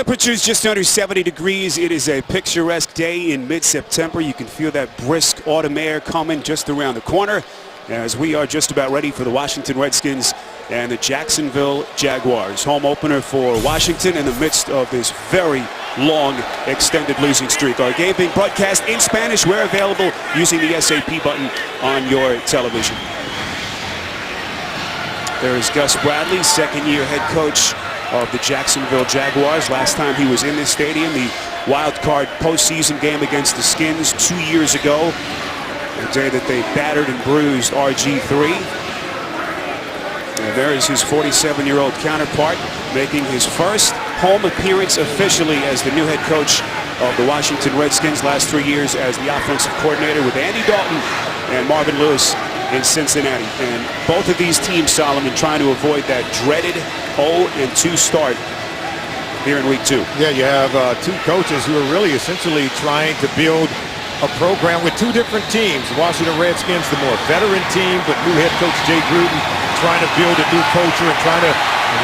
Temperatures just under 70 degrees. It is a picturesque day in mid-September. You can feel that brisk autumn air coming just around the corner as we are just about ready for the Washington Redskins and the Jacksonville Jaguars. Home opener for Washington in the midst of this very long extended losing streak. Our game being broadcast in Spanish. We're available using the SAP button on your television. There is Gus Bradley, second-year head coach of the Jacksonville Jaguars. Last time he was in this stadium, the wild card postseason game against the Skins 2 years ago. The day that they battered and bruised RG3. And there is his 47-year-old counterpart making his first home appearance officially as the new head coach of the Washington Redskins. Last 3 years as the offensive coordinator with Andy Dalton and Marvin Lewis in Cincinnati. And both of these teams, Solomon, trying to avoid that dreaded 0-2 start here in week 2. Yeah, you have two coaches who are really essentially trying to build a program with two different teams. The Washington Redskins, the more veteran team, but new head coach Jay Gruden trying to build a new culture and trying to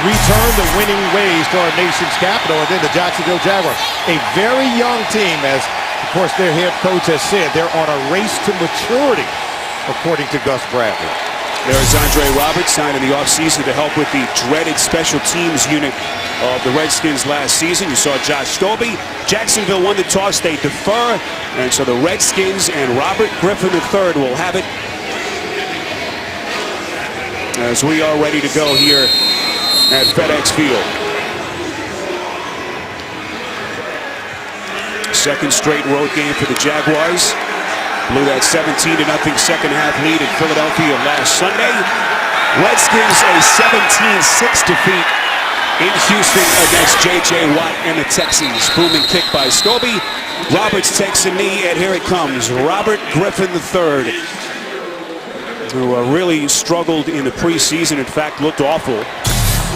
return the winning ways to our nation's capital. And then the Jacksonville Jaguars, a very young team, as of course their head coach has said, they're on a race to maturity, according to Gus Bradley. There's Andre Roberts signed in the offseason to help with the dreaded special teams unit of the Redskins last season. You saw Josh Scobie. Jacksonville won the toss. They defer. And so the Redskins and Robert Griffin III will have it as we are ready to go here at FedEx Field. Second straight road game for the Jaguars. Blew that 17-0 second half lead in Philadelphia last Sunday. Redskins a 17-6 defeat in Houston against J.J. Watt and the Texans. Booming kick by Scobie. Roberts takes a knee, and here it comes. Robert Griffin III, who really struggled in the preseason. In fact, looked awful.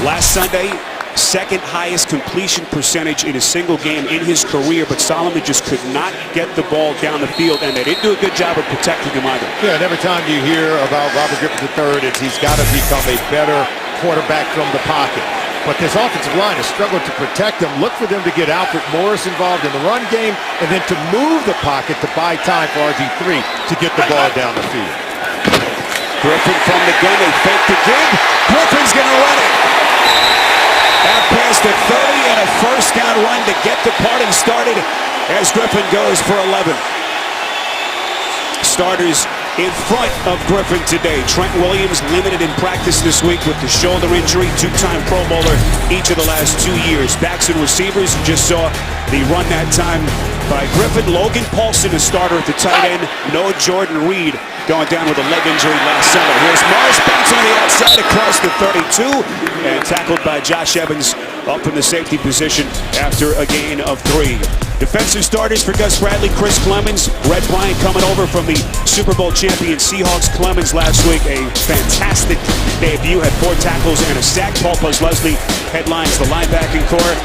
Last Sunday, second highest completion percentage in a single game in his career, but Solomon just could not get the ball down the field, and they didn't do a good job of protecting him either. Yeah, and every time you hear about Robert Griffin III, he's got to become a better quarterback from the pocket. But this offensive line has struggled to protect him. Look for them to get Alfred Morris involved in the run game, and then to move the pocket to buy time for RG3 to get the ball down the field. Griffin from the gun, they fake the gig. Griffin's going to run it. Out past the 30 and a first down run to get the party started as Griffin goes for 11. Starters in front of Griffin today. Trent Williams limited in practice this week with the shoulder injury. Two-time Pro Bowler each of the last 2 years. Backs and receivers, you just saw the run that time by Griffin. Logan Paulson, a starter at the tight end. No Jordan Reed going down with a leg injury last summer. Here's Morris, bounce on the outside across the 32 and tackled by Josh Evans up in the safety position after a gain of 3. Defensive starters for Gus Bradley, Chris Clemens, Red Bryant coming over from the Super Bowl champion Seahawks. Clemens last week, a fantastic debut, had 4 tackles and a sack. Paul Leslie headlines the linebacking core,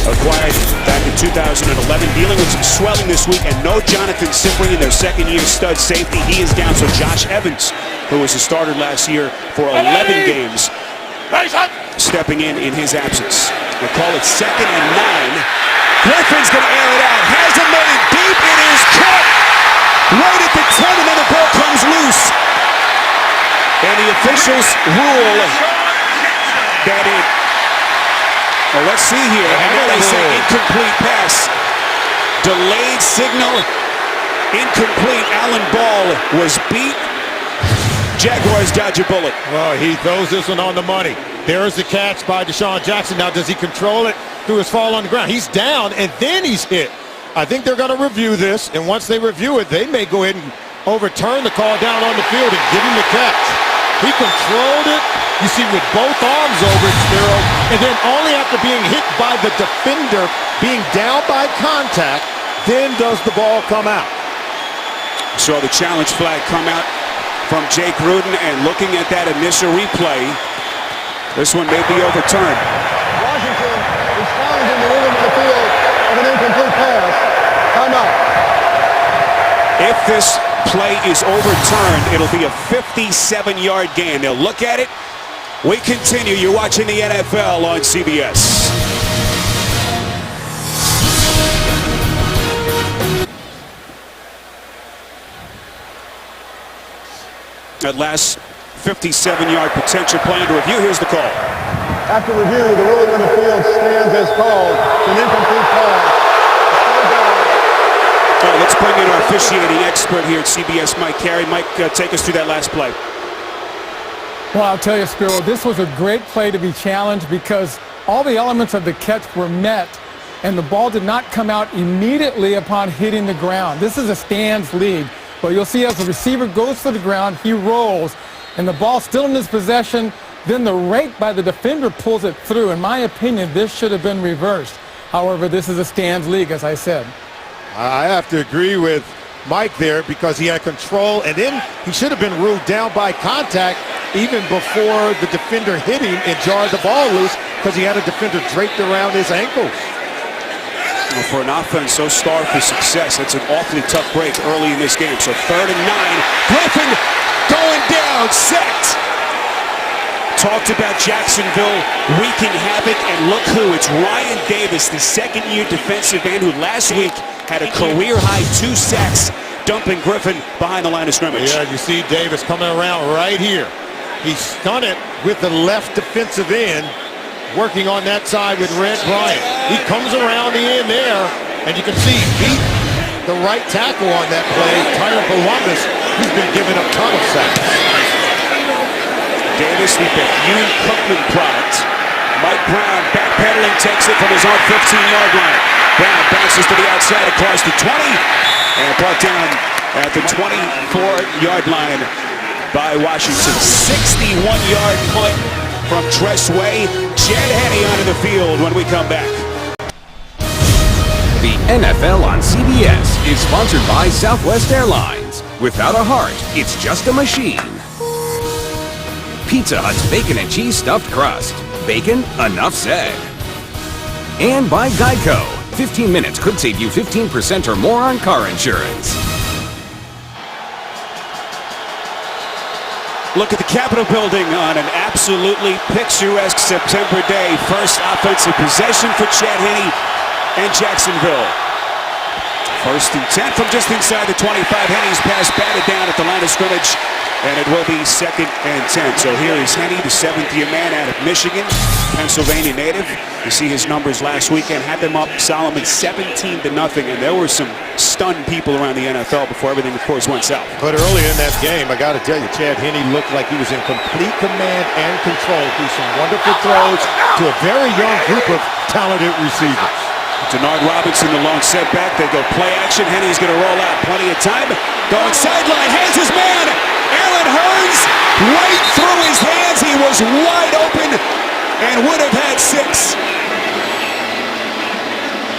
acquired back in 2011, dealing with some swelling this week, and no Jonathan Cyprien, their second-year stud safety. He is down, so Josh Evans, who was a starter last year for 11 games, stepping in his absence. They call it 2nd and 9. Griffin's going to air it out. Has a man deep. It is caught right at the 10, and then the ball comes loose. And the officials rule that it... Well, let's see here. And now they say incomplete pass. Delayed signal. Incomplete. Allen Ball was beat. Jaguars dodge a bullet. Well, he throws this one on the money. There's the catch by Deshaun Jackson. Now, does he control it through his fall on the ground? He's down, and then he's hit. I think they're going to review this, and once they review it, they may go ahead and overturn the call down on the field and give him the catch. He controlled it, you see, with both arms over it, Spiro, and then only after being hit by the defender, being down by contact, then does the ball come out. Saw the challenge flag come out from Jake Gruden, and looking at that initial replay, this one may be overturned. Washington is challenging the ruling on the field of an incomplete pass. Timeout. If this play is overturned, it'll be a 57-yard gain. They'll look at it. We continue. You're watching the NFL on CBS. That last 57-yard potential play under review. Here's the call. After review, the ruling on the field stands as called. It's an incomplete pass. All right, let's bring in our officiating expert here at CBS, Mike Carey. Mike, take us through that last play. Well, I'll tell you, Spiro, this was a great play to be challenged because all the elements of the catch were met, and the ball did not come out immediately upon hitting the ground. This is a stands lead, but you'll see as the receiver goes to the ground, he rolls, and the ball's still in his possession. Then the rake by the defender pulls it through. In my opinion, this should have been reversed. However, this is a stands league, as I said. I have to agree with Mike there because he had control, and then he should have been ruled down by contact even before the defender hit him and jarred the ball loose because he had a defender draped around his ankles. Well, for an offense so starved for success, that's an awfully tough break early in this game. So 3rd and 9. Griffin going down, sacked. Talked about Jacksonville wreaking havoc, and look who. It's Ryan Davis, the second-year defensive end who last week had a career-high 2 sacks, dumping Griffin behind the line of scrimmage. Yeah, you see Davis coming around right here. He stunned it with the left defensive end, working on that side with Red Bryant. He comes around the end there, and you can see he beat the right tackle on that play, Tyler Columbus, who's been giving up a ton of sacks. Davis, the Bethune Cookman product. Mike Brown backpedaling, takes it from his own 15-yard line. Brown bounces to the outside across the 20 and brought down at the 24-yard line by Washington. 61-yard punt from Tress Way. Chad Henne onto the field when we come back. The NFL on CBS is sponsored by Southwest Airlines. Without a heart, it's just a machine. Pizza Hut's bacon and cheese stuffed crust. Bacon? Enough said. And by Geico. 15 minutes could save you 15% or more on car insurance. Look at the Capitol building on an absolutely picturesque September day. First offensive possession for Chad Henne and Jacksonville. 1st and 10 from just inside the 25. Henne's pass batted down at the line of scrimmage, and it will be 2nd and 10. So here is Henne, the 7th-year man out of Michigan, Pennsylvania native. You see his numbers last weekend, had them up, Solomon, 17-0, and there were some stunned people around the NFL before everything, of course, went south. But earlier in that game, I got to tell you, Chad Henne looked like he was in complete command and control through some wonderful throws to a very young group of talented receivers. Denard Robinson, the lone setback. They go play action. Henne's going to roll out. Plenty of time. Going sideline. Has his man. Allen Hurns right through his hands. He was wide open and would have had 6.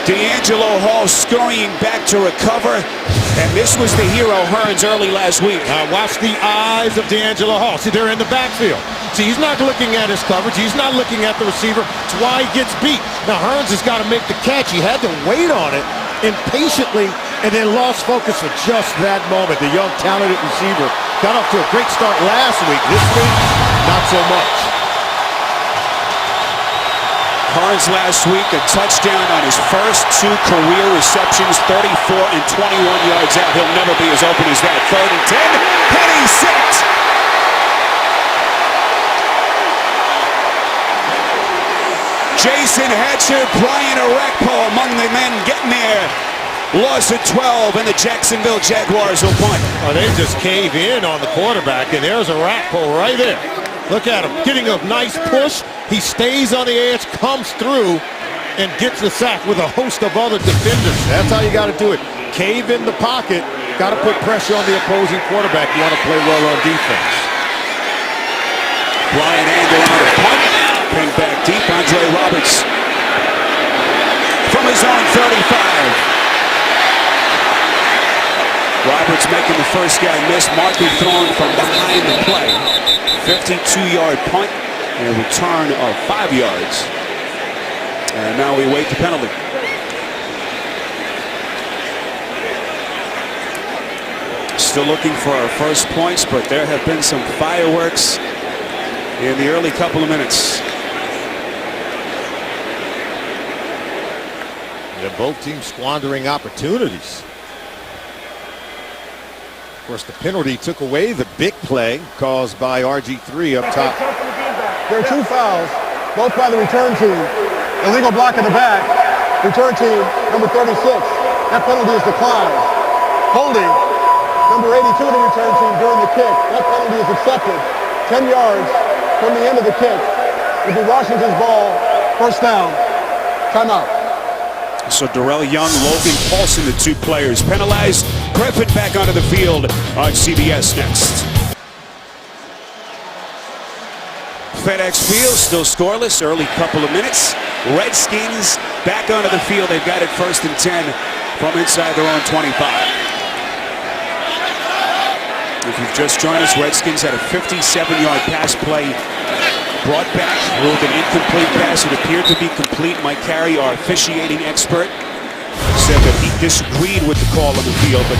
D'Angelo Hall scurrying back to recover. And this was the hero Hurns early last week. Watch the eyes of D'Angelo Hall. See, they're in the backfield. See, he's not looking at his coverage. He's not looking at the receiver. That's why he gets beat. Now, Hurns has got to make the catch. He had to wait on it impatiently and then lost focus for just that moment. The young, talented receiver got off to a great start last week. This week, not so much. Hurns last week, a touchdown on his first 2 career receptions, 34 and 21 yards out. He'll never be as open as that. 3rd and 10. Henne sacked. Jason Hatcher, Brian Orakpo among the men getting there. Loss at 12, and the Jacksonville Jaguars will punt. Oh, they just cave in on the quarterback, and there's Orakpo right there. Look at him, getting a nice push. He stays on the edge, comes through, and gets the sack with a host of other defenders. That's how you got to do it. Cave in the pocket. Got to put pressure on the opposing quarterback. You want to play well on defense. Brian Anger on the punt. Pinned back deep. Andre Roberts from his own 35. Roberts making the first guy miss. Markley throwing from behind the play. 52-yard punt and a return of 5 yards. And now we await the penalty. Still looking for our first points, but there have been some fireworks in the early couple of minutes. Yeah, both teams squandering opportunities. course, the penalty took away the big play caused by RG3 up top. There are 2 fouls, both by the return team. Illegal block in the back. Return team, number 36. That penalty is declined. Holding, number 82 of the return team during the kick. That penalty is accepted. 10 yards from the end of the kick. It'll be Washington's ball. First down. Timeout. So Darrell Young, Logan Paulson, the 2 players penalized. Griffin back onto the field on CBS next. FedEx Field still scoreless, early couple of minutes. Redskins back onto the field. They've got it 1st and 10 from inside their own 25. If you've just joined us, Redskins had a 57-yard pass play brought back, ruled an incomplete pass. It appeared to be complete. Mike Carey, our officiating expert, said that he disagreed with the call on the field, but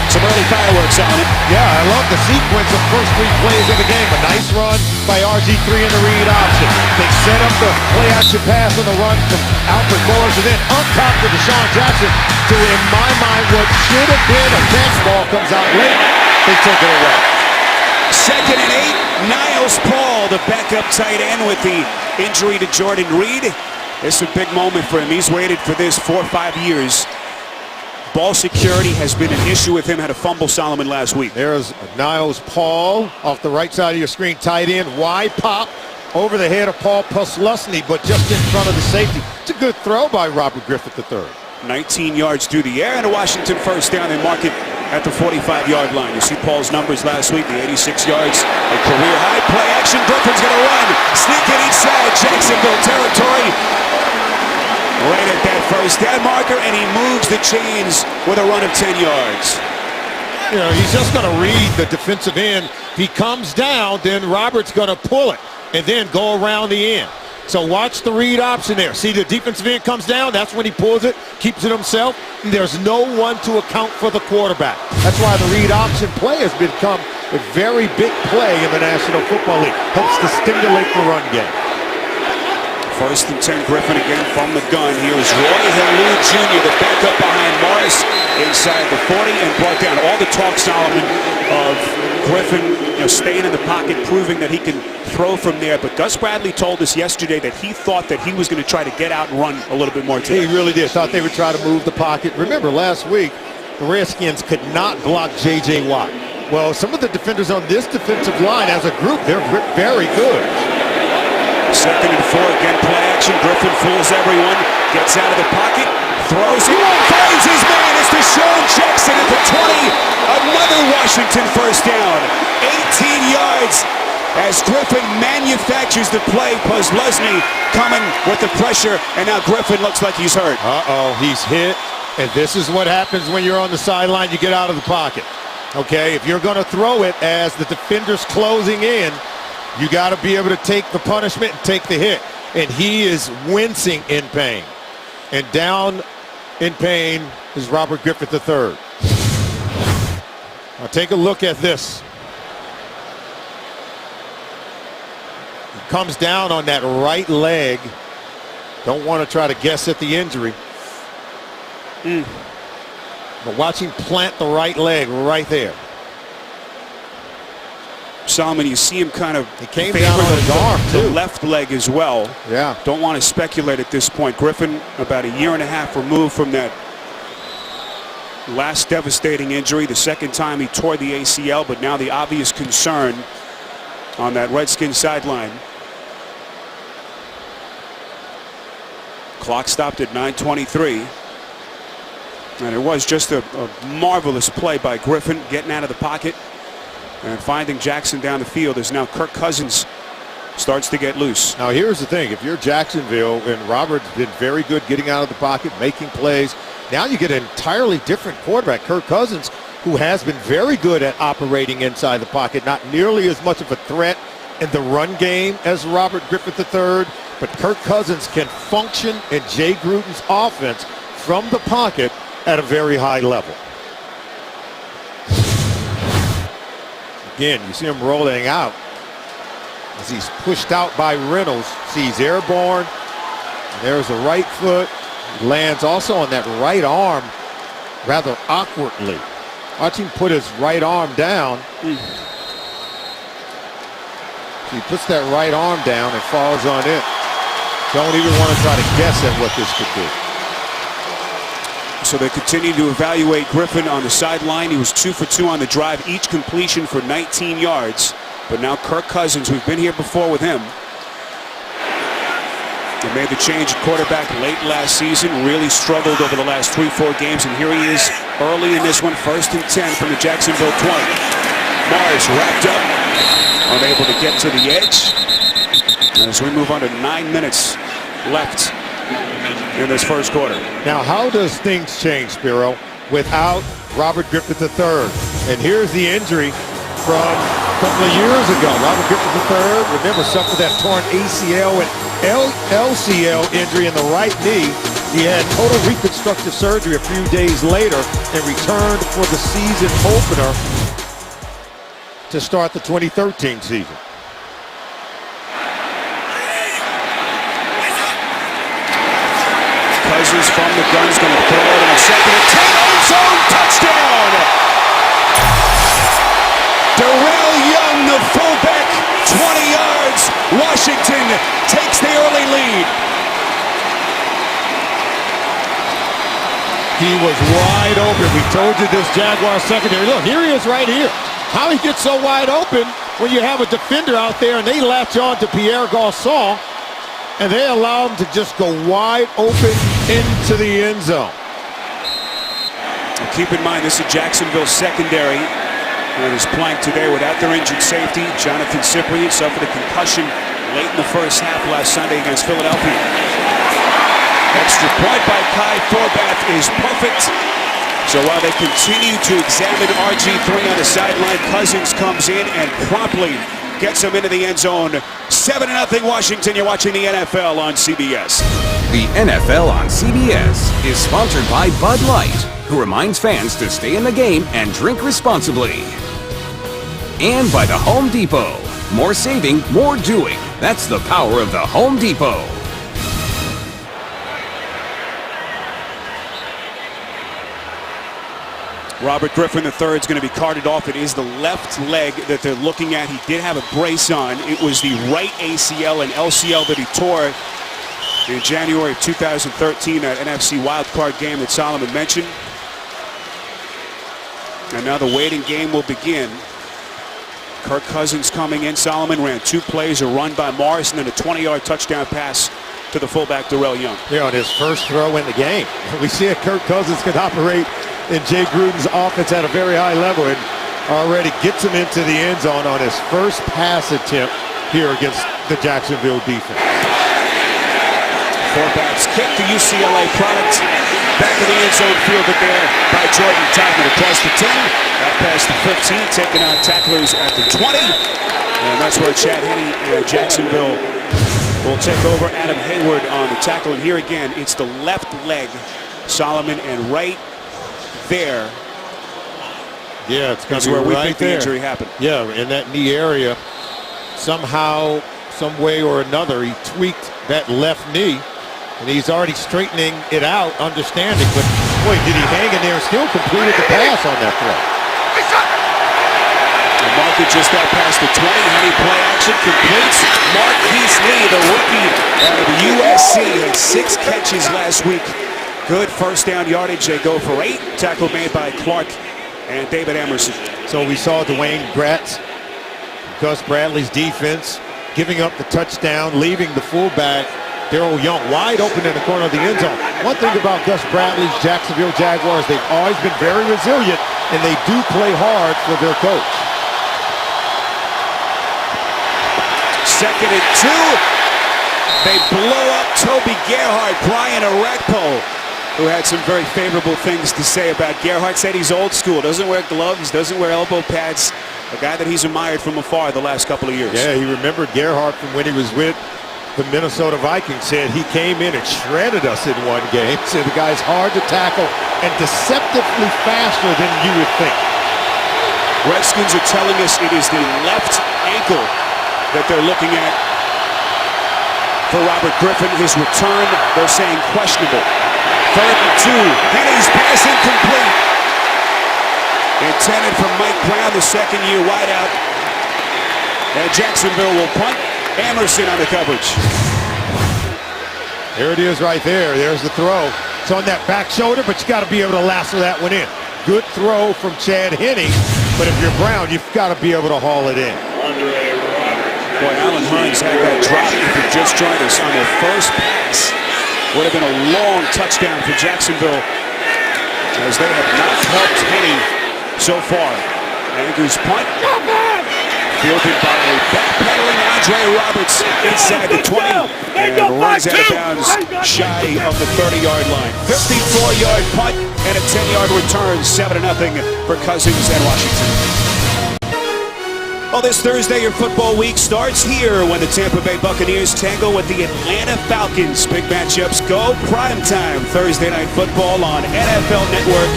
some early fireworks on it. Yeah, I love the sequence of first 3 plays of the game. A nice run by RG3 in the read option. They set up the play action pass on the run from Alfred Morris, and then up top to Deshaun Jackson to, in my mind, what should have been a catch ball comes out late. They took it away. 2nd and 8. Niles Paul, the backup tight end, with the injury to Jordan Reed. It's a big moment for him. He's waited for this 4 or 5 years. Ball security has been an issue with him. Had a fumble, Solomon, last week. There's Niles Paul off the right side of your screen, tight end, wide pop over the head of Paul Posluszny, but just in front of the safety. It's a good throw by Robert Griffith III. 19 yards through the air and a Washington first down. They mark it at the 45-yard line. You see Paul's numbers last week, the 86 yards, a career high. Play action, Griffin's going to run. Sneaking inside Jacksonville territory. Right at that first down marker, and he moves the chains with a run of 10 yards. You know, he's just going to read the defensive end. If he comes down, then Robert's going to pull it and then go around the end. So watch the read option there. See, the defensive end comes down. That's when he pulls it, keeps it himself. And there's no one to account for the quarterback. That's why the read option play has become a very big play in the National Football League. Helps to stimulate the run game. 1st and 10, Griffin again from the gun. Here is Roy Halou Jr., the backup behind Morris, inside the 40 and brought down. All the talk, Solomon, of Griffin, staying in the pocket, proving that he can throw from there. But Gus Bradley told us yesterday that he thought that he was going to try to get out and run a little bit more today. He really did. Thought they would try to move the pocket. Remember, last week, the Redskins could not block J.J. Watt. Well, some of the defenders on this defensive line as a group, they're very good. 2nd and 4, again play action. Griffin fools everyone, gets out of the pocket, throws it, finds his man. It's Deshaun Jackson at the 20. Another Washington first down. 18 yards as Griffin manufactures the play. Posluszny coming with the pressure, and now Griffin looks like he's hurt. Uh-oh, he's hit, and this is what happens when you're on the sideline. You get out of the pocket. Okay, if you're going to throw it as the defender's closing in, you got to be able to take the punishment and take the hit. And he is wincing in pain. And down in pain is Robert Griffith III. Now take a look at this. He comes down on that right leg. Don't want to try to guess at the injury. But watch him plant the right leg right there. Solomon, you see him kind of came down on his arm, the too. left leg as well. Yeah. Don't want to speculate at this point. Griffin about 1.5 years removed from that last devastating injury. The 2nd time he tore the ACL, but now the obvious concern on that Redskins sideline. Clock stopped at 9:23. And it was just a marvelous play by Griffin, getting out of the pocket and finding Jackson down the field as now Kirk Cousins starts to get loose. Now here's the thing, if you're Jacksonville, and Robert's been very good getting out of the pocket, making plays, now you get an entirely different quarterback, Kirk Cousins, who has been very good at operating inside the pocket, not nearly as much of a threat in the run game as Robert Griffith III, but Kirk Cousins can function in Jay Gruden's offense from the pocket at a very high level. Again, you see him rolling out as he's pushed out by Reynolds. Sees airborne. There's the right foot. He lands also on that right arm rather awkwardly. Watch him put his right arm down. He puts that right arm down and falls on it. Don't even want to try to guess at what this could do. So they continue to evaluate Griffin on the sideline. He was 2 for 2 on the drive, each completion for 19 yards. But now Kirk Cousins, we've been here before with him. They made the change at quarterback late last season, really struggled over the last 3-4 games, and here he is early in this one, 1st and 10 from the Jacksonville 20. Mars wrapped up, unable to get to the edge. And as we move on to 9 minutes left in this first quarter. Now, how does things change, Spiro, without Robert Griffin III? And here's the injury from a couple of years ago. Robert Griffin III, remember, suffered that torn ACL and LCL injury in the right knee. He had total reconstructive surgery a few days later and returned for the season opener to start the 2013 season. Cousins from the gun is going to throw it in a second and 10 end zone touchdown. Darrell Young, the fullback, 20 yards. Washington takes the early lead. He was wide open. We told you this Jaguar secondary. Look, here he is right here. How he gets so wide open when you have a defender out there and they latch on to Pierre Garçon and they allow him to just go wide open into the end zone. Keep in mind, this is Jacksonville secondary that is playing today without their injured safety. Jonathan Cyprien suffered a concussion late in the first half last Sunday against Philadelphia. Extra point by Kai Thorbath is perfect. So while they continue to examine RG3 on the sideline, Cousins comes in and promptly gets him into the end zone. 7-0 Washington. You're watching the NFL on CBS. The NFL on CBS is sponsored by Bud Light, who reminds fans to stay in the game and drink responsibly. And by the Home Depot. More saving, more doing. That's the power of the Home Depot. Robert Griffin III is going to be carted off. It is the left leg that they're looking at. He did have a brace on. It was the right ACL and LCL that he tore in January of 2013, that NFC wildcard game that Solomon mentioned. And now the waiting game will begin. Kirk Cousins coming in. Solomon ran 2 plays, a run by Morris, and then a 20-yard touchdown pass to the fullback Darrell Young. Yeah, on his first throw in the game. We see if Kirk Cousins can operate in Jay Gruden's offense at a very high level and already gets him into the end zone on his first pass attempt here against the Jacksonville defense. Fullbacks kick, the UCLA product. Back of the end zone, fielded there by Jordan Tagman across the 10. That past the 15, taking out tacklers at the 20. And that's where Chad Henne and Jacksonville will take over. Adam Hayward on the tackle. And here again, it's the left leg, Solomon, and right there. Yeah, it's going to be where we right think the there. injury happened. Yeah, in that knee area. Somehow, some way or another, he tweaked that left knee. And he's already straightening it out, understanding. But, boy, did he hang in there and still completed the pass on that throw. Market just got past the 20. Honey play action completes. Marquise Lee, the rookie out of USC, had 6 catches last week. Good first down yardage. They go for 8. Tackle made by Clark and David Emerson. So we saw Dwayne Gratz, Gus Bradley's defense, giving up the touchdown, leaving the fullback, Darrell Young, wide open in the corner of the end zone. One thing about Gus Bradley's Jacksonville Jaguars, they've always been very resilient, and they do play hard for their coach. 2nd and 2. They blow up Toby Gerhart. Brian Orakpo, who had some very favorable things to say about Gerhart, said he's old school, doesn't wear gloves, doesn't wear elbow pads. A guy that he's admired from afar the last couple of years. Yeah, he remembered Gerhart from when he was with the Minnesota Vikings. Said he came in and shredded us in one game. Said the guy's hard to tackle and deceptively faster than you would think. Redskins are telling us it is the left ankle that they're looking at for Robert Griffin. His return, they're saying questionable. 3rd and 2. Henne's pass incomplete. And intended for Mike Brown, the second-year wideout. And Jacksonville will punt. Emerson on the coverage. There it is right there. There's the throw. It's on that back shoulder, but you got to be able to lasso that one in. Good throw from Chad Henne, but if you're Brown, you've got to be able to haul it in. Boy, Allen Hines had that drop, if you just joined us, on their first pass. Would have been a long touchdown for Jacksonville, as they have not helped Henne so far. Andrews punt. Fielded by a backpedaling Andre Roberts inside the 20 and runs out of bounds shy of the 30-yard line. 54-yard punt and a 10-yard return, 7-0 for Cousins and Washington. Well, this Thursday, your football week starts here when the Tampa Bay Buccaneers tangle with the Atlanta Falcons. Big matchups go primetime Thursday night football on NFL Network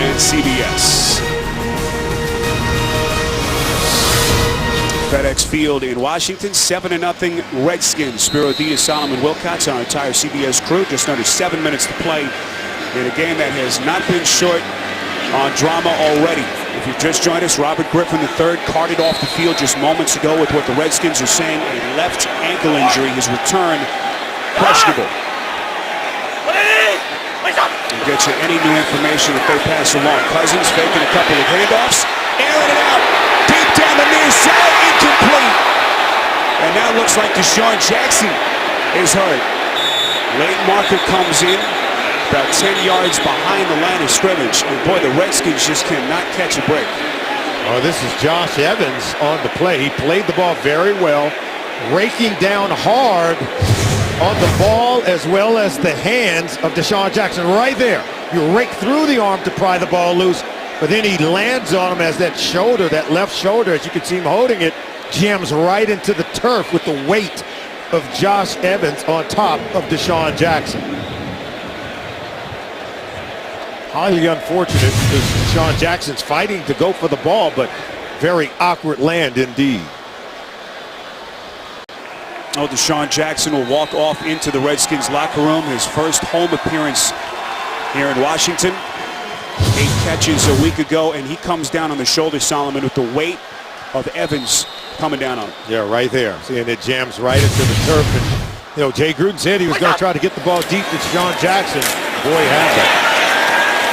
and CBS. FedEx Field in Washington, 7-0 Redskins. Spiro Diaz, Solomon Wilcots, our entire CBS crew. Just under 7 minutes to play in a game that has not been short on drama already. If you've just joined us, Robert Griffin III carted off the field just moments ago with what the Redskins are saying, a left ankle injury. His return questionable. We'll get you any new information if they pass along. Cousins faking a couple of handoffs, airing it out deep down the near side. Incomplete. And now it looks like Deshaun Jackson is hurt. Late marker comes in about 10 yards behind the line of scrimmage. And boy, the Redskins just cannot catch a break. Oh, this is Josh Evans on the play. He played the ball very well, raking down hard on the ball as well as the hands of Deshaun Jackson. Right there. You rake through the arm to pry the ball loose, but then he lands on him as that shoulder, that left shoulder, as you can see him holding it, jams right into the turf with the weight of Josh Evans on top of Deshaun Jackson. Highly unfortunate because Deshaun Jackson's fighting to go for the ball, but very awkward land indeed. Oh, Deshaun Jackson will walk off into the Redskins locker room. His first home appearance here in Washington. 8 catches a week ago, and he comes down on the shoulder, Solomon, with the weight of Evans coming down on him. Yeah, right there. Seeing it jams right into the turf. And, Jay Gruden said he was going to try to get the ball deep to Deshaun Jackson. Boy, has it.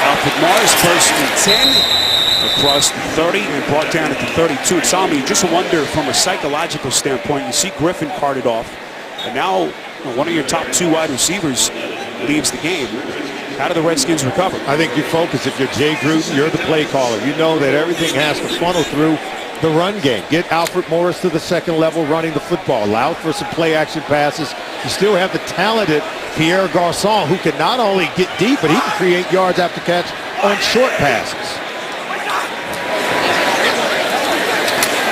Alfred Morris, first and 10, across the 30 and brought down at the 32. And Solomon, you just wonder from a psychological standpoint, you see Griffin carted off, and now one of your top 2 wide receivers leaves the game. How do the Redskins recover? I think you focus. If you're Jay Gruden, you're the play caller. You know that everything has to funnel through the run game. Get Alfred Morris to the second level running the football. Allow for some play action passes. You still have the talented Pierre Garçon, who can not only get deep, but he can create yards after catch on short passes.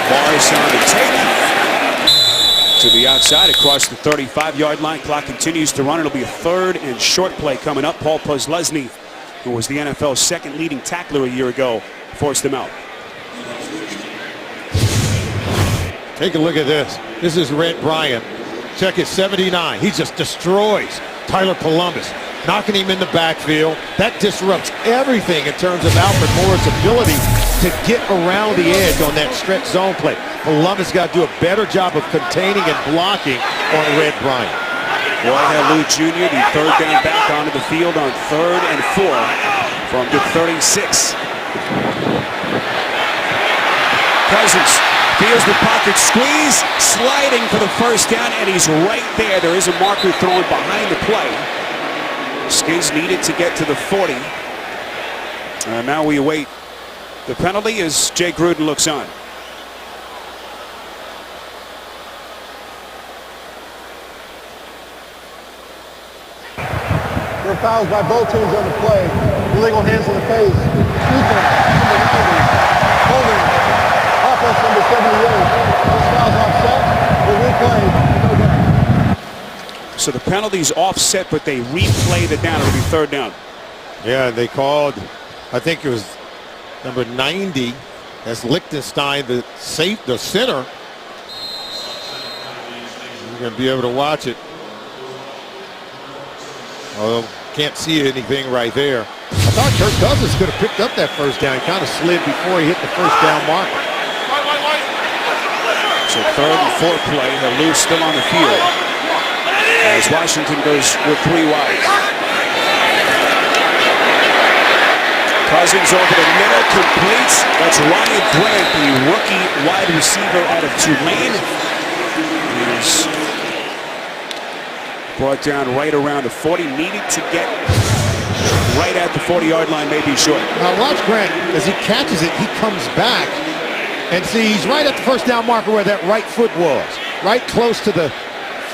Morris on the tape. To the outside across the 35-yard line. Clock continues to run. It'll be a 3rd and short play coming up. Paul Posluszny, who was the NFL's second leading tackler a year ago, forced him out. Take a look at this. This is Red Bryant. Check it, 79. He just destroys Tyler Columbus, knocking him in the backfield. That disrupts everything in terms of Alfred Morris' ability to get around the edge on that stretch zone play. Columbus got to do a better job of containing and blocking on Red Bryant. Roy Helu Jr., the 3rd down back onto the field on 3rd and 4 from the 36. Cousins feels the pocket squeeze, sliding for the first down, and he's right there. There is a marker thrown behind the play. Skins needed to get to the 40. And now we await the penalty as Jay Gruden looks on. There are fouls by both teams on the play. Illegal hands in the face. Defense, number 90. Holding. Offense, number 78. This foul's offset. We'll replay. So the penalty's offset, but they replay the down. It'll be 3rd down. Yeah, they called, I think it was number 90 as Lichtenstein, the center. You're going to be able to watch it. Although can't see anything right there. I thought Kirk Cousins could have picked up that first down. He kind of slid before he hit the first down marker. So third and fourth play, Lou still on the field as Washington goes with 3 wide. Cousins over the middle, completes. That's Ryan Grant, the rookie wide receiver out of Tulane. He's brought down right around the 40. Needed to get right at the 40-yard line, maybe short. Now watch Grant as he catches it. He comes back and see he's right at the first down marker where that right foot was, right close to the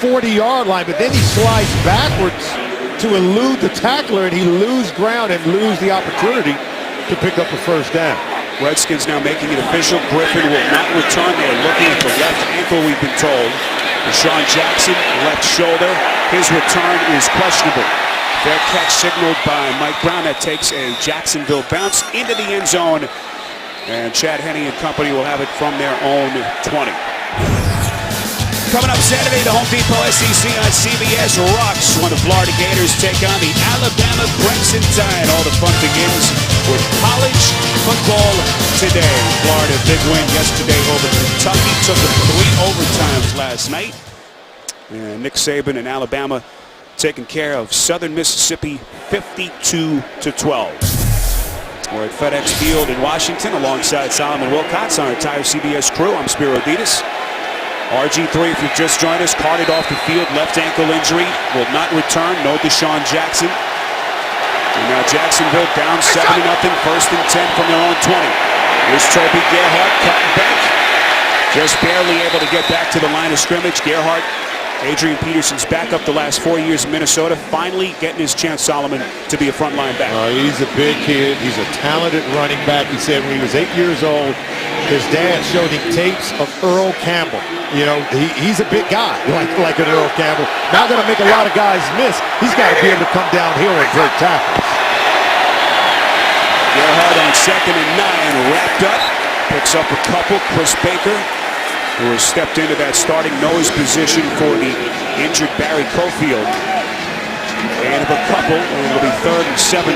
40-yard line. But then he slides backwards to elude the tackler, and he loses ground and lose the opportunity to pick up a first down. Redskins now making it official. Griffin will not return. They're looking at the left ankle, we've been told. Deshaun Jackson, left shoulder. His return is questionable. Fair catch signaled by Mike Brown. That takes a Jacksonville bounce into the end zone. And Chad Henne and company will have it from their own 20. Coming up Saturday, the Home Depot SEC on CBS rocks when the Florida Gators take on the Alabama Crimson Tide. All the fun begins with college football today. Florida, big win yesterday over Kentucky. Took them 3 overtimes last night. And Nick Saban and Alabama taking care of Southern Mississippi 52-12. We're at FedEx Field in Washington alongside Solomon Wilcox, our entire CBS crew. I'm Spiro Ditas. RG3, if you've just joined us, carted off the field, left ankle injury, will not return. No Deshaun Jackson. And now Jacksonville down 7-0, first and 10 from their own 20. Here's Toby Gerhart cutting back. Just barely able to get back to the line of scrimmage. Gerhart, Adrian Peterson's backup the last 4 years in Minnesota, finally getting his chance, Solomon, to be a frontline back. He's a big kid. He's a talented running back. He said when he was 8 years old, his dad showed him tapes of Earl Campbell. You know, he's a big guy, like an Earl Campbell. Not going to make a lot of guys miss. He's got to be able to come downhill and break tackles. Gerhart on 2nd and 9, wrapped up. Picks up a couple. Chris Baker, who has stepped into that starting nose position for the injured Barry Cofield. And a couple, and it'll be 3rd and 7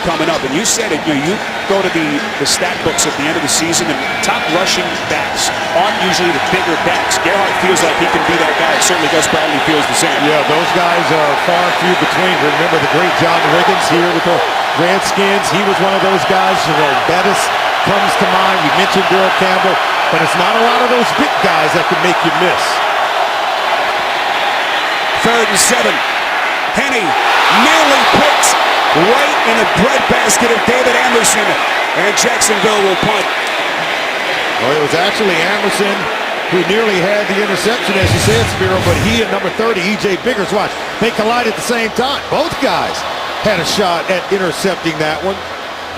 coming up. And you said it, you go to the stat books at the end of the season, and top rushing backs aren't usually the bigger backs. Gerhart feels like he can be that guy. Certainly Gus Bradley feels the same. Yeah, those guys are far and few between. Remember the great John Riggins here with the Redskins. He was one of those guys. You know, Bettis comes to mind. You mentioned Earl Campbell. But it's not a lot of those big guys that can make you miss. 3rd and 7. Henne nearly picked right in the breadbasket of David Amerson. And Jacksonville will punt. Well, it was actually Amerson who nearly had the interception, as you said, Spiro. But he and number 30, E.J. Biggers, watch, they collide at the same time. Both guys had a shot at intercepting that one.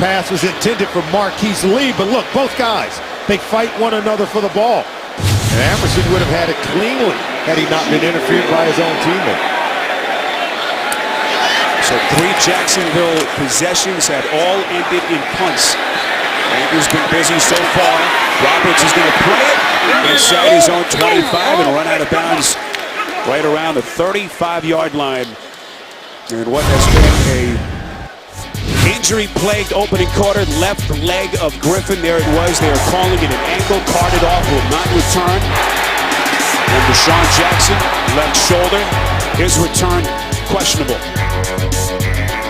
Pass was intended for Marquise Lee. But look, both guys, they fight one another for the ball. And Amerson would have had it cleanly had he not been interfered by his own teammate. So 3 Jacksonville possessions have all ended in punts. Anger's been busy so far. Roberts is going to play it inside his own 25 and run out of bounds right around the 35-yard line. And what has been a injury-plagued opening quarter, left leg of Griffin. There it was. They are calling it an ankle. Carted off, will not return. And Deshaun Jackson, left shoulder. His return, questionable.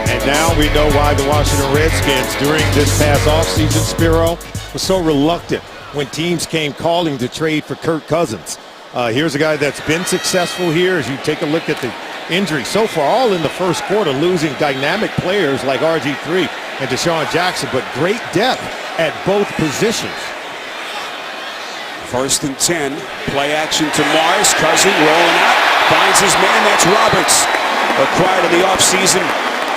And now we know why the Washington Redskins, during this past offseason, Spiro, was so reluctant when teams came calling to trade for Kirk Cousins. Here's a guy that's been successful here as you take a look at the injury so far, all in the first quarter, losing dynamic players like RG3 and Deshaun Jackson, but great depth at both positions. 1st and 10, play action to Morris. Cousin rolling out, finds his man. That's Roberts, acquired in the offseason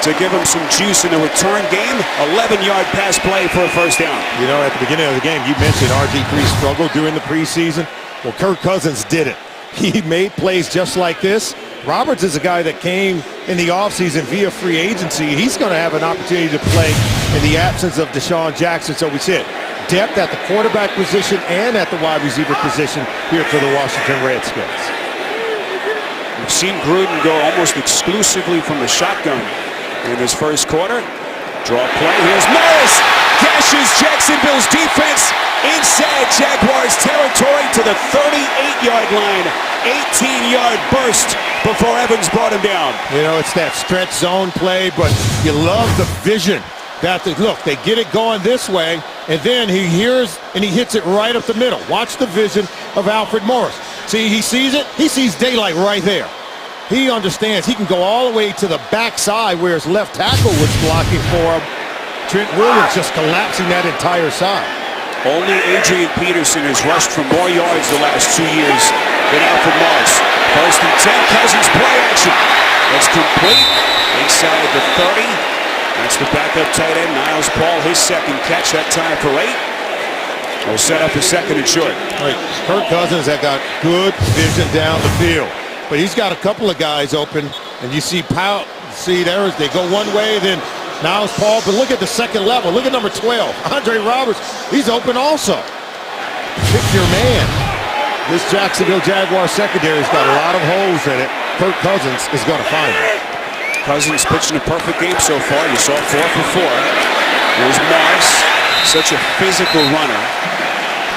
to give him some juice in the return game. 11-yard pass play for a first down. You know, at the beginning of the game, you mentioned RG3 struggled during the preseason. Well, Kirk Cousins did it. He made plays just like this. Roberts is a guy that came in the offseason via free agency. He's going to have an opportunity to play in the absence of Deshaun Jackson. So we said depth at the quarterback position and at the wide receiver position here for the Washington Redskins. We've seen Gruden go almost exclusively from the shotgun in this first quarter. Draw play. Here's Morris. Gashes Jacksonville's defense inside Jaguars territory to the 38-yard line. 18-yard burst before Evans brought him down. You know, it's that stretch zone play, but you love the vision. Look, they get it going this way, and then he hears and he hits it right up the middle. Watch the vision of Alfred Morris. See, he sees it. He sees daylight right there. He understands he can go all the way to the backside where his left tackle was blocking for him. Trent Williams just collapsing that entire side. Only Adrian Peterson has rushed for more yards the last 2 years than Alfred Morris. First and 10, Cousins play action. That's complete inside the 30. That's the backup tight end, Niles Paul, his second catch, that time for 8. We'll set up a second and short. Right. Kirk Cousins has got good vision down the field, but he's got a couple of guys open, and you see Powell, they go one way, then Niles Paul, but look at the second level. Look at number 12, Andre Roberts. He's open also. Pick your man. This Jacksonville Jaguars secondary's got a lot of holes in it. Kirk Cousins is going to find it. Cousins pitching a perfect game so far. You saw 4 for 4. There's Morris, such a physical runner.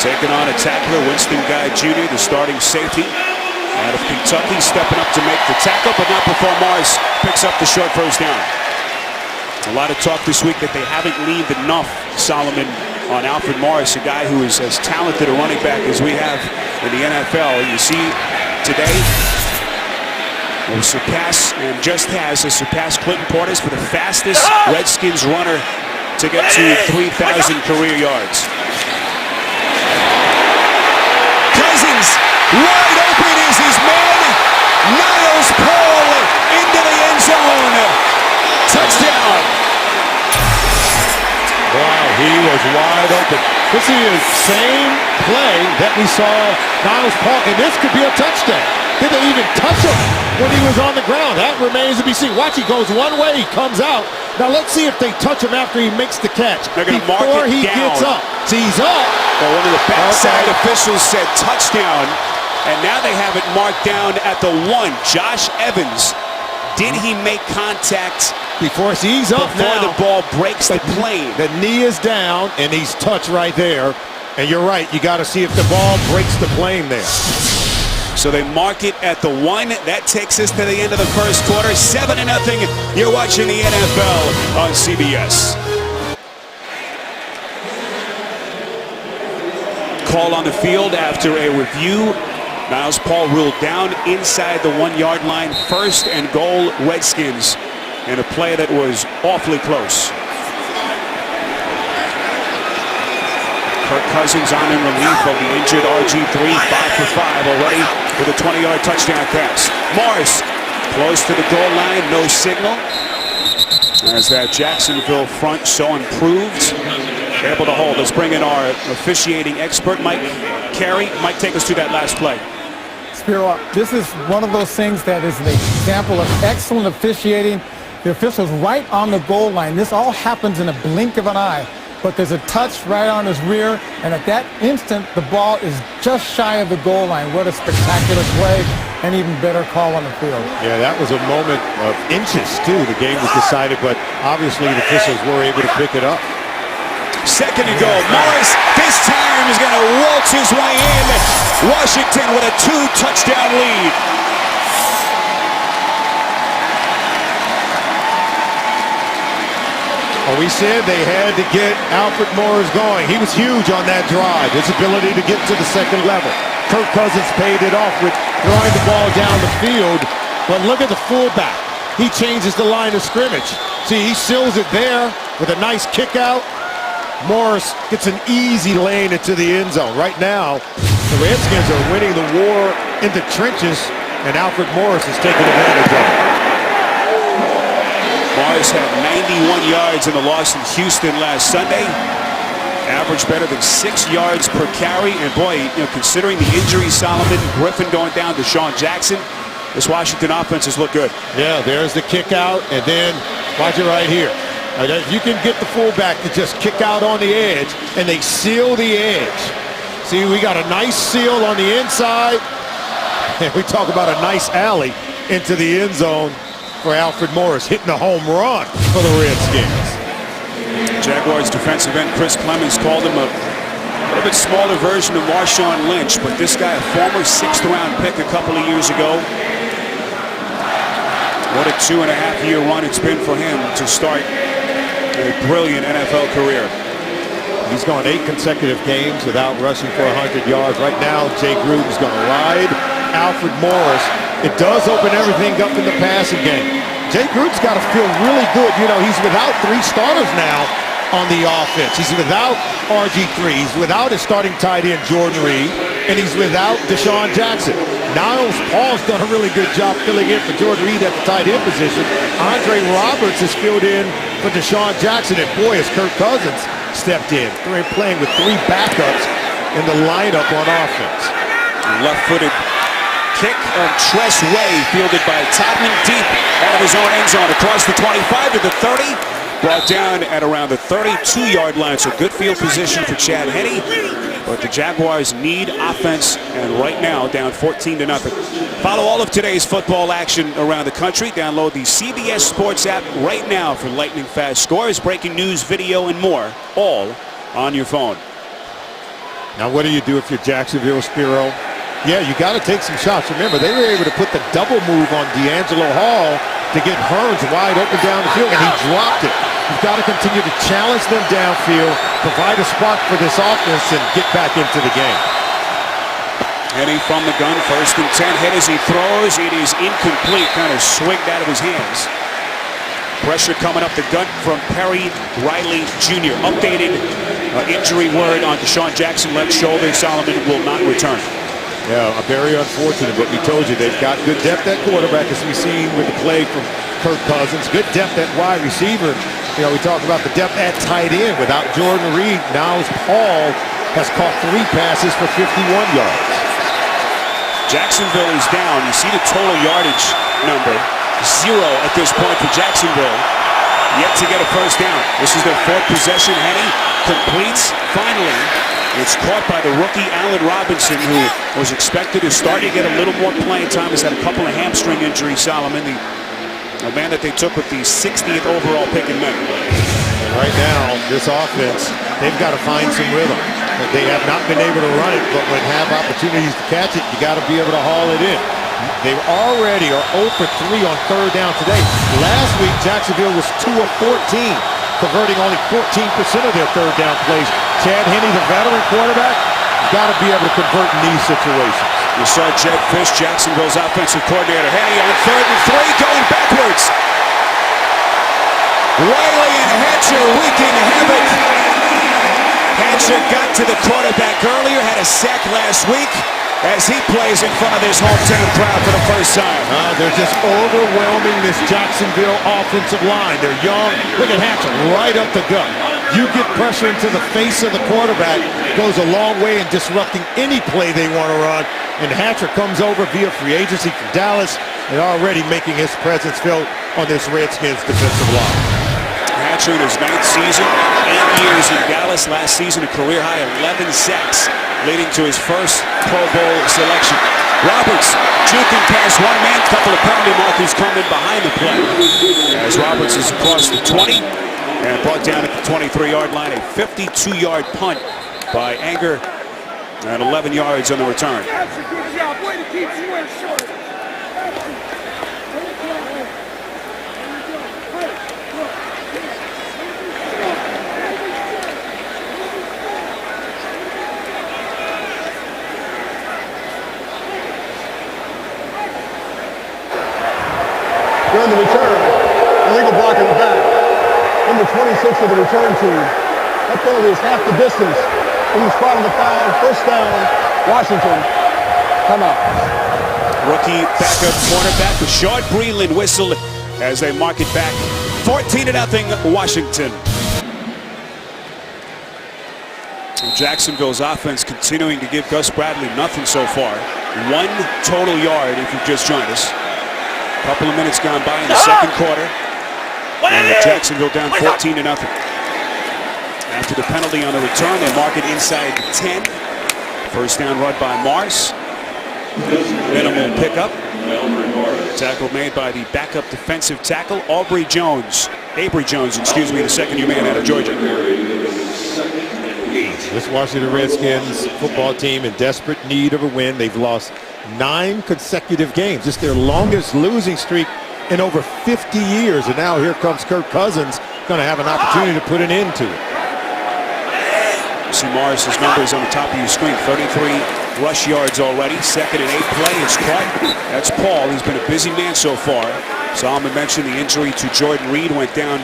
Taking on a tackler, Winston Guy Jr., the starting safety out of Kentucky, stepping up to make the tackle, but not before Morris picks up the short first down. A lot of talk this week that they haven't leaned enough, Solomon, on Alfred Morris, a guy who is as talented a running back as we have in the NFL. You see today, will surpass, and just has surpassed Clinton Portis for the fastest Redskins runner to get to 3,000 career yards. Cousins, wide open is his man. Niles Paul into the end zone. Touchdown. Wow, he was wide open. This is the same play that we saw Niles Paul, and this could be a touchdown. Did they even touch him when he was on the ground? That remains to be seen. Watch, he goes one way, he comes out. Now let's see if they touch him after he makes the catch. They're going to mark it he down. gets up. See, he's up. Well, one of the backside officials said touchdown, and now they have it marked down at the 1. Josh Evans, did he make contact before he's up before now? The ball breaks the plane? The knee is down, and he's touched right there. And you're right, you got to see if the ball breaks the plane there. So they mark it at the 1. That takes us to the end of the first quarter. 7-0. You're watching the NFL on CBS. Call on the field after a review. Niles Paul ruled down inside the 1-yard line. First and goal, Redskins, in a play that was awfully close. Kirk Cousins on in relief of the injured RG3, 5 for 5 already with a 20-yard touchdown pass. Morris close to the goal line, no signal. As that Jacksonville front so improved, able to hold. Let's bring in our officiating expert, Mike Carey. Mike, take us through that last play. Spiro, this is one of those things that is an example of excellent officiating. The official's right on the goal line. This all happens in a blink of an eye. But there's a touch right on his rear, and at that instant, the ball is just shy of the goal line. What a spectacular play, and even better call on the field. Yeah, that was a moment of inches, too. The game was decided, but obviously the officials were able to pick it up. Second and goal. Morris this time is going to waltz his way in. Washington with a 2-touchdown lead. Well, we said they had to get Alfred Morris going. He was huge on that drive, his ability to get to the second level. Kirk Cousins paid it off with throwing the ball down the field. But look at the fullback. He changes the line of scrimmage. See, he seals it there with a nice kick out. Morris gets an easy lane into the end zone. Right now, the Redskins are winning the war in the trenches, and Alfred Morris is taking advantage of it. Morris had 91 yards in the loss in Houston last Sunday. Averaged better than 6 yards per carry. And boy, considering the injuries, Solomon, Griffin going down, Deshaun Jackson, this Washington offense has looked good. Yeah, there's the kick out, and then watch it right here. If you can get the fullback to just kick out on the edge, and they seal the edge. See, we got a nice seal on the inside, and we talk about a nice alley into the end zone for Alfred Morris, hitting a home run for the Redskins. Jaguars defensive end Chris Clemens called him a little bit smaller version of Marshawn Lynch, but this guy, a former 6th-round pick a couple of years ago. What a 2.5-year run it's been for him to start a brilliant NFL career. He's gone 8 consecutive games without rushing for 100 yards. Right now, Jay Gruden's going to ride Alfred Morris. It does open everything up in the passing game. Jay Gruden's got to feel really good. You know, he's without 3 starters now on the offense. He's without RG3. He's without his starting tight end, Jordan Reed. And he's without Deshaun Jackson. Niles Paul's done a really good job filling in for Jordan Reed at the tight end position. Andre Roberts has filled in for Deshaun Jackson. And boy, has Kirk Cousins stepped in. They're playing with 3 backups in the lineup on offense. Left-footed kick of Tress Way, fielded by Todman deep out of his own end zone across the 25 to the 30. Brought down at around the 32-yard line. So good field position for Chad Henne. But the Jaguars need offense, and right now down 14-0. Follow all of today's football action around the country. Download the CBS Sports app right now for lightning fast scores, breaking news, video, and more, all on your phone. Now, what do you do if you're Jacksonville, Spiro? Yeah, you got to take some shots. Remember, they were able to put the double move on D'Angelo Hall to get Hearns wide open down the field, and he dropped it. You've got to continue to challenge them downfield, provide a spot for this offense, and get back into the game. Henne from the gun, 1st and 10. Hit as he throws. It is incomplete, kind of swinged out of his hands. Pressure coming up the gut from Perry Riley Jr. Updated injury word on Deshaun Jackson, left shoulder. Solomon will not return. Yeah, very unfortunate, but we told you they've got good depth at quarterback, as we've seen with the play from Kirk Cousins. Good depth at wide receiver. You know, we talk about the depth at tight end. Without Jordan Reed, Niles Paul has caught 3 passes for 51 yards. Jacksonville is down. You see the total yardage number, 0 at this point for Jacksonville. Yet to get a first down. This is their 4th possession. Henne completes finally. It's caught by the rookie Allen Robinson, who was expected to start to get a little more playing time. Has had a couple of hamstring injuries, Solomon, the man that they took with the 60th overall pick in May. And right now, this offense, they've got to find some rhythm. They have not been able to run it, but when have opportunities to catch it, you got to be able to haul it in. They already are 0 for 3 on 3rd down today. Last week, Jacksonville was 2 of 14. Converting only 14% of their 3rd down plays. Chad Henne, the veteran quarterback, got to be able to convert in these situations. You saw Jed Fish, Jacksonville's offensive coordinator. Henne on 3rd and 3, going backwards. Riley and Hatcher wreaking havoc. Hatcher got to the quarterback earlier, had a sack last week as he plays in front of this hometown crowd for the first time. They're just overwhelming this Jacksonville offensive line. They're young. Look at Hatcher right up the gut. You get pressure into the face of the quarterback, goes a long way in disrupting any play they want to run. And Hatcher comes over via free agency from Dallas and already making his presence felt on this Redskins defensive line. Hatcher in his 9th season, 8 years in Dallas. Last season, a career-high 11 sacks, leading to his first Pro Bowl selection. Roberts juking past one man, couple of penalty markers coming behind the play. As Roberts is across the 20 and brought down at the 23-yard line, a 52-yard punt by Anger and 11 yards on the return. During the return, illegal block in the back. Number 26 of the return team. That penalty is half the distance from the spot on the foul. 1st down, Washington. Come out. Rookie backup cornerback Rashad Breeland whistled as they mark it back 14-0 Washington. Jacksonville's offense continuing to give Gus Bradley nothing so far. 1 total yard if you've just joined us. Couple of minutes gone by in the 2nd quarter. And Jacksonville down 14-0. After the penalty on the return, they mark it inside the 10. First down run by Mars. Minimal pickup. Tackle made by the backup defensive tackle, Avery Jones, excuse me, the second-year man out of Georgia. This Washington Redskins football team in desperate need of a win. They've lost 9 consecutive games. It's their longest losing streak in over 50 years. And now here comes Kirk Cousins, going to have an opportunity to put an end to it. See Morris's numbers on the top of your screen. 33 rush yards already. 2nd and 8 play is caught. That's Paul. He's been a busy man so far. Solomon mentioned the injury to Jordan Reed. Went down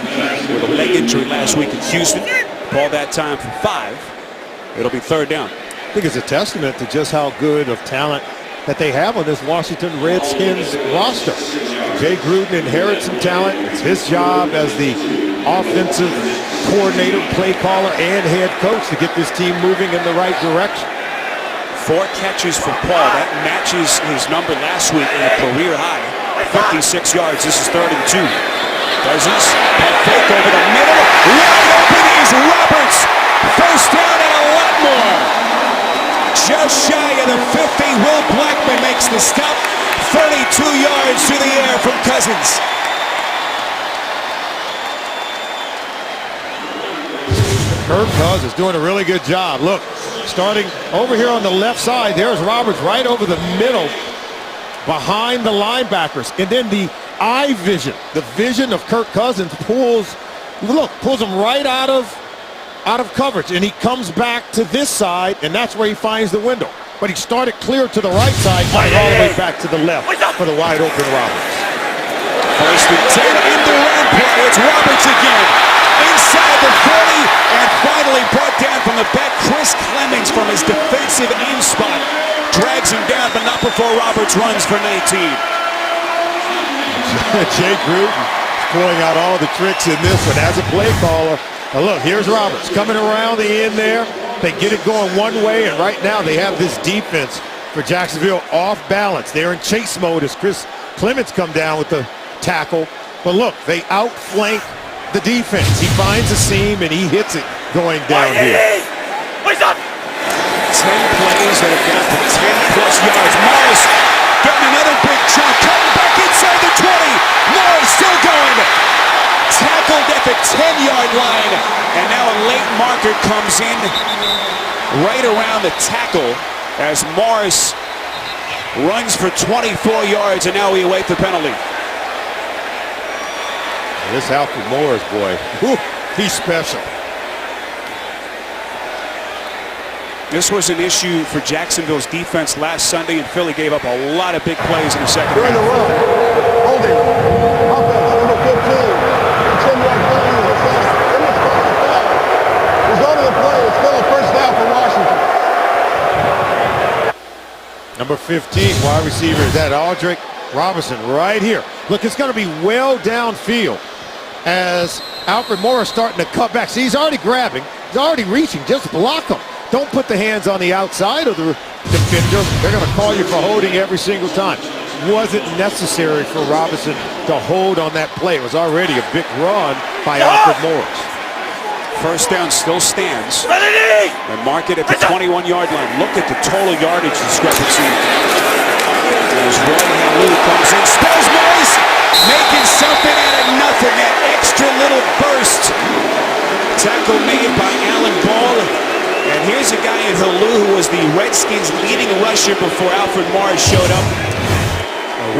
with a leg injury last week in Houston. Paul that time for 5. It'll be 3rd down. I think it's a testament to just how good of talent that they have on this Washington Redskins roster. Jay Gruden inherits some talent. It's his job as the offensive coordinator, play caller, and head coach to get this team moving in the right direction. 4 catches for Paul. That matches his number last week in a career high. 56 yards. This is 3rd and 2. Cousins, pump fake over the middle. Wide open is Roberts. 1st down and a lot more. Just shy of the 50. Will Blackman makes the stop. 32 yards through the air from Cousins. Kirk Cousins doing a really good job. Look, starting over here on the left side, there's Roberts right over the middle behind the linebackers. And then the eye vision, the vision of Kirk Cousins pulls him right out of coverage. And he comes back to this side, and that's where he finds the window. But he started clear to the right side, going all the way back to the left for the wide open Roberts. 1st and 10 in the round play. It's Roberts again. Inside the 40, and finally brought down from the back. Chris Clemens from his defensive end spot drags him down, but not before Roberts runs for 19. Jay Gruden pulling out all the tricks in this one as a play caller. Now look, here's Roberts coming around the end there. They get it going one way, and right now they have this defense for Jacksonville off balance. They're in chase mode as Chris Clemens come down with the tackle. But look, they outflank the defense. He finds a seam and he hits it going down here. 10 plays that have got to 10-plus yards. Morris getting another big chunk. Cutting back inside the 20. Morris still going. Tackled at the 10-yard line. And now a late marker comes in right around the tackle as Morris runs for 24 yards, and now we await the penalty. This Alfred Morris, boy, whew, he's special. This was an issue for Jacksonville's defense last Sunday, and Philly gave up a lot of big plays in the second During the half. run, holding, offense, number 15, 10-yard penalty is assessed. In the foul. Result of the play is still a 1st down for Washington. Number 15, wide receiver, is that Aldrick Robinson right here. Look, it's going to be well downfield as Alfred Morris starting to cut back. See, he's already grabbing. He's already reaching. Just block him. Don't put the hands on the outside of the defender. They're going to call you for holding every single time. Wasn't necessary for Robinson to hold on that play. It was already a big run by Alfred Morris. 1st down still stands. They mark it at the 21-yard line. Look at the total yardage discrepancy. As Roy Halou comes in, spells Morris, making something out of nothing. That extra little burst. Tackle made by Alan Ball. And here's a guy in Halou who was the Redskins' leading rusher before Alfred Morris showed up.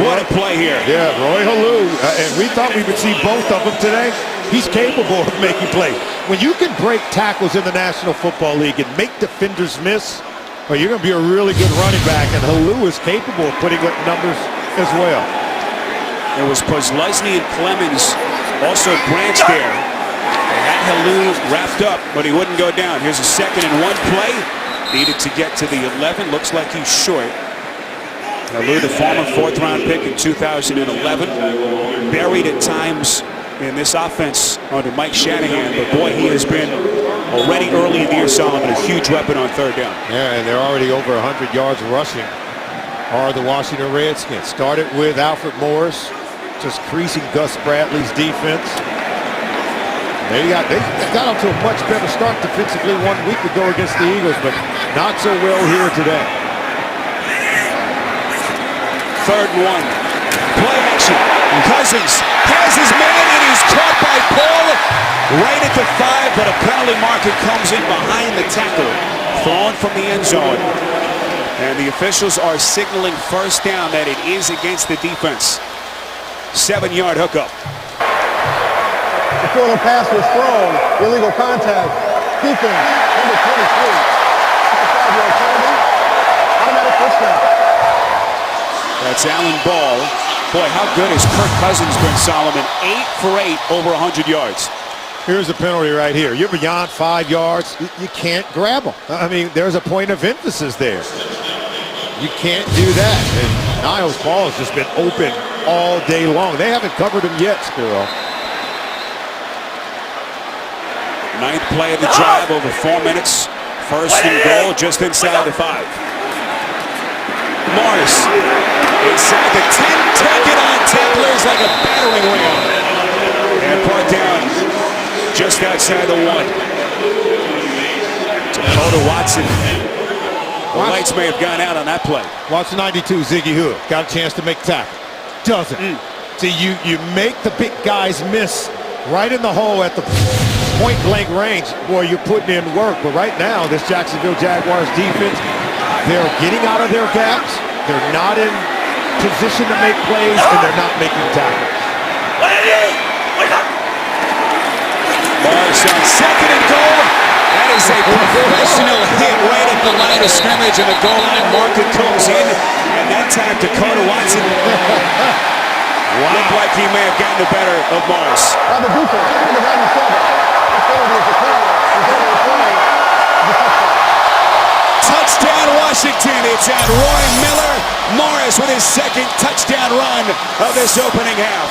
What a play here. Yeah, Roy Halou. And we thought we would see both of them today. He's capable of making plays. When you can break tackles in the National Football League and make defenders miss, well, you're going to be a really good running back, and Halou is capable of putting up numbers as well. It was Pozlesny and Clemens, also Branch there. They had Halou wrapped up, but he wouldn't go down. Here's a 2nd and 1 play. Needed to get to the 11. Looks like he's short. Halou, the former 4th-round pick in 2011, buried at times in this offense under Mike Shanahan, but boy, he has been already early in the year, Solomon, a huge weapon on 3rd down. Yeah, and they're already over 100 yards rushing are the Washington Redskins. Started with Alfred Morris, just creasing Gus Bradley's defense. They got off to a much better start defensively 1 week ago against the Eagles, but not so well here today. 3rd and 1. Play action. Cousins has his man and he's caught by Paul right at the 5, but a penalty marker comes in behind the tackle. Thrown from the end zone. And the officials are signaling first down that it is against the defense. 7-yard hookup. The field pass was thrown. Illegal contact. Defense, number 23. 5-yard penalty. Automatic first down. That's Allen Ball. Boy, how good has Kirk Cousins been, Solomon? 8 for 8, over 100 yards. Here's a penalty right here. You're beyond 5 yards. You can't grab them. I mean, there's a point of emphasis there. You can't do that. And Niles Ball has just been open all day long. They haven't covered him yet, Spiro. 9th play of the drive, over 4 minutes. 1st and goal, just inside the 5. Morris inside the 10, taking on tacklers like a battering ram. And brought down just outside the 1. Dakota Watson. The lights may have gone out on that play. Watch 92, Ziggy Hood. Got a chance to make tackle. Doesn't. See, you make the big guys miss right in the hole at the point-blank range. Boy, you're putting in work. But right now, this Jacksonville Jaguars defense, they're getting out of their gaps. They're not in position to make plays, and they're not making tackles. Morris on 2nd and goal. That is a professional hit right at the line of scrimmage, and the goal line marker comes in, and that time Dakota Watson looked like he may have gotten the better of Morris. By the defense, number 97. The penalty is declared. Touchdown Washington. It's at Roy Miller. Morris with his 2nd touchdown run of this opening half.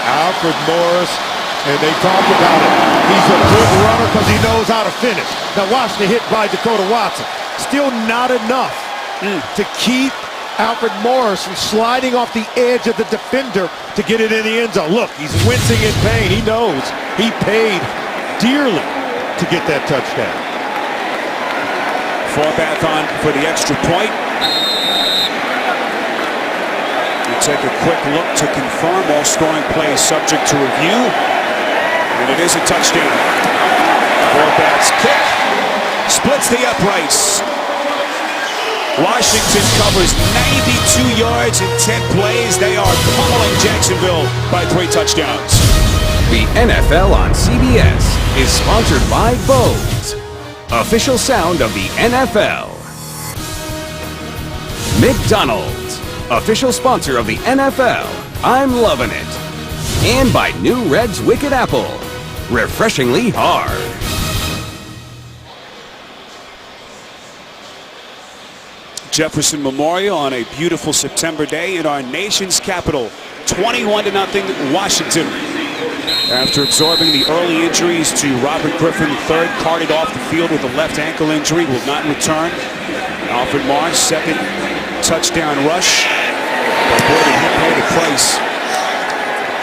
Alfred Morris, and they talked about it. He's a good runner because he knows how to finish. Now watch the hit by Dakota Watson. Still not enough to keep Alfred Morris from sliding off the edge of the defender to get it in the end zone. Look, he's wincing in pain. He knows he paid dearly to get that touchdown. Forbath on for the extra point. We take a quick look to confirm all scoring plays subject to review. And it is a touchdown. Forbath's kick splits the uprights. Washington covers 92 yards in 10 plays. They are pummeling Jacksonville by 3 touchdowns. The NFL on CBS is sponsored by Bose, official sound of the NFL. McDonald's, official sponsor of the NFL. I'm loving it. And by New Red's Wicked Apple, refreshingly hard. Jefferson Memorial on a beautiful September day in our nation's capital. 21-0 Washington. After absorbing the early injuries to Robert Griffin III, carted off the field with a left ankle injury, will not return. Alfred Morris, 2nd touchdown rush. But boy, did he pay the price.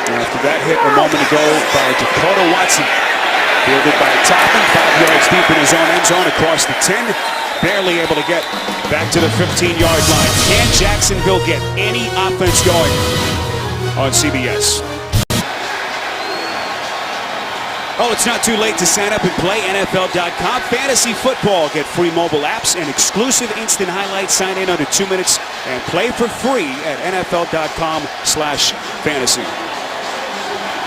After that hit a moment ago by Dakota Watson. Fielded by Toppin, 5 yards deep in his own end zone across the 10. Barely able to get back to the 15-yard line. Can Jacksonville get any offense going on CBS? Oh, it's not too late to sign up and play. NFL.com. Fantasy football. Get free mobile apps and exclusive instant highlights. Sign in under 2 minutes and play for free at NFL.com/fantasy.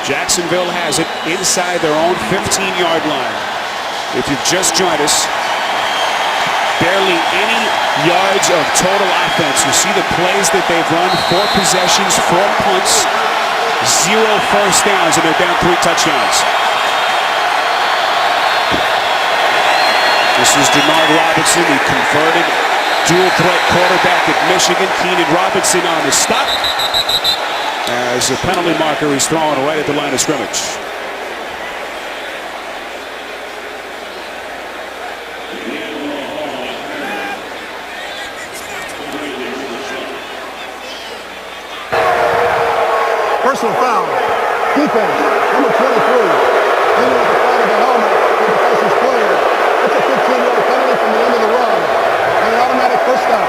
Jacksonville has it inside their own 15-yard line. If you've just joined us, barely any yards of total offense. You see the plays that they've run: 4 possessions, 4 punts, 0 first downs, and they're down 3 touchdowns. This is Denard Robinson, the converted dual-threat quarterback at Michigan. Keenan Robinson on the stop as a penalty marker is thrown right at the line of scrimmage. Personal foul. Defense, number 23. Leaning at the front of the helmet of the defensive player. It's a 15-yard penalty from the end of the run. And an automatic first down.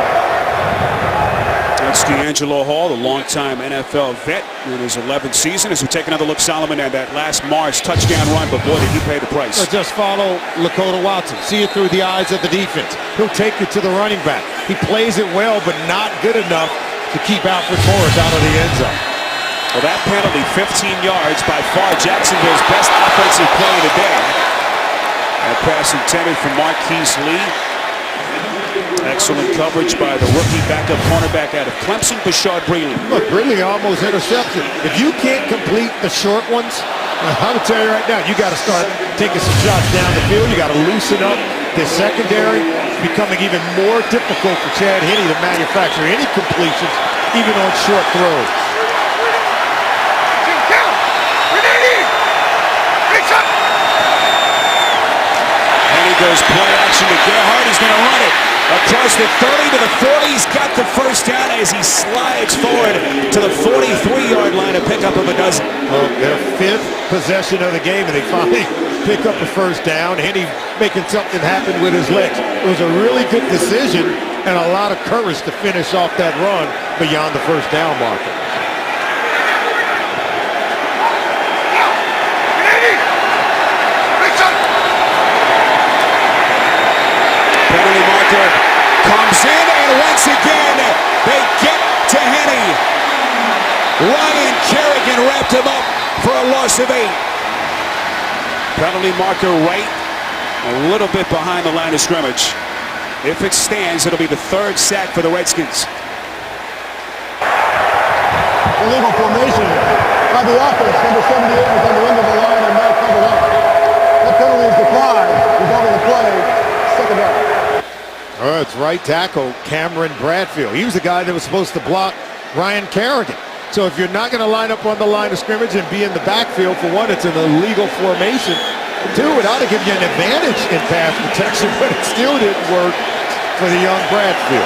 That's the D'Angelo Hall, the longtime NFL vet in his 11th season. As we take another look, Solomon, at that last Mars touchdown run, but boy, did he pay the price. Just follow Lakota Watson. See it through the eyes of the defense. He'll take it to the running back. He plays it well, but not good enough to keep Alfred Morris out of the end zone. Well, that penalty, 15 yards, by far Jacksonville's best offensive play of the day. That pass intended for Marquise Lee. Excellent coverage by the rookie backup cornerback out of Clemson, Bashard Breeland. Look, Breeland almost intercepted. If you can't complete the short ones, I'm going to tell you right now, you got to start taking some shots down the field. You got to loosen up the secondary. It's becoming even more difficult for Chad Henne to manufacture any completions, even on short throws. Henne goes play action to Gerhardt. He's going to run it across the 30 to the 40. He's got the first down as he slides forward to the 43-yard line, a pickup of a dozen. Their 5th possession of the game, and they finally pick up a first down. Henne making something happen with his legs. It was a really good decision and a lot of courage to finish off that run beyond the first down marker. Penalty marker comes in, and once again, they get to Henne. Ryan Kerrigan wrapped him up for a loss of 8. Penalty marker right, a little bit behind the line of scrimmage. If it stands, it'll be the 3rd sack for the Redskins. Illegal formation by the offense. Number 78 was on the end of the line and not covered up. That penalty is declined, resulting in the play, 2nd down. It's right tackle Cameron Bradfield. He was the guy that was supposed to block Ryan Kerrigan. So if you're not going to line up on the line of scrimmage and be in the backfield, for one, it's an illegal formation. Two, it ought to give you an advantage in pass protection, but it still didn't work for the young Bradfield.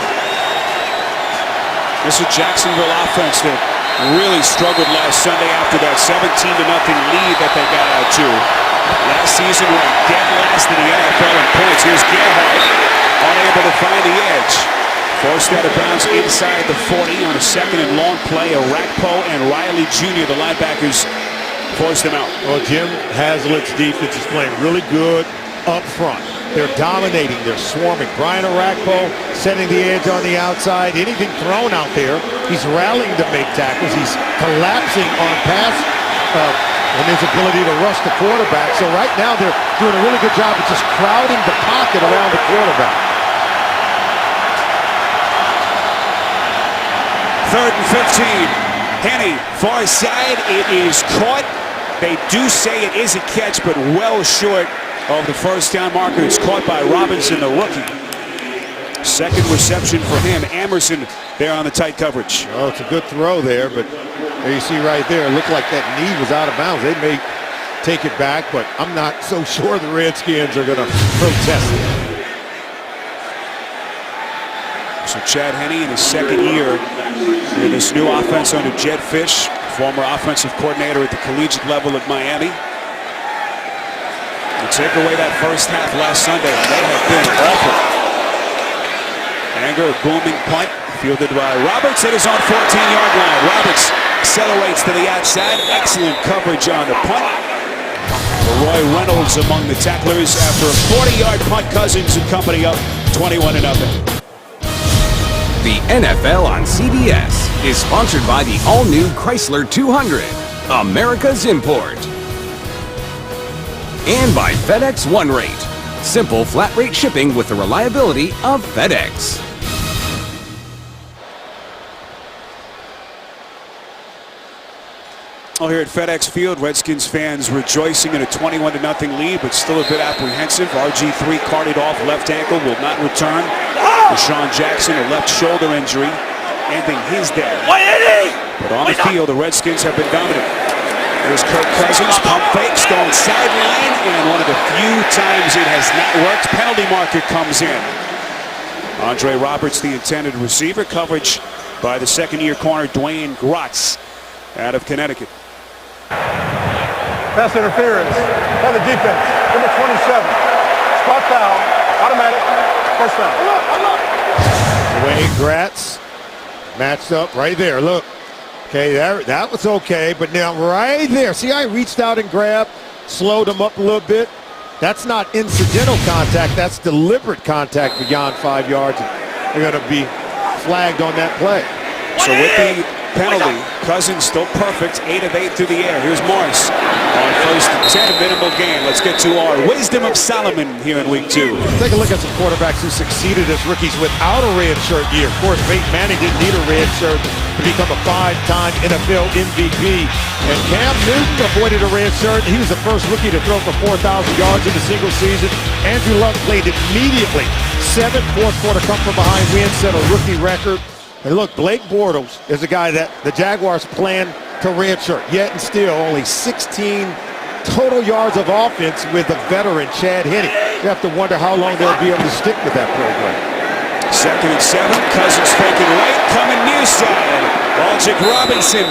This is a Jacksonville offense that really struggled last Sunday after that 17-0 lead that they got out to. Last season, ranked dead last in the NFL in points. Here's Gerhardt, unable to find the edge. Forced out of bounds inside the 40 on a 2nd and long play. Arakpo and Riley Jr., the linebackers, forced him out. Well, Jim Haslett's defense is playing really good up front. They're dominating. They're swarming. Brian Arakpo setting the edge on the outside. Anything thrown out there, he's rallying to make tackles. He's collapsing on pass and his ability to rush the quarterback. So right now they're doing a really good job of just crowding the pocket around the quarterback. 3rd and 15. Henne, far side. It is caught. They do say it is a catch, but well short of the first down marker. It's caught by Robinson, the rookie. 2nd reception for him. Emerson there on the tight coverage. Oh, it's a good throw there, but there you see right there, it looked like that knee was out of bounds. They may take it back, but I'm not so sure the Redskins are going to protest it. So Chad Henne in his 2nd year in this new offense under Jed Fish, former offensive coordinator at the collegiate level at Miami. You take away that first half last Sunday, they have been awful. Anger, booming punt, fielded by Roberts. It is on 14-yard line. Roberts accelerates to the outside. Excellent coverage on the punt. Roy Reynolds among the tacklers after a 40-yard punt. Cousins and company up 21-0. The NFL on CBS is sponsored by the all-new Chrysler 200, America's import. And by FedEx One Rate. Simple flat rate shipping with the reliability of FedEx. Well, here at FedEx Field, Redskins fans rejoicing in a 21-0 lead, but still a bit apprehensive. RG3 carted off left ankle, will not return. Deshaun Jackson, a left shoulder injury, ending his day. But on the field, the Redskins have been dominant. There's Kirk Cousins, pump fakes, going sideline, and one of the few times it has not worked. Penalty marker comes in. Andre Roberts, the intended receiver. Coverage by the 2nd-year corner, Dwayne Grotz, out of Connecticut. Pass interference by the defense. Number 27. Spot foul. Automatic. First down. Dwayne Gratz Matched up right there, look. Okay, that was okay, but now right there, see how I reached out and grabbed, slowed him up a little bit? That's not incidental contact, that's deliberate contact beyond 5 yards. They're going to be flagged on that play. So with the penalty, Cousins still perfect, 8 of 8 through the air. Here's Morris on first and 10, minimal gain. Let's get to our Wisdom of Solomon here in week 2. Take a look at some quarterbacks who succeeded as rookies without a red shirt year. Of course, Peyton Manning didn't need a red shirt to become a 5-time NFL MVP. And Cam Newton avoided a red shirt. He was the first rookie to throw for 4,000 yards in a single season. Andrew Luck played immediately. 7 fourth-quarter come-from-behind wins set a rookie record. And look, Blake Bortles is a guy that the Jaguars plan to redshirt, yet and still only 16 total yards of offense with the veteran Chad Henne. You have to wonder how long they'll be able to stick with that program. 2nd and 7, Cousins faking right, coming near side. Aldrick Robinson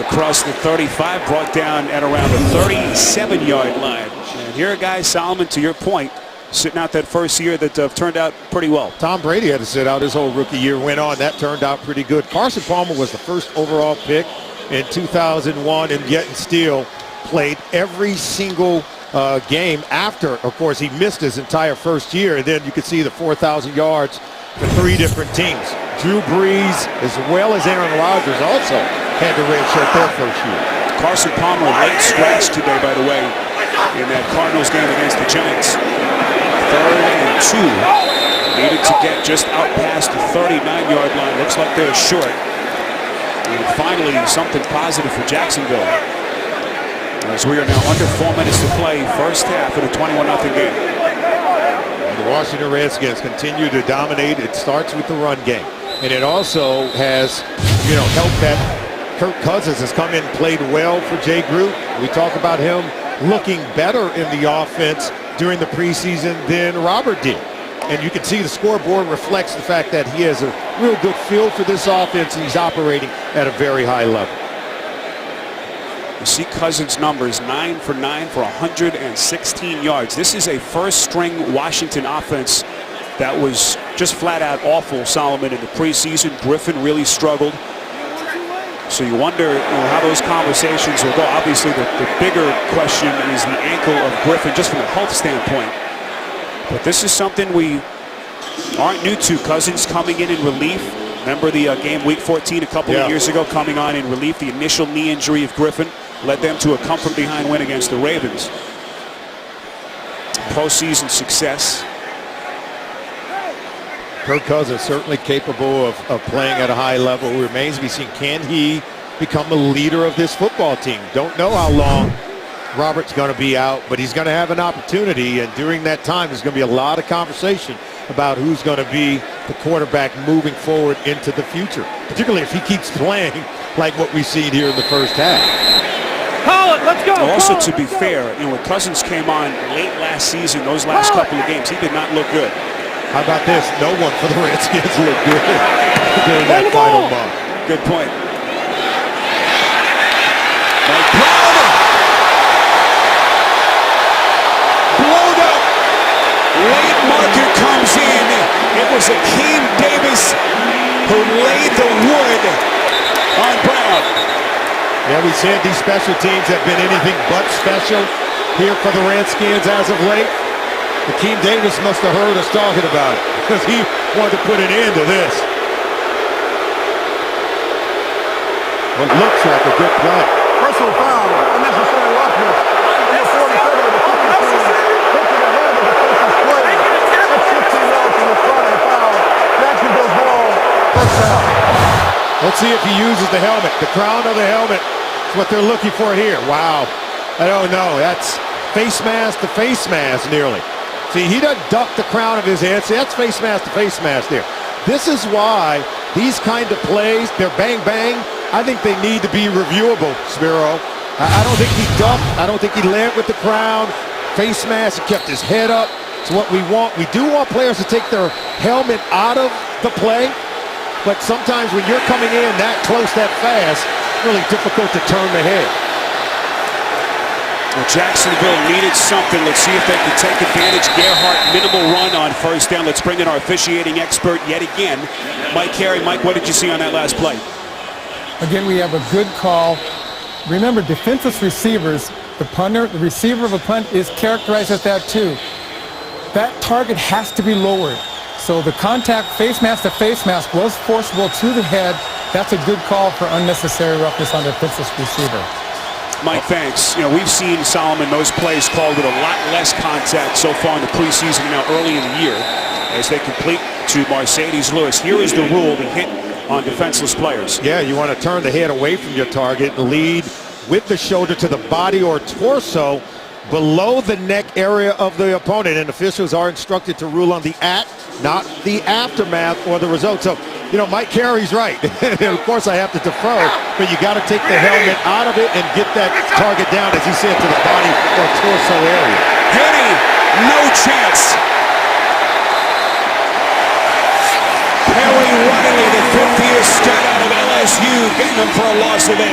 across the 35, brought down at around the 37-yard line. And here, guys, Solomon, to your point, sitting out that first year that turned out pretty well. Tom Brady had to sit out his whole rookie year, went on. That turned out pretty good. Carson Palmer was the first overall pick in 2001, and yet and still played every single game after. Of course, he missed his entire first year, and then you could see the 4,000 yards for 3 different teams. Drew Brees, as well as Aaron Rodgers, also had to redshirt their first year. Carson Palmer late scratch today, by the way, in that Cardinals game against the Giants. 3rd and 2. Needed to get just out past the 39-yard line. Looks like they're short. And finally, something positive for Jacksonville, as we are now under 4 minutes to play, first half of the 21-0 game. And the Washington Redskins continue to dominate. It starts with the run game. And it also has, helped that Kirk Cousins has come in and played well for Jay Groot. We talk about him looking better in the offense during the preseason than Robert did. And you can see the scoreboard reflects the fact that he has a real good feel for this offense, and he's operating at a very high level. You see Cousins' numbers, 9 for 9 for 116 yards. This is a first-string Washington offense that was just flat-out awful, Solomon, in the preseason. Griffin really struggled. So you wonder how those conversations will go. Obviously, the bigger question is the ankle of Griffin, just from a health standpoint. But this is something we aren't new to. Cousins coming in relief. Remember the game week 14 a couple of years ago, coming on in relief. The initial knee injury of Griffin led them to a come-from-behind win against the Ravens. Postseason success. Kirk Cousins certainly capable of playing at a high level. It remains to be seen, can he become the leader of this football team? Don't know how long Robert's going to be out, but he's going to have an opportunity, and during that time there's going to be a lot of conversation about who's going to be the quarterback moving forward into the future, particularly if he keeps playing like what we've seen here in the first half. Call it, let's go. Also, to be fair, when Cousins came on late last season, those last couple of games, he did not look good. How about this? No one for the Redskins looked good during that final month. Good point. Mike Brown. Blown up. Late marker comes in. It was Akeem Davis who laid the wood on Brown. Yeah, we said these special teams have been anything but special here for the Redskins as of late. Akeem Davis must have heard us talking about it because he wanted to put an end to this. What looks like a good play. Personal foul, unnecessary roughness. Number 47 of the kicking team hit to the head of the defensive player. That's 16 yards from the front of the foul. Jacksonville's ball, first down. Let's see if he uses the helmet. The crown of the helmet is what they're looking for here. Wow. I don't know. That's face mask to face mask nearly. See, he doesn't duck the crown of his head. See, that's face mask to face mask there. This is why these kind of plays, they're bang, bang. I think they need to be reviewable, Spiro. I don't think he ducked. I don't think he landed with the crown. Face mask, he kept his head up. It's what we want. We do want players to take their helmet out of the play. But sometimes when you're coming in that close, that fast, it's really difficult to turn the head. Well, Jacksonville needed something. Let's see if they can take advantage. Gerhardt, minimal run on first down. Let's bring in our officiating expert yet again, Mike Carey. Mike, what did you see on that last play? Again, we have a good call. Remember, defenseless receivers, the punter, the receiver of a punt is characterized as that too. That target has to be lowered. So the contact face mask to face mask was forcible to the head. That's a good call for unnecessary roughness on the defenseless receiver. Mike, thanks. You know, we've seen Solomon those plays called with a lot less contact so far in the preseason and now early in the year as they complete to Mercedes Lewis. Here is the rule, the hit on defenseless players. Yeah, you want to turn the head away from your target, lead with the shoulder to the body or torso below the neck area of the opponent, and officials are instructed to rule on the act, not the aftermath or the result. So, you know, Mike Carey's right. And of course, I have to defer, but you got to take the helmet out of it and get that target down, as he said, to the body or torso area. Henny, no chance. Perry Riley, the 50th start out of LSU, getting them for a loss of 8.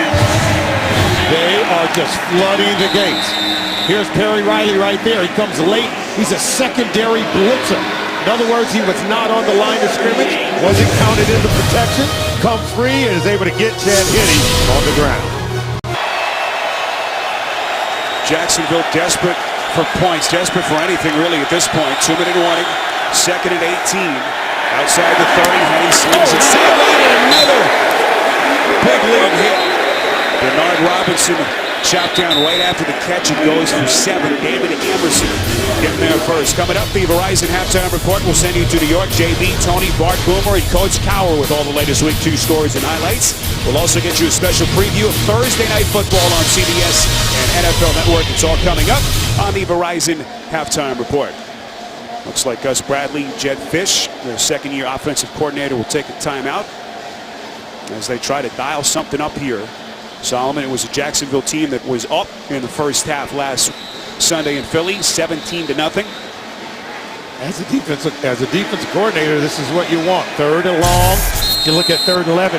They are just flooding the gates. Here's Perry Riley right there. He comes late. He's a secondary blitzer. In other words, he was not on the line of scrimmage, wasn't counted into protection, come free, and is able to get Chad Henne on the ground. Jacksonville desperate for points, desperate for anything really at this point. 2-minute warning, 2nd and 18. Outside the 30, Henne slings it sideline, and another big lead hit. Bernard Robinson chopped down right after the catch. It goes for 7. David Emerson getting there first. Coming up, the Verizon Halftime Report will send you to New York. JB, Tony, Bart Boomer, and Coach Cower with all the latest Week 2 scores and highlights. We'll also get you a special preview of Thursday Night Football on CBS and NFL Network. It's all coming up on the Verizon Halftime Report. Looks like Gus Bradley, Jed Fish, their second-year offensive coordinator, will take a timeout as they try to dial something up here. Solomon, it was a Jacksonville team that was up in the first half last Sunday in Philly, 17-0. As a defensive coordinator, this is what you want. 3rd and long. You look at 3rd and 11.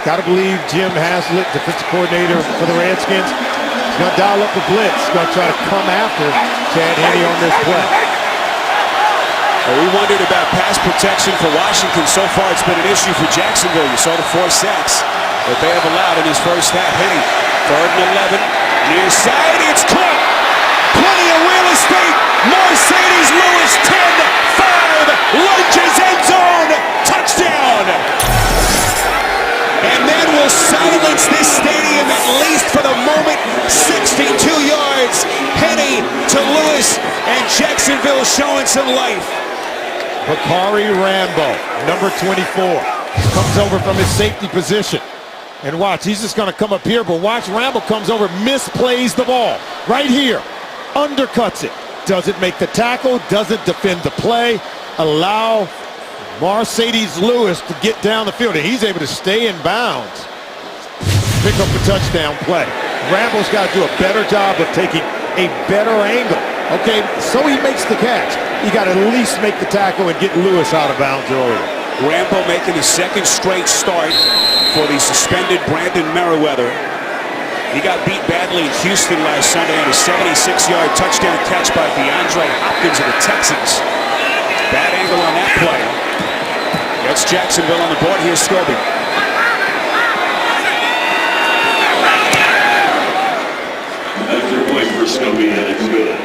Got to believe Jim Haslett, defensive coordinator for the Redskins, is going to dial up the blitz. He's going to try to come after Chad Henne on this play. Well, we wondered about pass protection for Washington. So far, it's been an issue for Jacksonville. You saw the 4 sacks that they have allowed in his first half. Henne, 3rd and 11, near side, it's caught. Plenty of real estate. Mercedes Lewis, 10-5, lunges end zone, touchdown. And then we'll silence this stadium, at least for the moment. 62 yards. Henne to Lewis, and Jacksonville showing some life. Bakari Rambo, number 24, comes over from his safety position. And watch, he's just going to come up here, but watch, Rambo comes over, misplays the ball. Right here, undercuts it. Doesn't make the tackle, doesn't defend the play. Allow Mercedes Lewis to get down the field, and he's able to stay in bounds. Pick up a touchdown play. Rambo's got to do a better job of taking a better angle. Okay, so he makes the catch. You got to at least make the tackle and get Lewis out of bounds earlier. Rambo making his 2nd straight start for the suspended Brandon Merriweather. He got beat badly in Houston last Sunday on a 76-yard touchdown catch by DeAndre Hopkins of the Texans. Bad angle on that play. That's Jacksonville on the board. Here's Scobie. That's your point for Scobie, and it's good.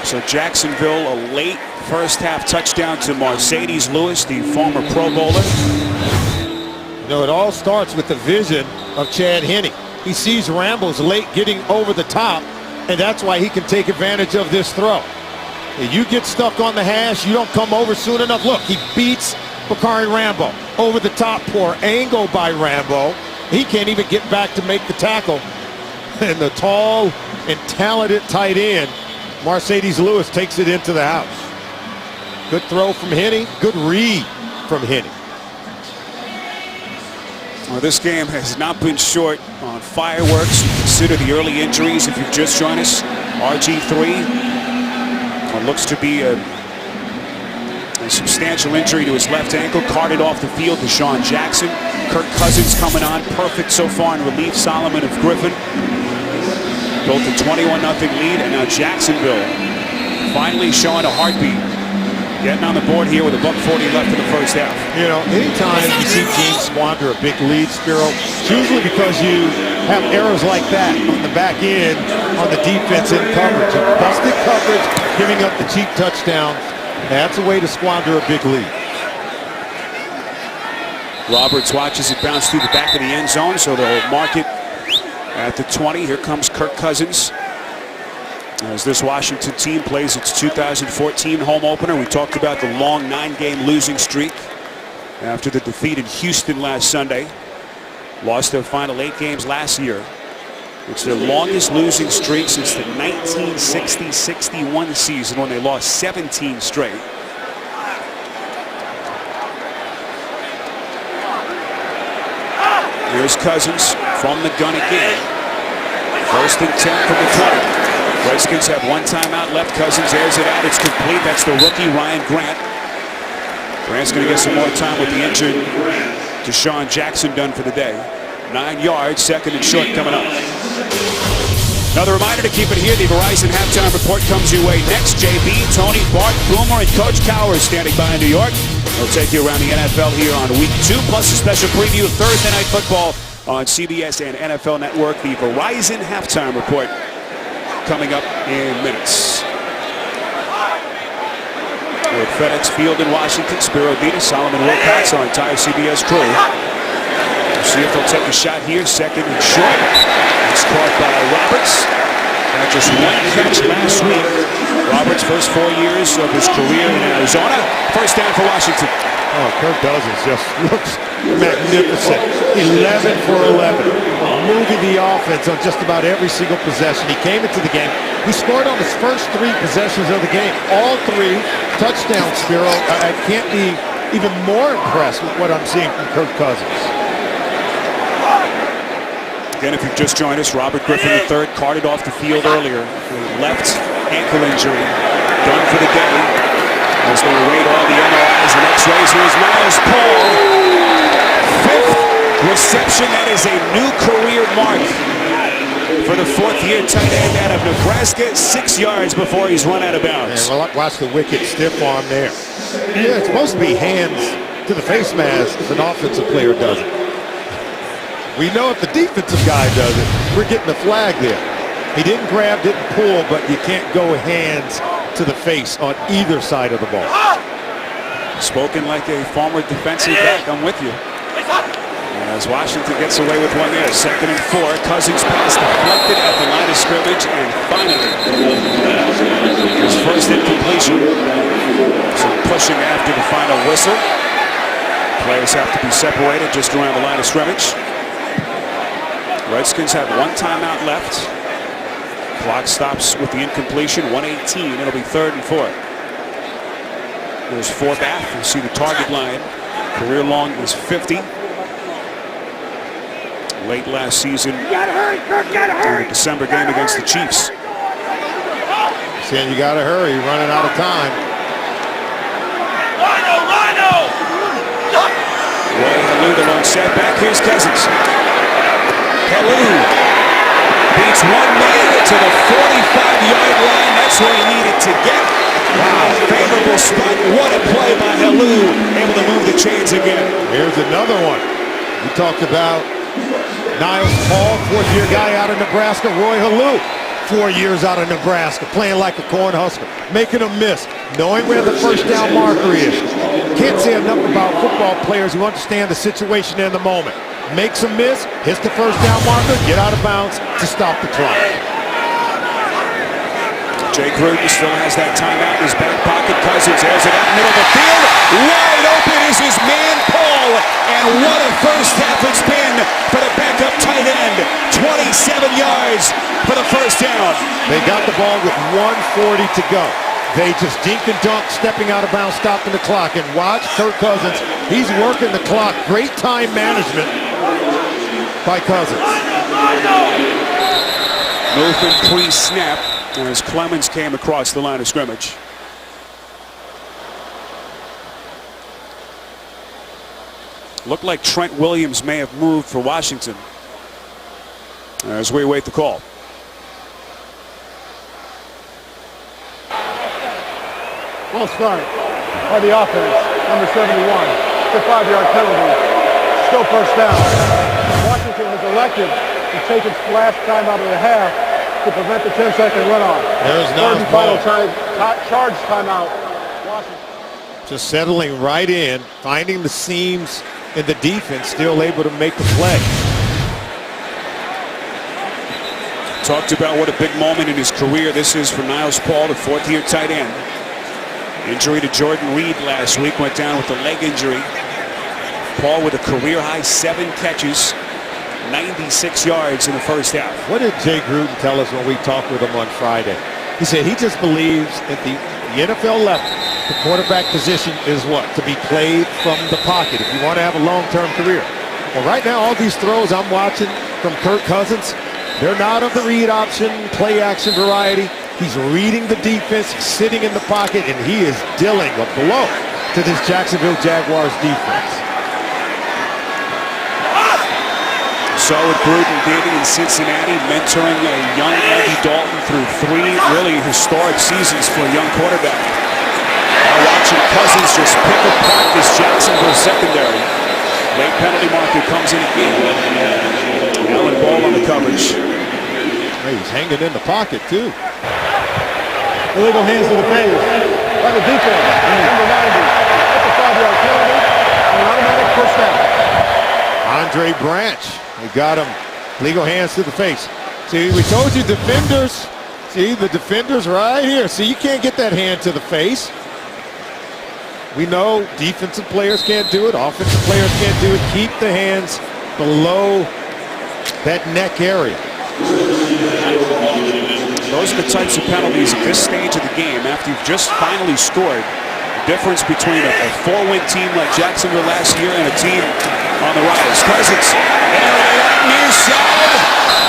So Jacksonville, a late first half touchdown to Mercedes Lewis, the former Pro Bowler. You know, it all starts with the vision of Chad Henne. He sees Rambo's late getting over the top, and that's why he can take advantage of this throw. If you get stuck on the hash, you don't come over soon enough. Look, he beats Bakari Rambo. Over the top, poor angle by Rambo. He can't even get back to make the tackle. And the tall and talented tight end, Mercedes Lewis, takes it into the house. Good throw from Henne. Good read from Henne. Well, this game has not been short on fireworks. Consider the early injuries if you've just joined us. RG3, what looks to be a substantial injury to his left ankle, carted off the field. Deshaun Jackson. Kirk Cousins coming on perfect so far in relief. Solomon of Griffin. built a 21-0 lead, and now Jacksonville finally showing a heartbeat. Getting on the board here with $1:40 left in the first half. You know, anytime you see teams squander a big lead, Spiro, it's usually because you have errors like that on the back end on the defense in coverage. Busted coverage, giving up the cheap touchdown. That's a way to squander a big lead. Roberts watches it bounce through the back of the end zone, so they'll mark it at the 20. Here comes Kirk Cousins as this Washington team plays its 2014 home opener. We talked about the long 9-game losing streak after the defeat in Houston last Sunday. Lost their final 8 games last year. It's their longest losing streak since the 1960-61 season when they lost 17 straight. Here's Cousins from the gun again. 1st and 10 from the 20. Redskins have 1 timeout left. Cousins airs it out. It's complete. That's the rookie Ryan Grant. Grant's going to get some more time with the injured Deshaun Jackson done for the day. 9 yards, 2nd and short coming up. Another reminder to keep it here. The Verizon halftime report comes your way next. JB, Tony, Bart, Boomer, and Coach Cowers standing by in New York. They'll take you around the NFL here on week 2, plus a special preview of Thursday Night Football on CBS and NFL Network. The Verizon halftime report coming up in minutes. We're at FedEx Field in Washington. Spiro Dedes, Solomon Wilcox, our entire CBS crew. We'll see if they'll take a shot here. 2nd and short. It's caught by Roberts. Had just 1 catch last week. Roberts' first 4 years of his career in Arizona. First down for Washington. Oh, Kirk Cousins just looks magnificent. 11 for 11. Moving the offense on just about every single possession. He came into the game. He scored on his first 3 possessions of the game. All 3 touchdowns, Spiro. I can't be even more impressed with what I'm seeing from Kirk Cousins. Again, if you've just joined us, Robert Griffin III carted off the field earlier with left ankle injury. Done for the day. As they await all the MRIs and X-rays, here's Miles Paul. 5th reception. That is a new career mark for the 4th-year tight end out of Nebraska. 6 yards before he's run out of bounds. And watch the wicked stiff arm there. Yeah, it's supposed to be hands to the face mask if an offensive player does it. We know if the defensive guy does it, we're getting a flag there. He didn't grab, didn't pull, but you can't go hands to the face on either side of the ball. Spoken like a former defensive back. I'm with you. As Washington gets away with one there. 2nd and 4. Cousins pass deflected at the line of scrimmage, and finally his first incompletion. So pushing after the final whistle. Players have to be separated just around the line of scrimmage. Redskins have 1 timeout left. Clock stops with the incompletion. 1:18. It'll be 3rd and 4. There's Forbath. You see the target line. Career long is 50. Late last season in the December game against the Chiefs. Saying you got to hurry. You're running out of time. Roy Halou, the lone setback. Here's Cousins. Halou beats 1 man to the 45-yard line. That's where he needed to get. Wow, favorable spot. What a play by Halou. Able to move the chains again. Here's another one. We talked about Niles Paul, 4th-year guy out of Nebraska. Roy Halou, 4 years out of Nebraska, playing like a Cornhusker, making a miss, knowing where the first down marker is. Can't say enough about football players who understand the situation in the moment. Makes a miss, hits the first down marker, get out of bounds to stop the clock. Jay Gruden still has that timeout in his back pocket. Cousins airs it out middle of the field. Wide open is his man, Paul. And what a first half it's been for the backup tight end. 27 yards for the first down. They got the ball with 1:40 to go. They just dink and dunk, stepping out of bounds, stopping the clock. And watch Kirk Cousins. He's working the clock. Great time management by Cousins. Movement pre-snap as Clemens came across the line of scrimmage. Looked like Trent Williams may have moved for Washington as we await the call. False start by the offense, number 71. It's a 5-yard penalty. Still first down. Washington has elected to take its last timeout of the half to prevent the 10-second runoff. There's Third and no final charge timeout. Washington. just settling right in, finding the seams in the defense, still able to make the play. Talked about what a big moment in his career this is for Niles Paul, the fourth-year tight end. Injury to Jordan Reed last week, went down with a leg injury. Paul with a career-high 7 catches, 96 yards in the first half. What did Jay Gruden tell us when we talked with him on Friday? He said he just believes at the NFL level, the quarterback position is what? To be played from the pocket if you want to have a long-term career. Well, right now, all these throws I'm watching from Kirk Cousins, they're not of the read option, play action variety. He's reading the defense, he's sitting in the pocket, and he is dealing a blow to this Jacksonville Jaguars defense. Saw what Gruden did in Cincinnati, mentoring a young Andy Dalton through 3 really historic seasons for a young quarterback. Now watching Cousins just pick apart this Jacksonville secondary. Late penalty marker comes in again. Allen Ball on the coverage. Hey, he's hanging in the pocket, too. Illegal hands to the face by the defense. Number 90. That's a 5-yard penalty and an automatic first down. Andre Branch, they got him. Legal hands to the face. See, we told you defenders. See, the defenders right here. See, you can't get that hand to the face. We know defensive players can't do it. Offensive players can't do it. Keep the hands below that neck area. Those are the types of penalties at this stage of the game after you've just finally scored. The difference between a 4-win team like Jacksonville last year and a team on the rise. Cousins, near side,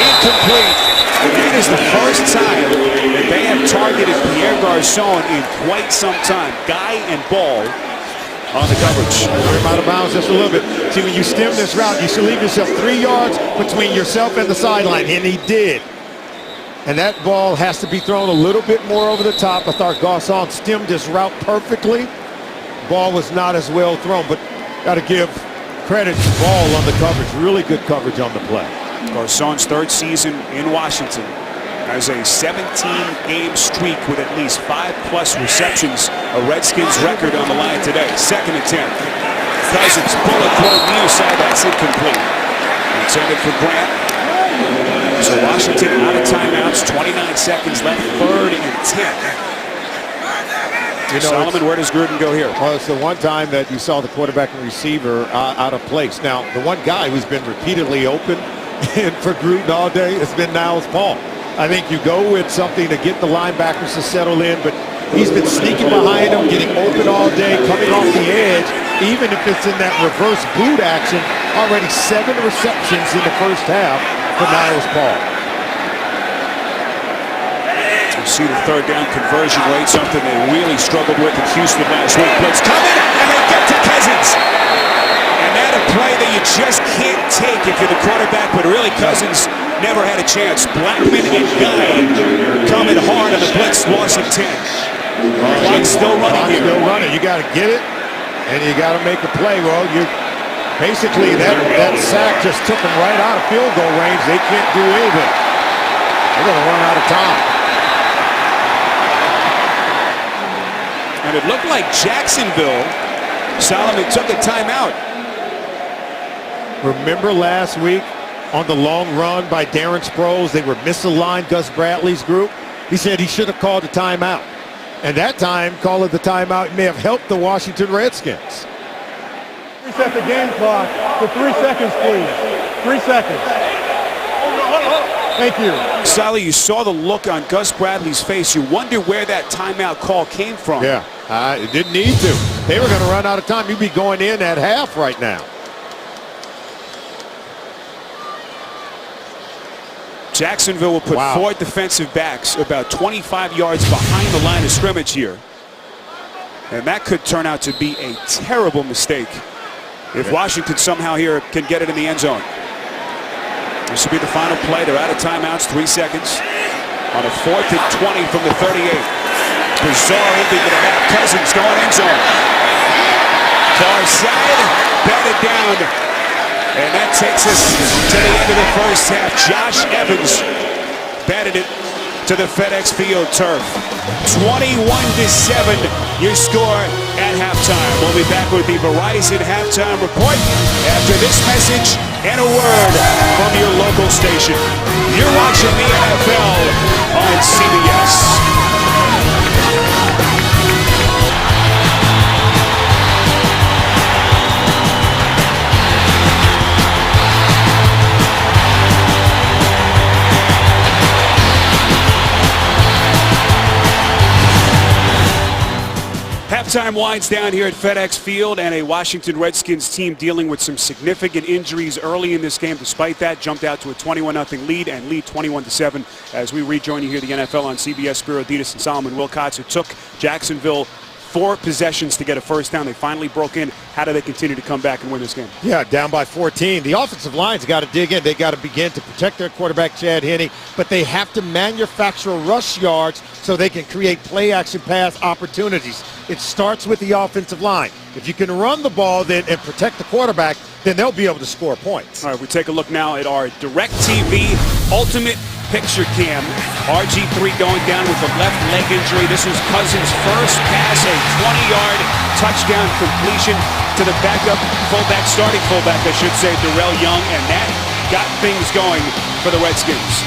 incomplete. That is the first time that they have targeted Pierre Garçon in quite some time. Guy and Ball on the coverage. We're out of bounds just a little bit. See, when you stem this route, you should leave yourself 3 yards between yourself and the sideline, and he did. And that ball has to be thrown a little bit more over the top. I thought Garçon stemmed his route perfectly. Ball was not as well thrown, but got to give credit to Ball on the coverage. Really good coverage on the play. Garçon's 3rd season in Washington has a 17-game streak with at least 5+ receptions. A Redskins record on the line today. 2nd and 10. Cousins, bullet throw near side. That's incomplete. Intended for Grant. So Washington out of timeouts, 29 seconds left, 3rd and 10. Solomon, where does Gruden go here? Well, it's the one time that you saw the quarterback and receiver out of place. Now, the one guy who's been repeatedly open and for Gruden all day has been Niles Paul. I think you go with something to get the linebackers to settle in, but he's been sneaking behind them, getting open all day, coming off the edge, even if it's in that reverse boot action. Already 7 receptions in the first half for Niles Paul. You see the 3rd down conversion rate, something they really struggled with in Houston last week. Blitz coming, and they get to Cousins. And that a play that you just can't take if you're the quarterback, but really Cousins never had a chance. Blackman and Guy coming hard on the blitz, loss of 10. Clock's still running here. Still running. You got to get it, and you got to make a play. Well, you basically that sack just took them right out of field goal range. They can't do anything. They're going to run out of time. And it looked like Jacksonville, Solomon, took a timeout. Remember last week on the long run by Darren Sproles, they were misaligned Gus Bradley's group. He said he should have called a timeout. And that time, calling the timeout may have helped the Washington Redskins. Reset the game clock to 3 seconds, please. 3 seconds. Thank you. Sally, you saw the look on Gus Bradley's face. You wonder where that timeout call came from. Yeah, it didn't need to. They were going to run out of time. You'd be going in at half right now. Jacksonville will put 4 defensive backs about 25 yards behind the line of scrimmage here. And that could turn out to be a terrible mistake if Washington somehow here can get it in the end zone. This will be the final play. They're out of timeouts, 3 seconds. On a 4th and 20 from the 38. bizarre ending to the half. Cousins going end zone. Far side, batted down. And that takes us to the end of the first half. Josh Evans batted it to the FedEx Field turf. 21-7, your score at halftime. We'll be back with the Verizon halftime report after this message and a word from your local station. You're watching the NFL on CBS. Halftime winds down here at FedEx Field, and a Washington Redskins team dealing with some significant injuries early in this game. Despite that, jumped out to a 21-0 lead and lead 21-7 as we rejoin you here, the NFL on CBS. Spiro Dedes and Solomon Wilcots. It took Jacksonville 4 possessions to get a first down. They finally broke in. How do they continue to come back and win this game? Yeah, down by 14. The offensive line's got to dig in. They got to begin to protect their quarterback, Chad Henne, but they have to manufacture rush yards so they can create play-action pass opportunities. It starts with the offensive line. If you can run the ball then and protect the quarterback, then they'll be able to score points. All right, we take a look now at our DirecTV Ultimate Picture Cam. RG3 going down with a left leg injury. This was Cousins' first pass, a 20-yard touchdown completion to the backup fullback, starting fullback, I should say, Darrell Young, and that got things going for the Redskins.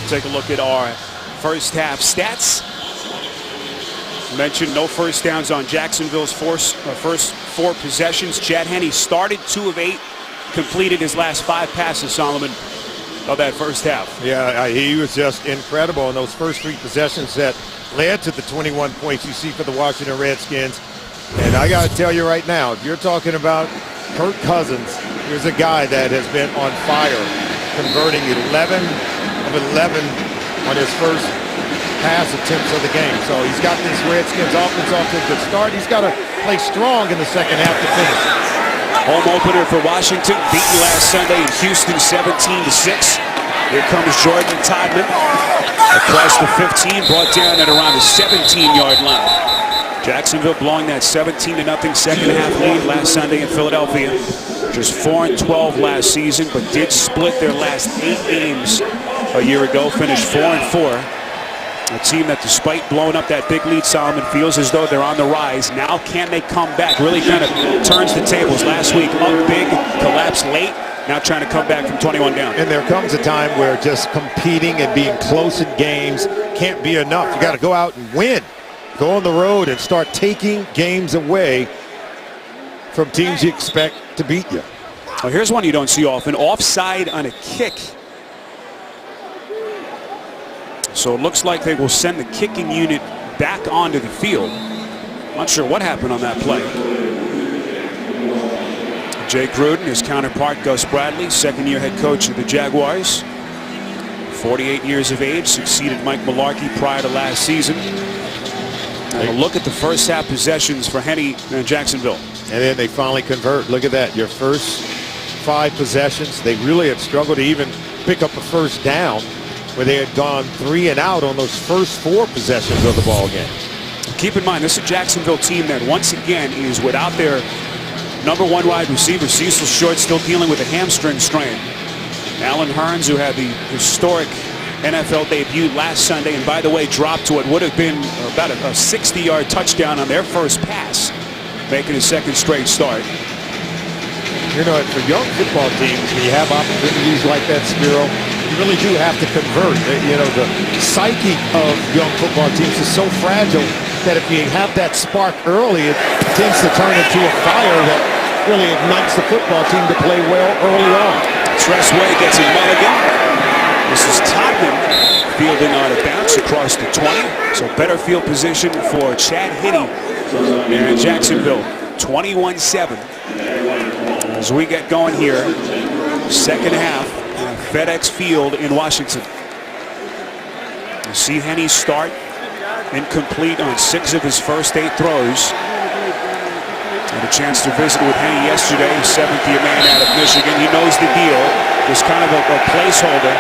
Take a look at our first half stats. Mentioned no first downs on Jacksonville's first 4 possessions. Chad Henne started 2 of 8, completed his last 5 passes, Solomon, of that first half. Yeah, he was just incredible in those first 3 possessions that led to the 21 points you see for the Washington Redskins. And I got to tell you right now, if you're talking about Kirk Cousins, here's a guy that has been on fire, converting 11 of 11 on his first pass attempts of the game. So he's got this Redskins offense off to a good start. He's got to play strong in the second half to finish. Home opener for Washington, beaten last Sunday in Houston 17-6. Here comes Jordan Todman across the 15, brought down at around the 17-yard line. Jacksonville blowing that 17-0 second half lead last Sunday in Philadelphia. Just 4-12 last season, but did split their last 8 games a year ago. Finished 4-4. A team that, despite blowing up that big lead, Solomon, feels as though they're on the rise. Now can they come back? Really kind of turns the tables. Last week, up big, collapsed late. Now trying to come back from 21 down. And there comes a time where just competing and being close in games can't be enough. You got to go out and win. Go on the road and start taking games away from teams you expect to beat you. Well, here's one you don't see often. Offside on a kick. So it looks like they will send the kicking unit back onto the field. Not sure what happened on that play. Jay Gruden, his counterpart Gus Bradley, second-year head coach of the Jaguars. 48 years of age, succeeded Mike Mularkey prior to last season. And a look at the first half possessions for Henne and Jacksonville. And then they finally convert. Look at that. Your first 5 possessions, they really had struggled to even pick up a first down, where they had gone 3 and out on those first 4 possessions of the ball game. Keep in mind, this is a Jacksonville team that once again is without their #1 wide receiver, Cecil Short, still dealing with a hamstring strain. Alan Hearns, who had the historic NFL debut last Sunday, and by the way, dropped to what would have been about a 60-yard touchdown on their first pass, making his 2nd straight start. You know, for young football teams, when you have opportunities like that, Spiro, you really do have to convert. You know, the psyche of young football teams is so fragile that if you have that spark early, it tends to turn into a fire that really ignites the football team to play well early on. Tressway gets a mulligan. This is Todman fielding on a bounce across the 20. So better field position for Chad Henne there in Jacksonville. 21-7. As we get going here, second half at FedEx Field in Washington. You see Henne start incomplete on 6 of his first 8 throws. Had a chance to visit with Henne yesterday, 7th-year man out of Michigan. He knows the deal. Just kind of a placeholder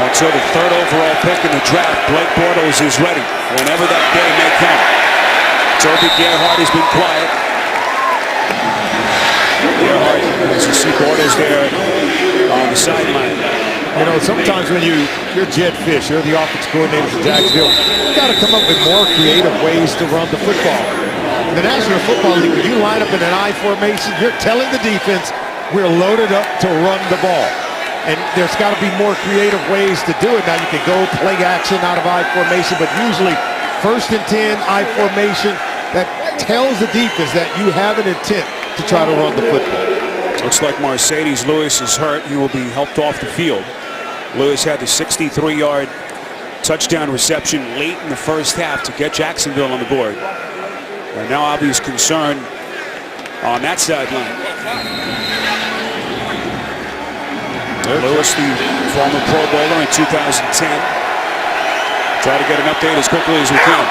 Until the 3rd overall pick in the draft, Blake Bortles is ready whenever that day may come. Toby Gerhart has been quiet. Gerhart, as you see Bortles there on the sideline. You know, sometimes when you're Jed Fish, you're the offense coordinator for Jacksonville, you got to come up with more creative ways to run the football. In the National Football League, when you line up in an I formation, you're telling the defense, we're loaded up to run the ball. And there's got to be more creative ways to do it. Now, you can go play action out of I formation, but usually 1st and 10 I formation, that tells the defense that you have an intent to try to run the football. Looks like Mercedes Lewis is hurt. He will be helped off the field. Lewis had the 63-yard touchdown reception late in the first half to get Jacksonville on the board. And now obvious concern on that sideline. Lewis, the former Pro Bowler in 2010. Try to get an update as quickly as we can.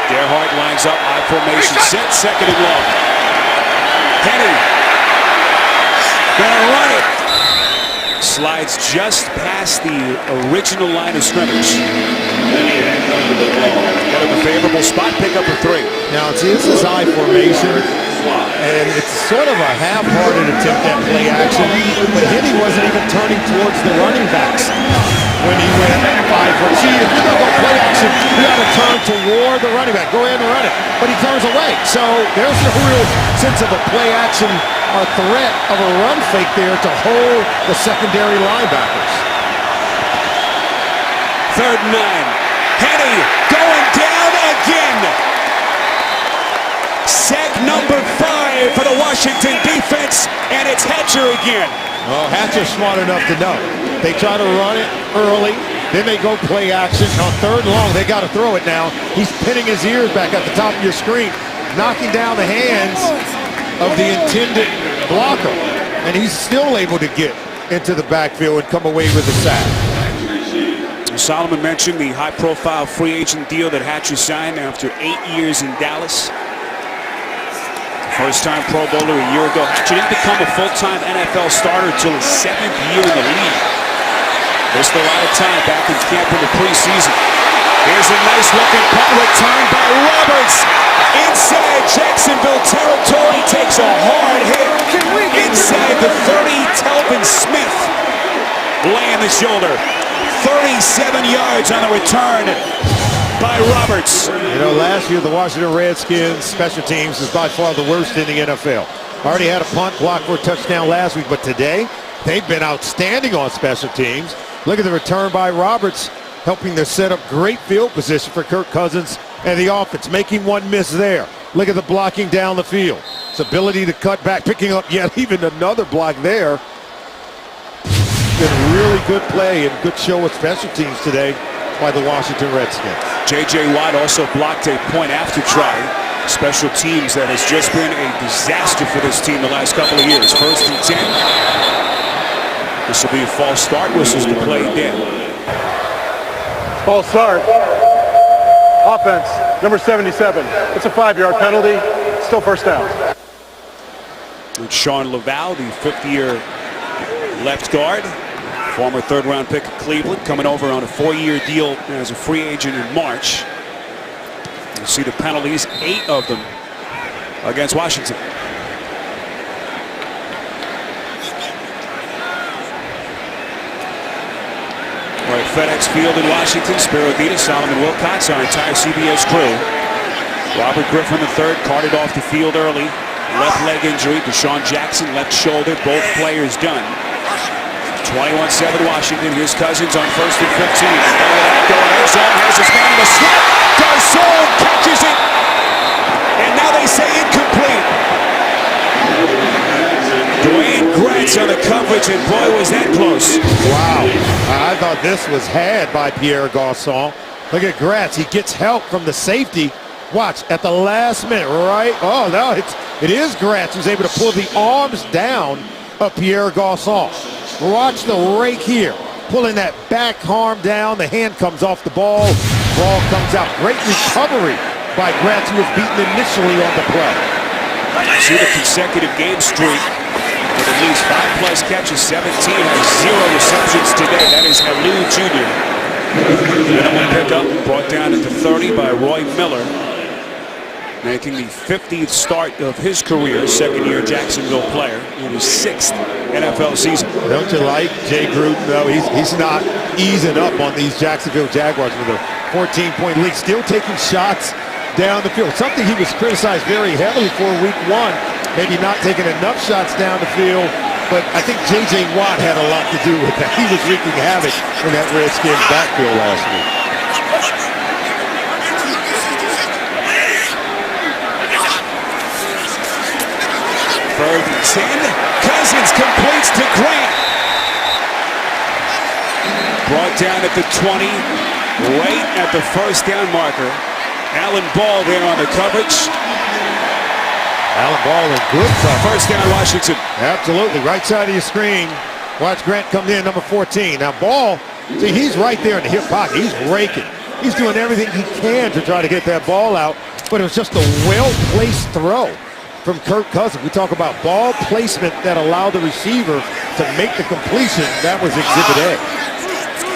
Gerhart lines up, I formation, set, 2nd and long. Penny, gonna run it. Slides just past the original line of scrimmage. Got him a favorable spot, pick up a 3. Now, see, this is I formation, and it's sort of a half-hearted attempt at play action, but Henny wasn't even turning towards the running backs when he went 5. See, if you're going to go play action, you got to turn toward the running back. Go ahead and run it, but he turns away. So there's no real sense of a play action or threat of a run fake there to hold the secondary linebackers. 3rd and 9. Henny going down again. Sack number 5 for the Washington defense, and it's Hatcher again. Well, Hatcher's smart enough to know. They try to run it early, then they go play action. On 3rd and long, they got to throw it now. He's pinning his ears back at the top of your screen, knocking down the hands of the intended blocker, and he's still able to get into the backfield and come away with a sack. Solomon mentioned the high-profile free agent deal that Hatcher signed after 8 years in Dallas. First-time Pro Bowler a year ago. Hatcher didn't become a full-time NFL starter until his 7th year in the league. Missed a lot of time back in camp in the preseason. Here's a nice-looking punt return by Roberts. Inside Jacksonville territory, takes a hard hit. Inside the 30, Telvin Smith laying the shoulder. 37 yards on the return by Roberts. You know, last year the Washington Redskins special teams is by far the worst in the NFL. Already had a punt block for a touchdown last week, but today they've been outstanding on special teams. Look at the return by Roberts, helping to set up great field position for Kirk Cousins and the offense, making one miss there. Look at the blocking down the field. His ability to cut back, picking up yet even another block there. Been really good play and good show of special teams today by the Washington Redskins. J.J. Watt also blocked a point after try. Special teams that has just been a disaster for this team the last couple of years. 1st and 10. This will be a false start. Whistles to play dead. False start. Offense, number 77. It's a 5-yard penalty. Still 1st down. With Sean Laval, the 5th-year left guard. Former 3rd-round pick of Cleveland, coming over on a 4-year deal as a free agent in March. You see the penalties, 8 of them against Washington. We're at FedEx Field in Washington. Spiro Dita, Solomon Wilcots, our entire CBS crew. Robert Griffin III carted off the field early. Left leg injury. Deshaun Jackson, left shoulder. Both players done. 21-7 Washington. Here's Cousins on 1st and 15. Going end zone. Has his man in the slot. Garcon catches it. And now they say incomplete. Dwayne Gratz on the coverage, and boy, was that close. Wow. I thought this was had by Pierre Garcon. Look at Gratz. He gets help from the safety. Watch, at the last minute, right? Oh, no, it is Gratz who's able to pull the arms down of Pierre Garcon. Watch the rake here, pulling that back arm down. The hand comes off the ball. Ball comes out. Great recovery by Gratz, who was beaten initially on the play. See the consecutive game streak for the at least 5+ catches, 17, has 0 receptions today. That is Alou Jr. Minimum pickup, brought down at the 30 by Roy Miller, making the 50th start of his career, second-year Jacksonville player in his 6th NFL season. Don't you like Jay Gruden, though? He's not easing up on these Jacksonville Jaguars with a 14-point lead, still taking shots down the field. Something he was criticized very heavily for week 1, maybe not taking enough shots down the field. But I think J.J. Watt had a lot to do with that. He was wreaking havoc in that Redskins backfield last week. Third and 10. Cousins completes to Grant. Brought down at the 20, right at the first down marker. Alan Ball there on the coverage. Alan Ball in good coverage. First down, Washington. Absolutely. Right side of your screen. Watch Grant come in, number 14. Now, Ball, see, he's right there in the hip pocket. He's raking. He's doing everything he can to try to get that ball out, but it was just a well-placed throw from Kirk Cousins. We talk about ball placement that allowed the receiver to make the completion. That was Exhibit A.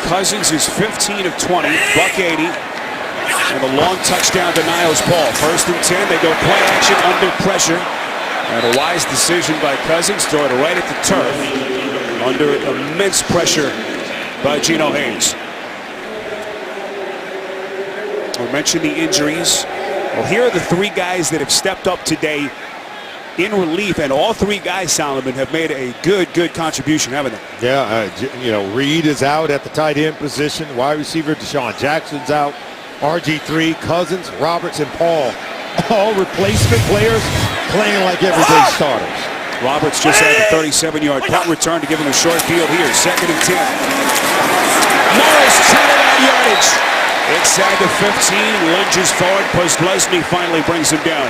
Cousins is 15 of 20, $180. And a long touchdown to Niles Paul. First and 10, they go play action under pressure. And a wise decision by Cousins, throw it right at the turf. Under immense pressure by Geno Haynes. We'll mention the injuries. Well, here are the 3 guys that have stepped up today in relief, and all 3 guys, Solomon, have made a good contribution, haven't they? Yeah, Reed is out at the tight end position. Wide receiver Deshaun Jackson's out. RG3, Cousins, Roberts, and Paul. All replacement players playing like everyday starters. Roberts just had a 37-yard punt return to give him a short field here. Second and 10. Morris trying to add yardage. Inside the 15, lunges forward. Postlesny finally brings him down.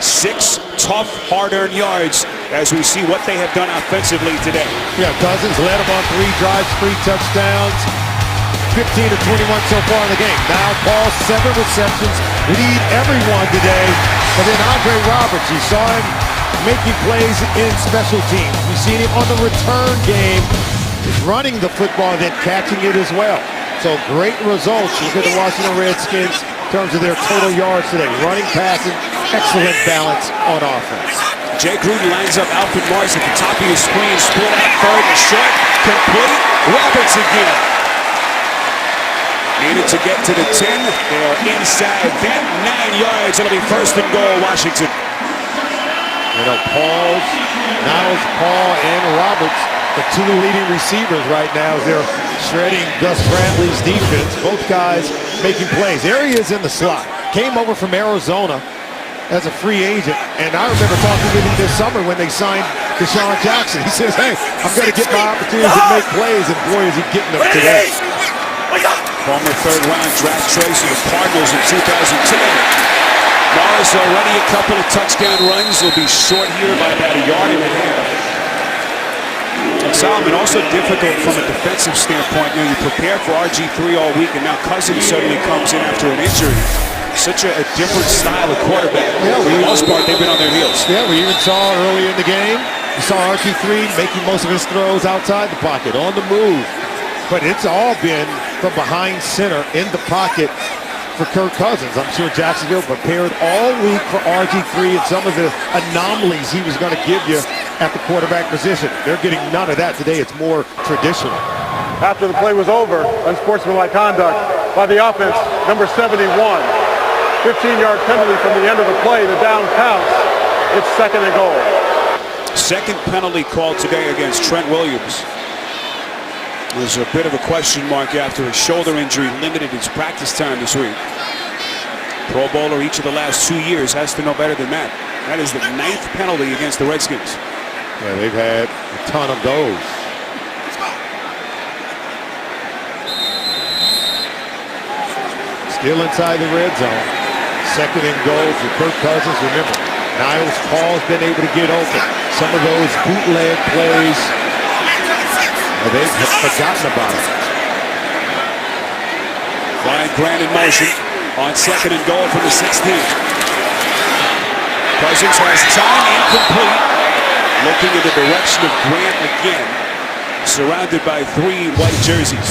6 tough, hard-earned yards as we see what they have done offensively today. Yeah, Cousins led them on 3 drives, 3 touchdowns. 15 to 21 so far in the game. Now Paul, 7 receptions, lead everyone today. But then Andre Roberts, you saw him making plays in special teams. We've seen him on the return game, running the football and then catching it as well. So great results. Look at the Washington Redskins in terms of their total yards today. Running, passing, excellent balance on offense. Jay Gruden lines up Alfred Morris at the top of your screen. Split out, third and short, complete. Roberts again. Needed to get to the 10. They are inside that 9 yards. It'll be first and goal, Washington. Niles Paul and Roberts, the 2 leading receivers right now, as they're shredding Gus Bradley's defense. Both guys making plays. There he is in the slot. Came over from Arizona as a free agent, and I remember talking to him this summer when they signed Deshaun Jackson. He says, hey, I'm going to get my opportunities to make plays, and boy, is he getting them today. Former third-round draft choice of the Cardinals in 2010. Morris already a couple of touchdown runs. Will be short here by about 1.5 yards. And Solomon, also difficult from a defensive standpoint. You prepare for RG3 all week, and now Cousins suddenly comes in after an injury. Such a different style of quarterback. Yeah, for the most part, they've been on their heels. Yeah, we even saw early in the game, we saw RG3 making most of his throws outside the pocket, on the move. But it's all been from behind center in the pocket for Kirk Cousins. I'm sure Jacksonville prepared all week for RG3 and some of the anomalies he was going to give you at the quarterback position. They're getting none of that today. It's more traditional. After the play was over, unsportsmanlike conduct by the offense, number 71. 15-yard penalty from the end of the play. The down counts. It's second and goal. Second penalty called today against Trent Williams. Was a bit of a question mark after a shoulder injury limited his practice time this week. Pro Bowler each of the last 2 years, has to know better than that. That is the 9th penalty against the Redskins. Yeah, they've had a ton of those. Still inside the red zone. Second and goal for Kirk Cousins. Remember, Niles Paul's been able to get open. Some of those bootleg plays, they've forgotten about it. Ryan Grant in motion on second and goal from the 16. Cousins has time, incomplete. looking in the direction of Grant again, surrounded by 3 white jerseys.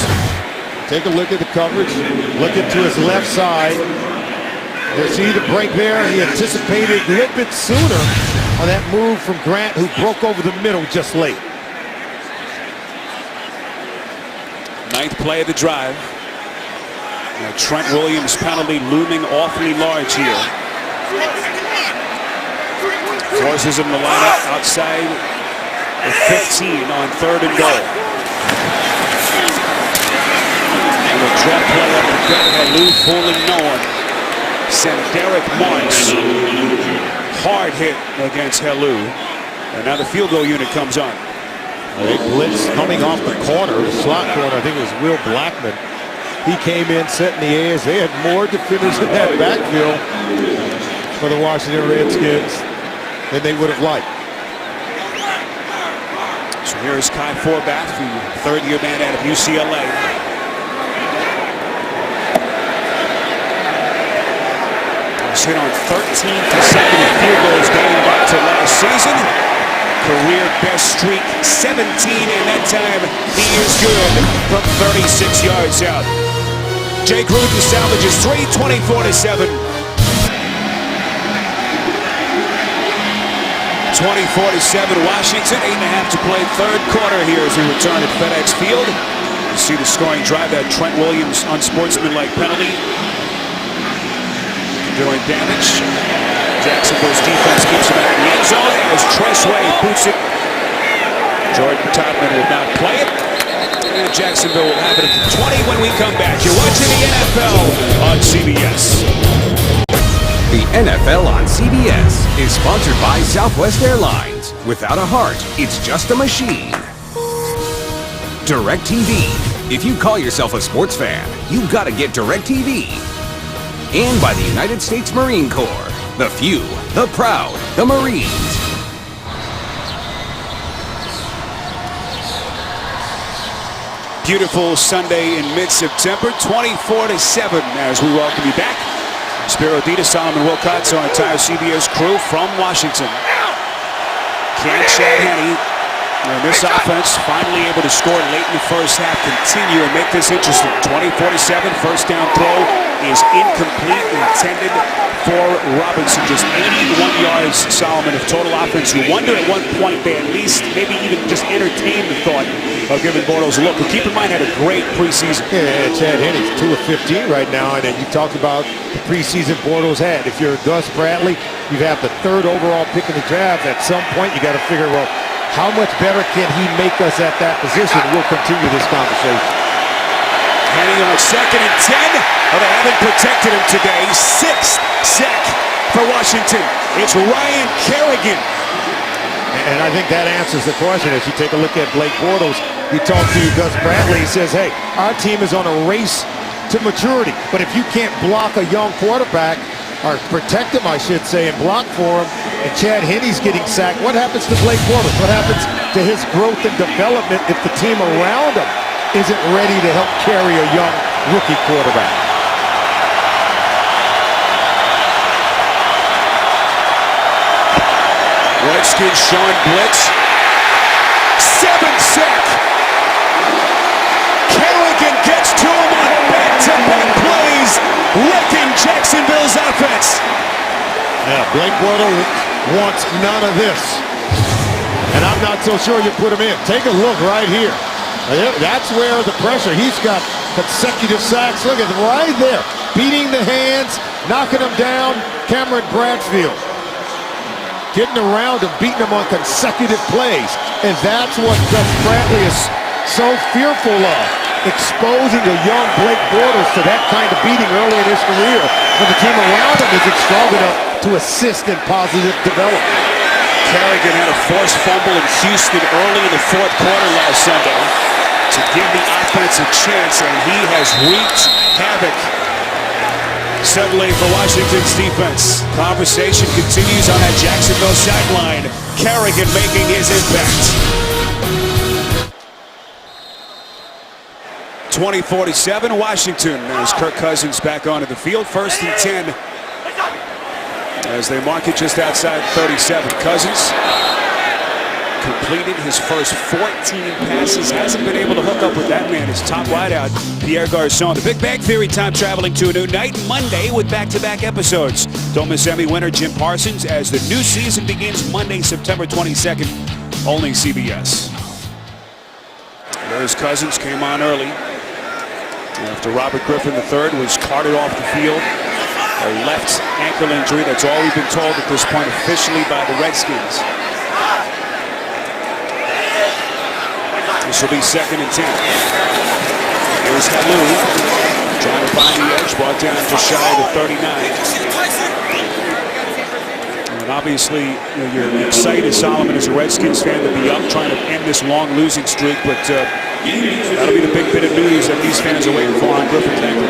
Take a look at the coverage. Looking to his left side. You see the break there. He anticipated a little bit sooner on that move from Grant, who broke over the middle just late. 9th play of the drive. Now Trent Williams penalty looming awfully large here. Forces him to line up outside the 15 on 3rd and goal. And a drop play up the gut. Helou fooling no one. Sent Derek Marks. Hard hit against Helou. And now the field goal unit comes on. A blitz coming off the corner, the slot corner. I think it was Will Blackman. He came in, setting the A's. They had more defenders in that backfield for the Washington Redskins than they would have liked. So here's Kai Forbath, the 3rd-year man out of UCLA. He's hit on 13 consecutive field goals dating back to last season. Career best streak, 17, and that time he is good from 36 yards out. Jake Gruden salvages 3, 24-7. 24-7 Washington, 8.5 to play, 3rd quarter here as we return at FedEx Field. You see the scoring drive, that Trent Williams unsportsmanlike penalty doing damage. Jacksonville's defense keeps him out of the end zone as Tressway boots it. Jordan Todman will not play it. And Jacksonville will have it at the 20 when we come back. You're watching the NFL on CBS. The NFL on CBS is sponsored by Southwest Airlines. Without a heart, it's just a machine. DirecTV. If you call yourself a sports fan, you've got to get DirecTV. And by the United States Marine Corps. The few, the proud, the Marines. Beautiful Sunday in mid-September, 24-7 as we welcome you back. Spiro Dedes, Solomon Wilcots, our entire CBS crew from Washington. Can Chad Henne and this offense finally able to score late in the first half, continue and make this interesting. 24-7, first down throw is incomplete, intended for Robinson. Just 81 yards, Solomon, of total offense. You wonder at one point they at least maybe even just entertained the thought of giving Bortles a look. But keep in mind, had a great preseason. Yeah, Chad Henne's 2 of 15 right now, and then you talked about the preseason Bortles had. If you're Gus Bradley, you have the 3rd overall pick in the draft. At some point, you got to figure, well, how much better can he make us at that position? We'll continue this conversation. Henne on 2nd and 10. Oh, they haven't protected him today. 6th sack for Washington. It's Ryan Kerrigan. And I think that answers the question. As you take a look at Blake Bortles, he talked to Gus Bradley. He says, hey, our team is on a race to maturity. But if you can't block a young quarterback, or protect him, I should say, and block for him, and Chad Henne's getting sacked, what happens to Blake Bortles? What happens to his growth and development if the team around him isn't ready to help carry a young rookie quarterback? Redskins showing blitz. 7th sack. Kerrigan gets to him on back-to-back plays, wrecking Jacksonville's offense. Yeah, Blake Bortles wants none of this. And I'm not so sure you put him in. Take a look right here. That's where the pressure. He's got consecutive sacks. Look at him right there. Beating the hands, knocking him down. Cameron Bradfield getting around him, beating him on consecutive plays. And that's what Gus Bradley is so fearful of. Exposing a young Blake Bortles to that kind of beating early in his career when the team around him isn't strong enough to assist in positive development. Kerrigan had a forced fumble in Houston early in the 4th quarter last Sunday to give the offense a chance, and he has wreaked havoc. Suddenly for Washington's defense. Conversation continues on that Jacksonville sideline. Kerrigan making his impact. 24-7 Washington as Kirk Cousins back onto the field. 1st and 10 as they mark it just outside 37. Cousins completed his first 14 passes. Hasn't been able to hook up with that man. His top wideout, Pierre Garçon. The Big Bang Theory time traveling to a new night Monday with back-to-back episodes. Don't miss Emmy winner Jim Parsons as the new season begins Monday, September 22nd. Only CBS. There's Cousins, came on early after Robert Griffin III was carted off the field. A left ankle injury. That's all we've been told at this point officially by the Redskins. This will be 2nd and 10. Here's Halou trying to find the edge, brought down just shy of the 39. And obviously, you're excited, Solomon, as a Redskins fan, to be up trying to end this long losing streak, but that'll be the big bit of news that these fans are waiting for on Griffin's ankle.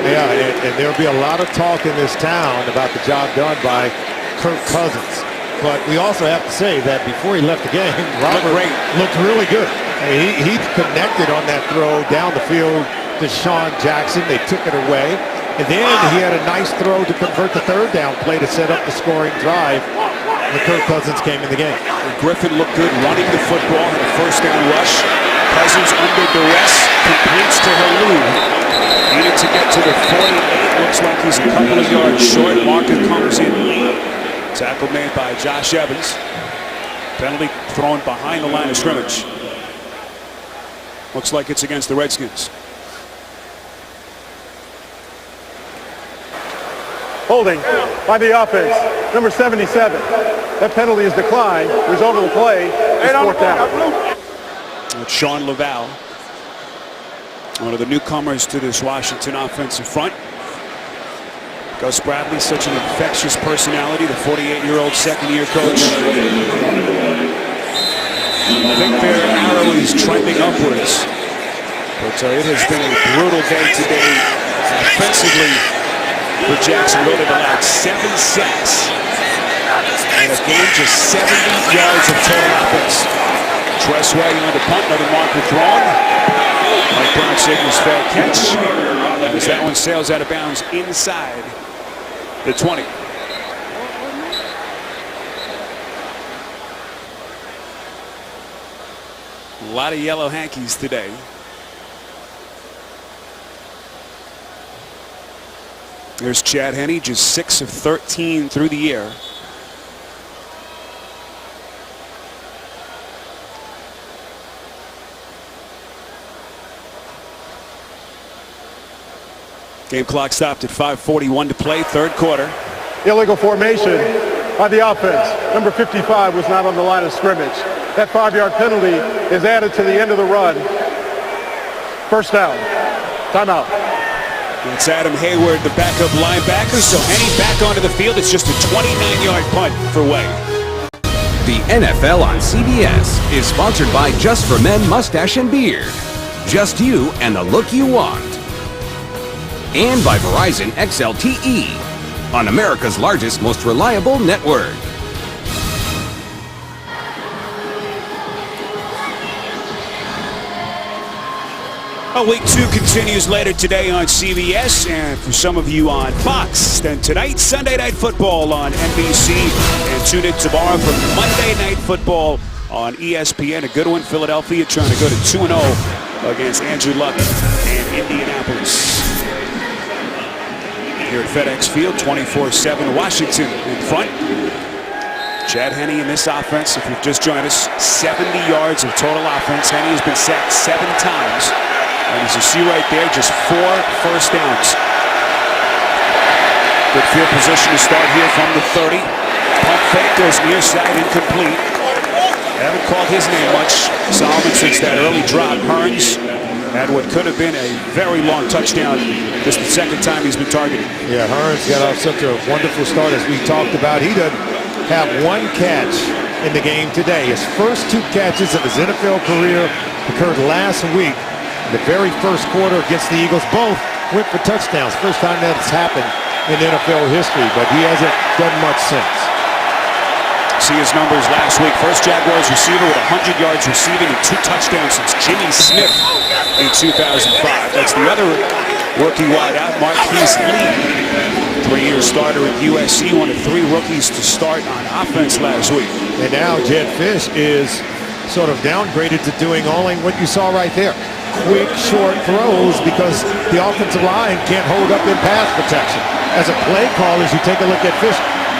Yeah, and there'll be a lot of talk in this town about the job done by Kirk Cousins. But we also have to say that before he left the game, Robert looked really good. I mean, he connected on that throw down the field to Sean Jackson. They took it away. And then he had a nice throw to convert the 3rd down play to set up the scoring drive. And Kirk Cousins came in the game. Griffin looked good running the football in a 1st down rush. Cousins under duress completes to Halou. Needed to get to the 48. Looks like he's a couple of yards short. Marker comes in. Tackle made by Josh Evans. Penalty thrown behind the line of scrimmage. Looks like it's against the Redskins. Holding by the offense, number 77. That penalty is declined. Result of the play is 4th down. It's Sean Laval, one of the newcomers to this Washington offensive front. Gus Bradley, such an infectious personality, the 48-year-old second-year coach. I think their arrow is trending upwards. But it has been a brutal day today offensively for Jacksonville. They've allowed 7 sacks in a game, just 70 yards of total offense. Tressway on the punt, another marker thrown. Mike Brown signals fair catch as that one sails out of bounds inside the 20. A lot of yellow hankies today. There's Chad Henne, just 6 of 13 through the air. Game clock stopped at 5:41 to play, 3rd quarter. Illegal formation by the offense. Number 55 was not on the line of scrimmage. That 5-yard penalty is added to the end of the run. 1st down. Timeout. It's Adam Hayward, the backup linebacker. So Henne back onto the field. It's just a 29-yard punt for Way. The NFL on CBS is sponsored by Just for Men Mustache and Beard. Just you and the look you want. And by Verizon XLTE on America's largest, most reliable network. Week 2 continues later today on CBS, and for some of you on Fox. Then tonight, Sunday Night Football on NBC, and tune in tomorrow for Monday Night Football on ESPN. A good one. Philadelphia trying to go to 2-0 against Andrew Luck and Indianapolis. Here at FedEx Field, 24/7 Washington in front. Chad Henne in this offense, if you've just joined us, 70 yards of total offense. Henne has been sacked 7 times. And as you see right there, just 4 first downs. Good field position to start here from the 30. Pump fake goes near side, incomplete. Haven't called his name much, Solomon, since that early drop. Hearns had what could have been a very long touchdown. This is the 2nd time he's been targeted. Yeah, Hearns got off such a wonderful start as we talked about. He doesn't have 1 catch in the game today. His first 2 catches of his NFL career occurred last week. The very first quarter against the Eagles, both went for touchdowns. First time that's happened in NFL history, but he hasn't done much since. See his numbers last week. First Jaguars receiver with 100 yards receiving and 2 touchdowns since Jimmy Smith in 2005. That's the other rookie wideout, Marquise Lee. Three-year starter at USC, one of 3 rookies to start on offense last week. And now Jed Fish is sort of downgraded to doing only what you saw right there. Quick, short throws because the offensive line can't hold up in pass protection. As a play caller, as you take a look at Fish,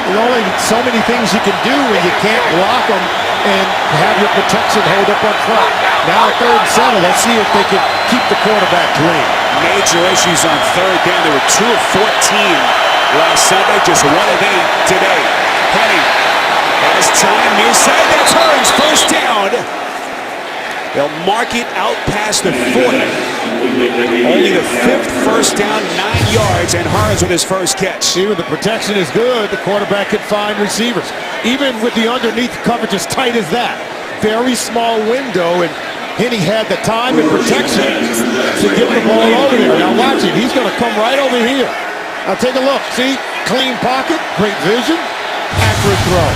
there's only so many things you can do when you can't block them and have your protection hold up on front. Now 3rd and 7, let's see if they can keep the quarterback clean. Major issues on 3rd down. There were 2 of 14 last Sunday, just 1 of 8 today. Penny has time near side. That's Hearns, first down. They'll mark it out past the 40. Only the 5th first down, 9 yards, and Hearns with his first catch. Even the protection is good. The quarterback can find receivers. Even with the underneath coverage as tight as that. Very small window, and Henny had the time and protection to get the ball over there. Now watch it. He's going to come right over here. Now take a look. See? Clean pocket, great vision, accurate throw.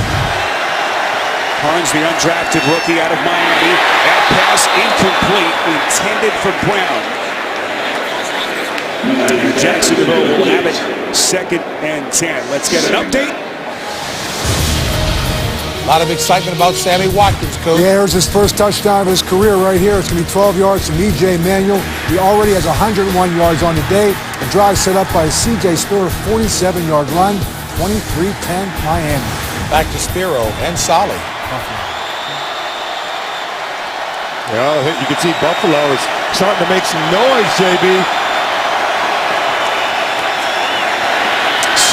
Hearns, the undrafted rookie out of Miami. That pass incomplete, intended for Brown. Jacksonville will have it 2nd and 10. Let's get an update. A lot of excitement about Sammy Watkins, Coach. Yeah, here's his first touchdown of his career right here. It's going to be 12 yards from E.J. Manuel. He already has 101 yards on the day. The drive set up by C.J. Spiller, 47-yard run, 23-10 Miami. Back to Spiro and Solly. Well, you can see Buffalo is starting to make some noise, JB.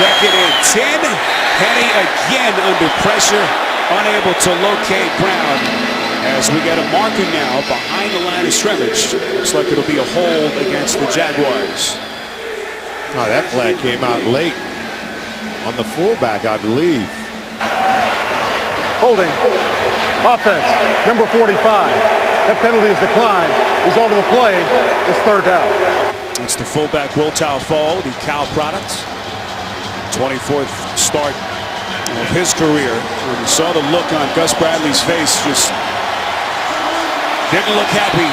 2nd and 10. Penny again under pressure, unable to locate Brown. As we get a marker now behind the line of scrimmage. Looks like it'll be a hold against the Jaguars. Oh, that flag came out late on the fullback, I believe. Holding. Offense. Number 45. That penalty is declined. Result of the play is 3rd down. It's the fullback Will Taufo, the Cal product. 24th start of his career. When we saw the look on Gus Bradley's face, just didn't look happy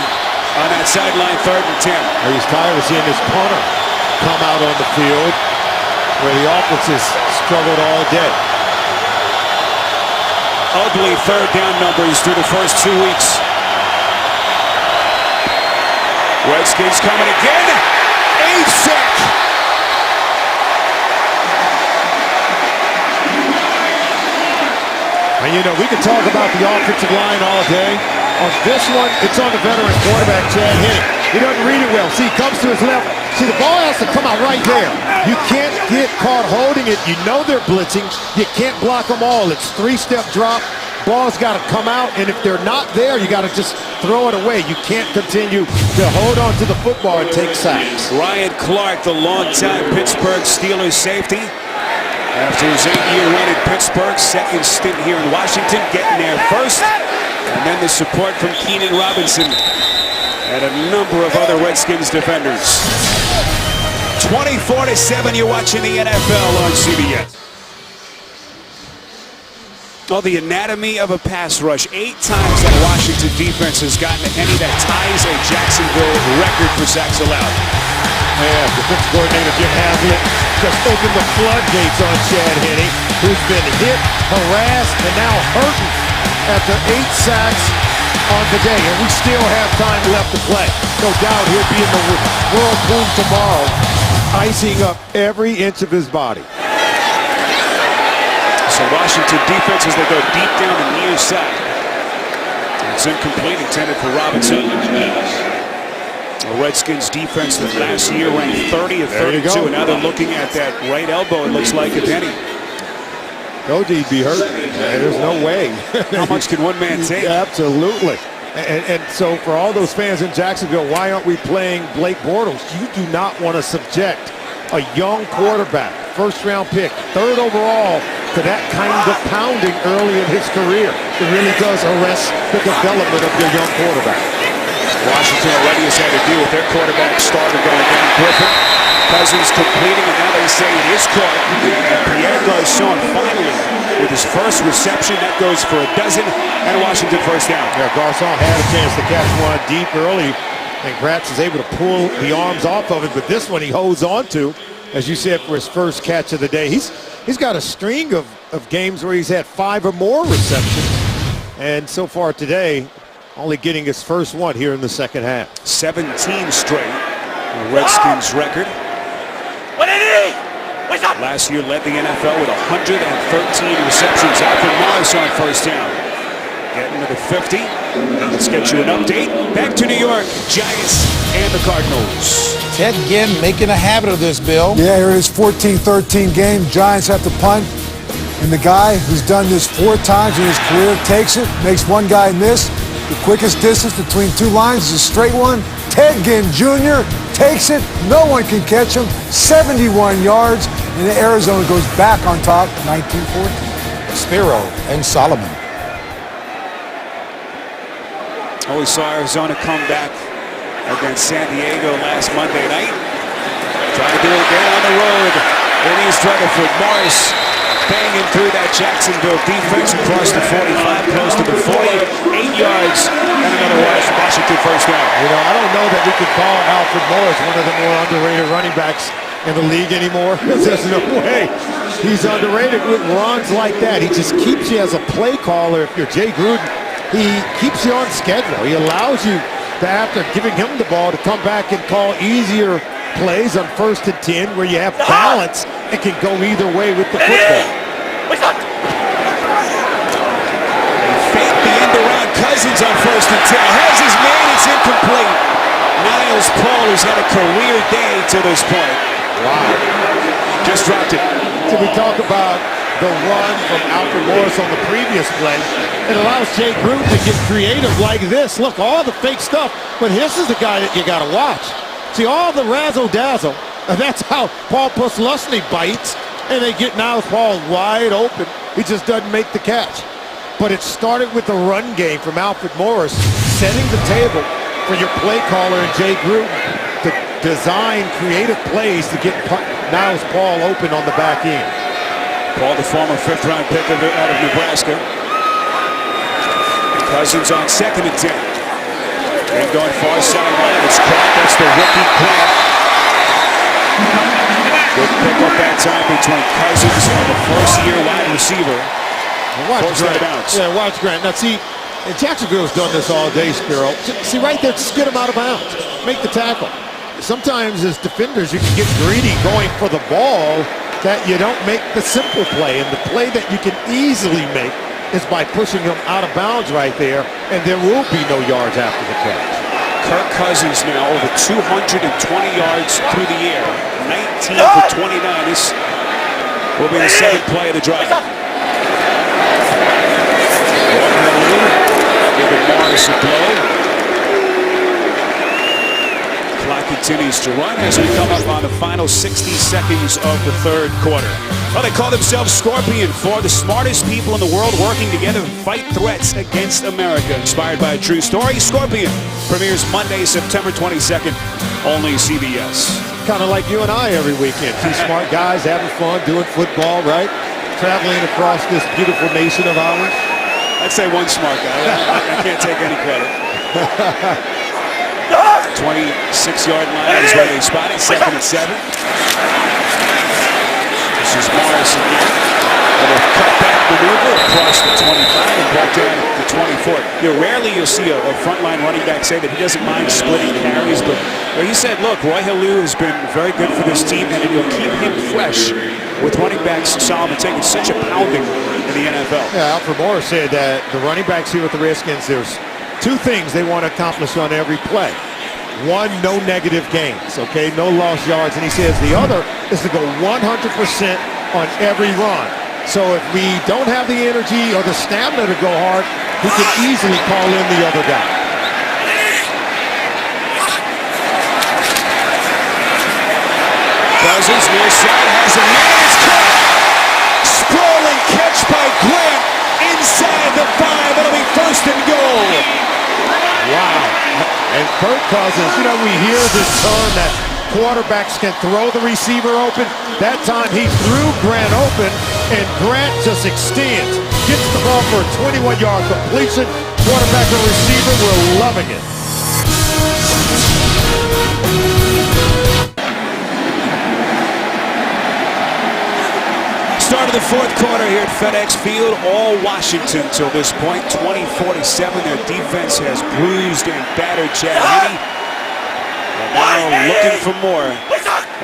on that sideline 3rd and 10. He's tired of seeing his punter come out on the field where the offense has struggled all day. Ugly 3rd down numbers through the first 2 weeks. Redskins coming again. 8th sack. And you know, we can talk about the offensive line all day. On this one, it's on the veteran quarterback, Chad Henne. He doesn't read it well. See, he comes to his left. See, the ball has to come out right there. You can't get caught holding it. You know they're blitzing. You can't block them all. It's 3-step drop. Ball's got to come out, and if they're not there, you got to just throw it away. You can't continue to hold on to the football and take sacks. Ryan Clark, the longtime Pittsburgh Steelers safety. After his 8-year run in Pittsburgh, 2nd stint here in Washington, getting there first. And then the support from Keenan Robinson and a number of other Redskins defenders. 24-7, you're watching the NFL on CBS. Oh, the anatomy of a pass rush. 8 times that Washington defense has gotten to Henny. That ties a Jacksonville record for sacks allowed. Yeah, defense coordinator Jim Haslett just opened the floodgates on Chad Henne, who's been hit, harassed, and now hurting after 8 sacks on the day. And we still have time left to play. No doubt he'll be in the whirlpool tomorrow, icing up every inch of his body. So Washington defense as they go deep down the near side. It's incomplete, intended for Robinson. The Redskins defense that last year ranked 30 of 32, and now they're looking at that right elbow, it looks like, if any. OD'd be hurt. There's no way. How much can one man take? Absolutely. And so for all those fans in Jacksonville, why aren't we playing Blake Bortles? You do not want to subject a young quarterback, first-round pick, 3rd overall, to that kind of pounding early in his career. It really does arrest the development of your young quarterback. Washington already has had to deal with their quarterback starter going down. Griffin, Cousins completing, and now they say it is caught. And Pierre Garçon finally with his first reception. That goes for a dozen, and Washington first down. Yeah, Garçon had a chance to catch one deep early, and Gratz is able to pull the arms off of it, but this one he holds on to as you said, for his first catch of the day. He's got a string of games where he's had 5 or more receptions. And so far today, only getting his first one here in the second half. 17 straight. The Redskins record. Last year led the NFL with 113 receptions. Alfred Morris on first down. Getting to the 50. Let's get you an update. Back to New York, Giants and the Cardinals. Ted Ginn making a habit of this, Bill. Yeah, here it is, 14-13 game. Giants have to punt. And the guy who's done this 4 times in his career takes it, makes one guy miss. The quickest distance between 2 lines is a straight one. Ted Ginn Jr. takes it. No one can catch him. 71 yards. And Arizona goes back on top, 19-14. Spiro and Solomon. We saw Arizona come back against San Diego last Monday night. Trying to do it again on the road in East Rutherford. Morris banging through that Jacksonville defense across the 45, close to the 40, 8 yards, and another Washington first down. You know, I don't know that we could call Alfred Morris one of the more underrated running backs in the league anymore. There's no way. He's underrated with runs like that. He just keeps you as a play caller. If you're Jay Gruden, he keeps you on schedule. He allows you to, after giving him the ball, to come back and call easier plays on 1st and 10 where you have balance and can go either way with the football. They fake the end around Cousins on 1st and 10. Has his man, it's incomplete. Niles Paul has had a career day to this point. Wow. Just dropped it. So we talk about the run from Alfred Morris on the previous play. It allows Jay Gruden to get creative like this. Look, all the fake stuff, but this is the guy that you got to watch. See, all the razzle-dazzle, and that's how Paul Posluszny bites, and they get Niles Paul wide open. He just doesn't make the catch. But it started with the run game from Alfred Morris, setting the table for your play caller and Jay Gruden to design creative plays to get Niles Paul open on the back end. Paul, the former 5th-round pick out of Nebraska. Cousins on 2nd and 10. And going far sideline, it's caught. That's the rookie Grant. Good pick up that time between Cousins and the first-year wide receiver. Watch Grant. Yeah, watch Grant. Now see, and Jacksonville's done this all day, Spiro. See right there, just get him out of bounds. Make the tackle. Sometimes as defenders, you can get greedy going for the ball that you don't make the simple play. And the play that you can easily make is by pushing him out of bounds right there, and there will be no yards after the catch. Kirk Cousins now over 220 yards through the air. 19 for 29. This will be the 7th play of the drive. Giving Morris a blow. Clock continues to run as we come up on the final 60 seconds of the 3rd quarter. Well, they call themselves Scorpion, for the smartest people in the world working together to fight threats against America. Inspired by a true story, Scorpion premieres Monday, September 22nd, only CBS. Kind of like you and I every weekend. 2 smart guys having fun, doing football, right? Traveling across this beautiful nation of ours. I'd say 1 smart guy. I can't take any credit. 26-yard line is where they spotted. 2nd and 7. This is Morris again. Little cutback maneuver across the 25 and back down to 24. Rarely you'll see a frontline running back say that he doesn't mind splitting carries, but he said, look, Roy Halou has been very good for this team, and it'll keep him fresh with running backs Solomon taking such a pounding in the NFL. Yeah, Alfred Morris said that the running backs here with the Redskins, there's 2 things they want to accomplish on every play. 1, no negative gains, okay? No lost yards. And he says the other is to go 100% on every run. So if we don't have the energy or the stamina to go hard, he can easily call in the other guy. Cousins near side has a man. It's caught. Sprawling catch by Grant inside the 5. It'll be 1st and goal. Wow. And Kirk Cousins, you know, we hear this term that quarterbacks can throw the receiver open. That time he threw Grant open, and Grant just extends. Gets the ball for a 21-yard completion. Quarterback and receiver were loving it. Start of the fourth quarter here at FedEx Field. All Washington till this point. 20-47. Their defense has bruised and battered Chad Henne. And now looking for more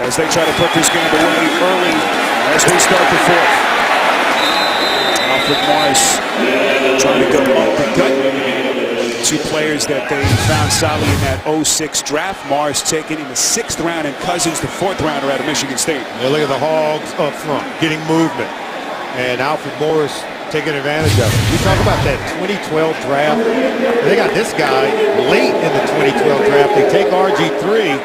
as they try to put this game away early as we start the fourth. Alfred Morris trying to go up the gut. Two players that they found solidly in that 06 draft. Morris taken in the 6th round, and Cousins the 4th rounder out of Michigan State. Now look at the Hogs up front, getting movement. And Alfred Morris taking advantage of it. You talk about that 2012 draft. They got this guy late in the 2012 draft. They take RG3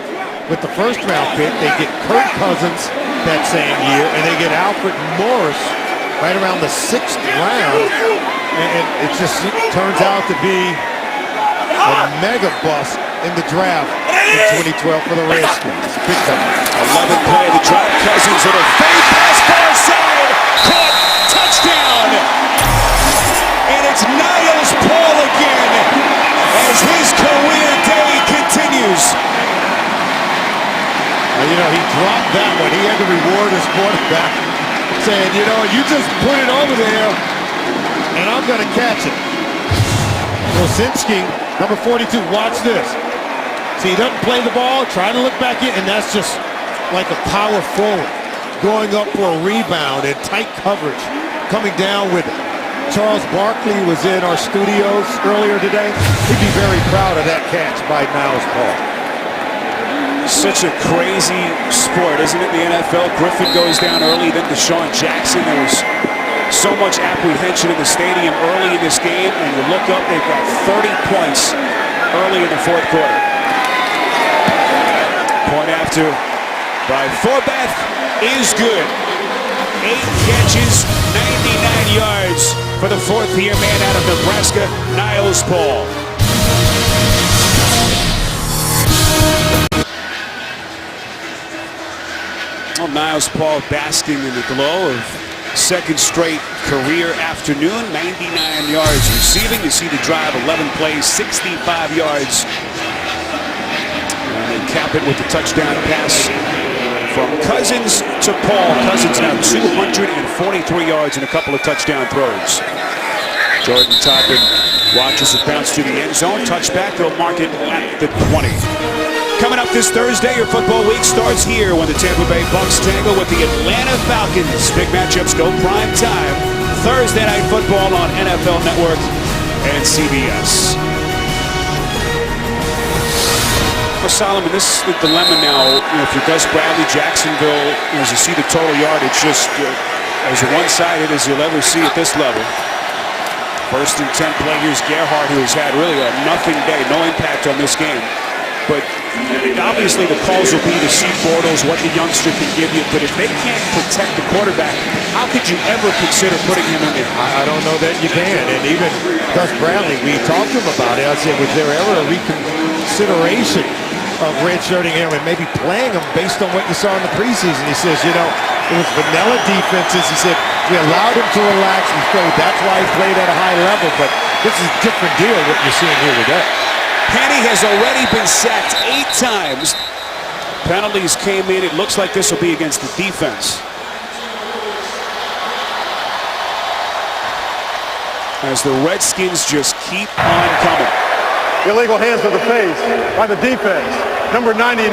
with the 1st round pick. They get Kirk Cousins that same year, and they get Alfred Morris right around the 6th round. And it just turns out to be a mega bust in the draft in 2012 for the Redskins. Big time. 11 play the drop. Cousins at a fade pass far side. Caught. Touchdown. And it's Niles Paul again as his career day continues. You know, he dropped that one. He had to reward his quarterback, saying, you know, you just put it over there, and I'm going to catch it. Rosinski, number 42, watch this. See, he doesn't play the ball, trying to look back in, and that's just like a power forward, going up for a rebound in tight coverage, coming down with it. Charles Barkley was in our studios earlier today. He'd be very proud of that catch by Niles Paul. Such a crazy sport, isn't it? The NFL. Griffin goes down early, then Deshaun Jackson. There was so much apprehension in the stadium early in this game, and you look up, they've got 30 points early in the fourth quarter. Point after by Forbath is good. 8 catches, 99 yards for the 4th-year man out of Nebraska, Niles Paul. Well, Niles Paul basking in the glow of 2nd straight career afternoon. 99 yards receiving. You see the drive, 11 plays, 65 yards. And they cap it with the touchdown pass from Cousins to Paul. Cousins now 243 yards and a couple of touchdown throws. Jordan Toppin watches it bounce to the end zone. Touchback, they'll mark it at the 20. Coming up this Thursday, your football week starts here when the Tampa Bay Bucks tangle with the Atlanta Falcons. Big matchups go prime time. Thursday Night Football on NFL Network and CBS. Well, Solomon, this is the dilemma now. If you're Gus Bradley, Jacksonville, as you see the total yardage, just as one-sided as you'll ever see at this level. 1st and 10 play. Here's Gerhardt, who has had really a nothing day, no impact on this game. But obviously the calls will be to see Bortles, what the youngster can give you. But if they can't protect the quarterback, how could you ever consider putting him in there? I don't know that you can. And even Gus Bradley, we talked to him about it. I said, was there ever a reconsideration of redshirting him and maybe playing him based on what you saw in the preseason? He says, you know, it was vanilla defenses. He said, we allowed him to relax. We showed that's why he played at a high level. But this is a different deal what you're seeing here today. Henne has already been sacked 8 times. Penalties came in. It looks like this will be against the defense. As the Redskins just keep on coming. Illegal hands to the face by the defense. Number 99.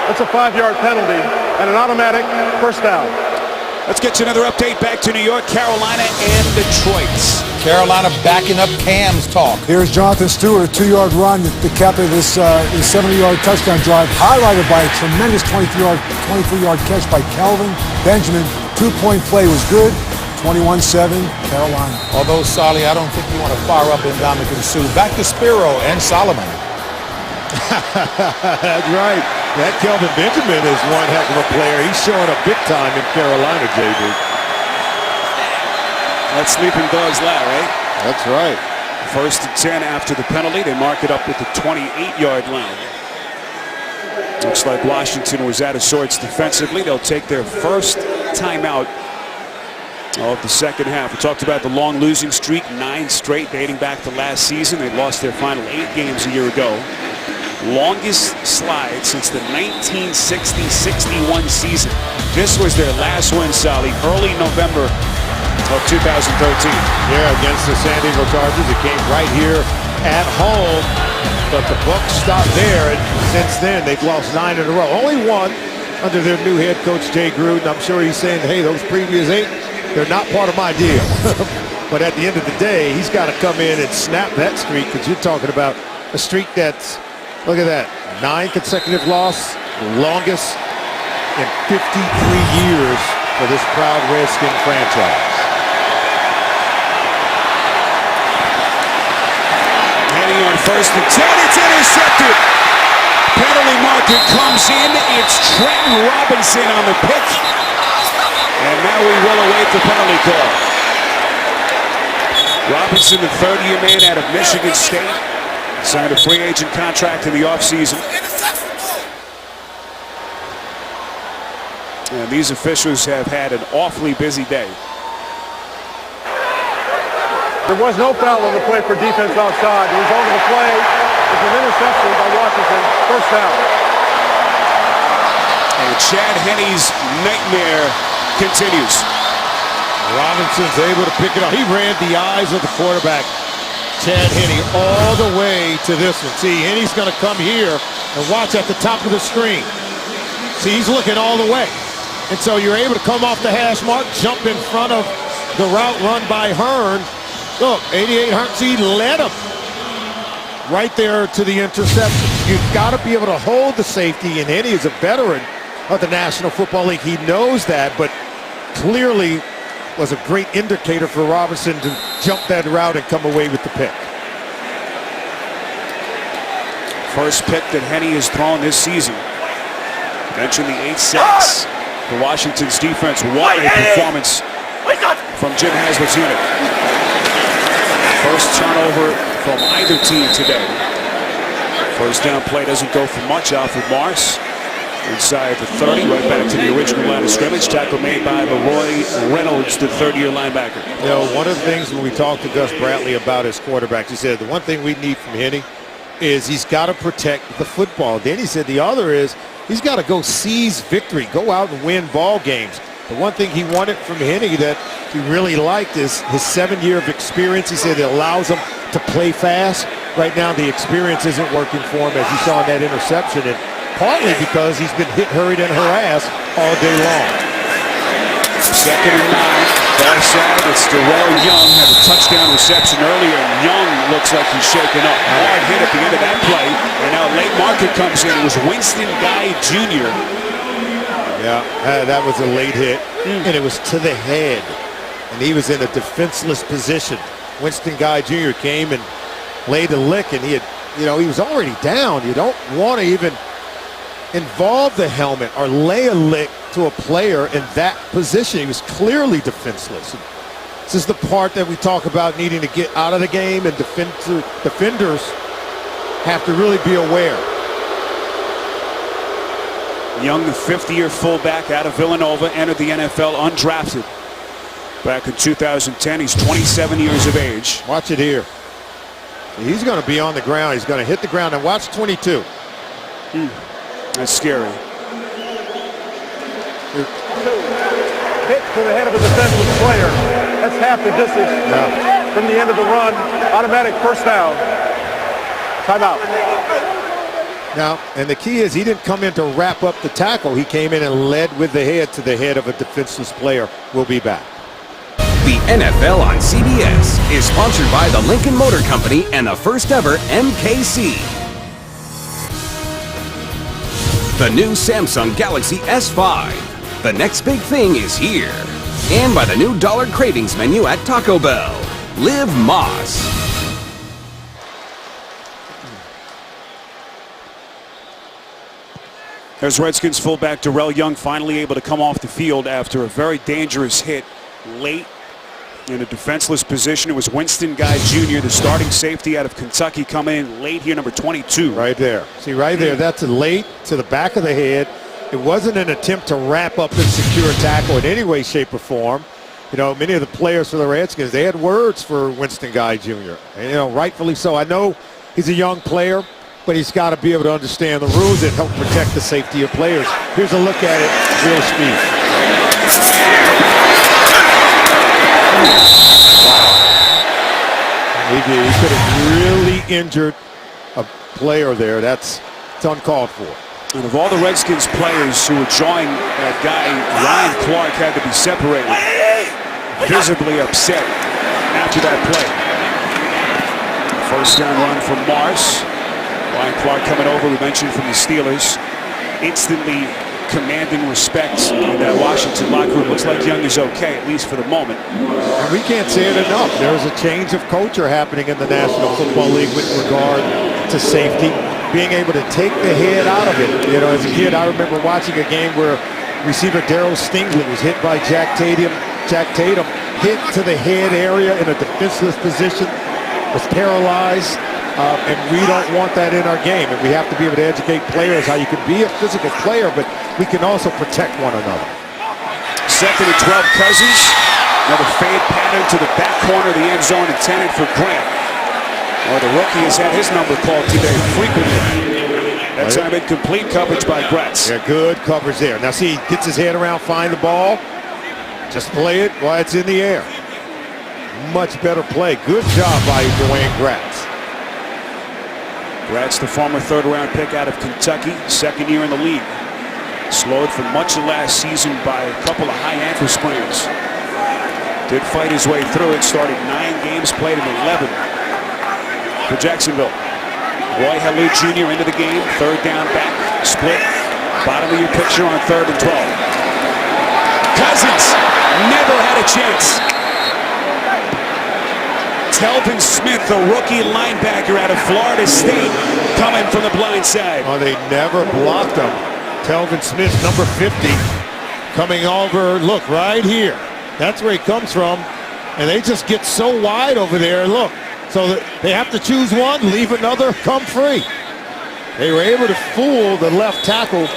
That's a 5-yard penalty and an automatic first down. Let's get to another update back to New York, Carolina, and Detroit. Carolina backing up Cam's talk. Here's Jonathan Stewart, a 2-yard run to cap this 70-yard touchdown drive, highlighted by a tremendous 23-yard catch by Calvin Benjamin. 2-point play was good. 21-7, Carolina. Although, Solly, I don't think you want to fire up Ndamukong Suh. Back to Spiro and Solomon. That's right. That Kelvin Benjamin is one heck of a player. He's showing up big time in Carolina, JB. That's sleeping dogs lie, right? That's right. 1st and 10 after the penalty. They mark it up at the 28-yard line. Looks like Washington was out of sorts defensively. They'll take their first timeout of the second half. We talked about the long losing streak, 9 straight dating back to last season. They lost their final 8 games a year ago. Longest slide since the 1960-61 season. This was their last win, Sally, early November of 2013. Yeah, against the San Diego Chargers. It came right here at home, but the Bucs stopped there, and since then they've lost 9 in a row. Only one under their new head coach, Jay Gruden. I'm sure he's saying, hey, those previous 8, they're not part of my deal. But at the end of the day, he's got to come in and snap that streak, because you're talking about a streak that's, look at that, 9 consecutive loss, longest in 53 years for this proud Redskin franchise. Heading on 1st and 10, it's intercepted. Penalty marker comes in. It's Trenton Robinson on the pick. And now we will await the penalty call. Robinson, the third-year man out of Michigan State, signed a free agent contract in the offseason. And these officials have had an awfully busy day. There was no foul on the play for defense outside. The result of the play is an interception by Washington. First down. And Chad Henne's nightmare continues. Robinson's able to pick it up. He ran the eyes of the quarterback, Chad Henne, all the way to this one. See, Henne's going to come here and watch at the top of the screen. See, he's looking all the way. And so you're able to come off the hash mark, jump in front of the route run by Hearn. Look, 88 Hearn, he led him right there to the interception. You've got to be able to hold the safety, and Henne is a veteran of the National Football League. He knows that, but clearly was a great indicator for Robinson to jump that route and come away with the pick. First pick that Henne has thrown this season. Mentioned the 8 sacks. For Washington's defense, what a performance from Jim Haslett's unit. First turnover from either team today. First down play doesn't go for much. Alfred Morris inside the 30, right back to the original line of scrimmage. Tackle made by Leroy Reynolds, the third-year linebacker. You know, one of the things when we talked to Gus Bradley about his quarterbacks, he said the one thing we need from Henne is he's got to protect the football. Then he said the other is he's got to go seize victory, go out and win ball games. The one thing he wanted from Henne that he really liked is his 7 year of experience. He said it allows him to play fast. Right now the experience isn't working for him, as you saw in that interception, and partly because he's been hit, hurried, and harassed all day long. Second and 9. Far side, it's Darrell Young. Had a touchdown reception earlier, and Young looks like he's shaken up. Hard hit at the end of that play, and now late market comes in. It was Winston Guy Jr. Yeah, that was a late hit, and it was to the head, and he was in a defenseless position. Winston Guy Jr. came and laid a lick, and he had, you know, he was already down. You don't want to even involve the helmet or lay a lick to a player in that position. He was clearly defenseless. And this is the part that we talk about needing to get out of the game, and defenders have to really be aware. Young, the fifth-year fullback out of Villanova, entered the NFL undrafted back in 2010. He's 27 years of age. Watch it here. He's going to be on the ground. He's going to hit the ground, and watch 22. That's scary. Hit to the head of a defenseless player. That's half the distance from the end of the run. Automatic first down. Timeout. Now, and the key is he didn't come in to wrap up the tackle. He came in and led with the head to the head of a defenseless player. We'll be back. The NFL on CBS is sponsored by the Lincoln Motor Company and the first ever MKC. The new Samsung Galaxy S5. The next big thing is here. And by the new Dollar Cravings menu at Taco Bell. Live Moss. There's Redskins fullback Darrell Young finally able to come off the field after a very dangerous hit late in a defenseless position. It was Winston Guy Jr., the starting safety out of Kentucky, coming in late here, number 22. Right there. See, right there, that's a late to the back of the head. It wasn't an attempt to wrap up and secure a tackle in any way, shape, or form. You know, many of the players for the Redskins, they had words for Winston Guy Jr. And, you know, rightfully so. I know he's a young player, but he's got to be able to understand the rules and help protect the safety of players. Here's a look at it, real speed. He could have really injured a player there. It's uncalled for. And of all the Redskins players who were joining that guy, Ryan Clark had to be separated. Visibly upset after that play. First down run from Morris. Ryan Clark coming over, we mentioned, from the Steelers. Instantly commanding respect in that Washington locker room. Looks like Young is okay, at least for the moment. And we can't say it enough. There's a change of culture happening in the National Football League with regard to safety. Being able to take the head out of it. You know, as a kid, I remember watching a game where receiver Darryl Stingley was hit by Jack Tatum. Jack Tatum hit to the head area in a defenseless position, was paralyzed. And we don't want that in our game. And we have to be able to educate players how you can be a physical player, but we can also protect one another. Second and 12, Cousins. Another fade pattern to the back corner of the end zone intended for Grant. Well, the rookie has had his number called today frequently. That time incomplete coverage by Gratz. Yeah, good coverage there. Now see, he gets his head around, find the ball. Just play it while it's in the air. Much better play. Good job by Dwayne Gratz. Gratz, the former third-round pick out of Kentucky, second year in the league. Slowed for much of last season by a couple of high ankle sprains. Did fight his way through it, started 9 games, played in 11 for Jacksonville. Roy Halou Jr. into the game, third down back, split. Bottom of your picture on 3rd and 12. Cousins never had a chance. Telvin Smith, the rookie linebacker out of Florida State, coming from the blind side. Oh, they never blocked him. Telvin Smith, number 50, coming over. Look, right here. That's where he comes from. And they just get so wide over there. Look, so that they have to choose one, leave another, come free. They were able to fool the left tackle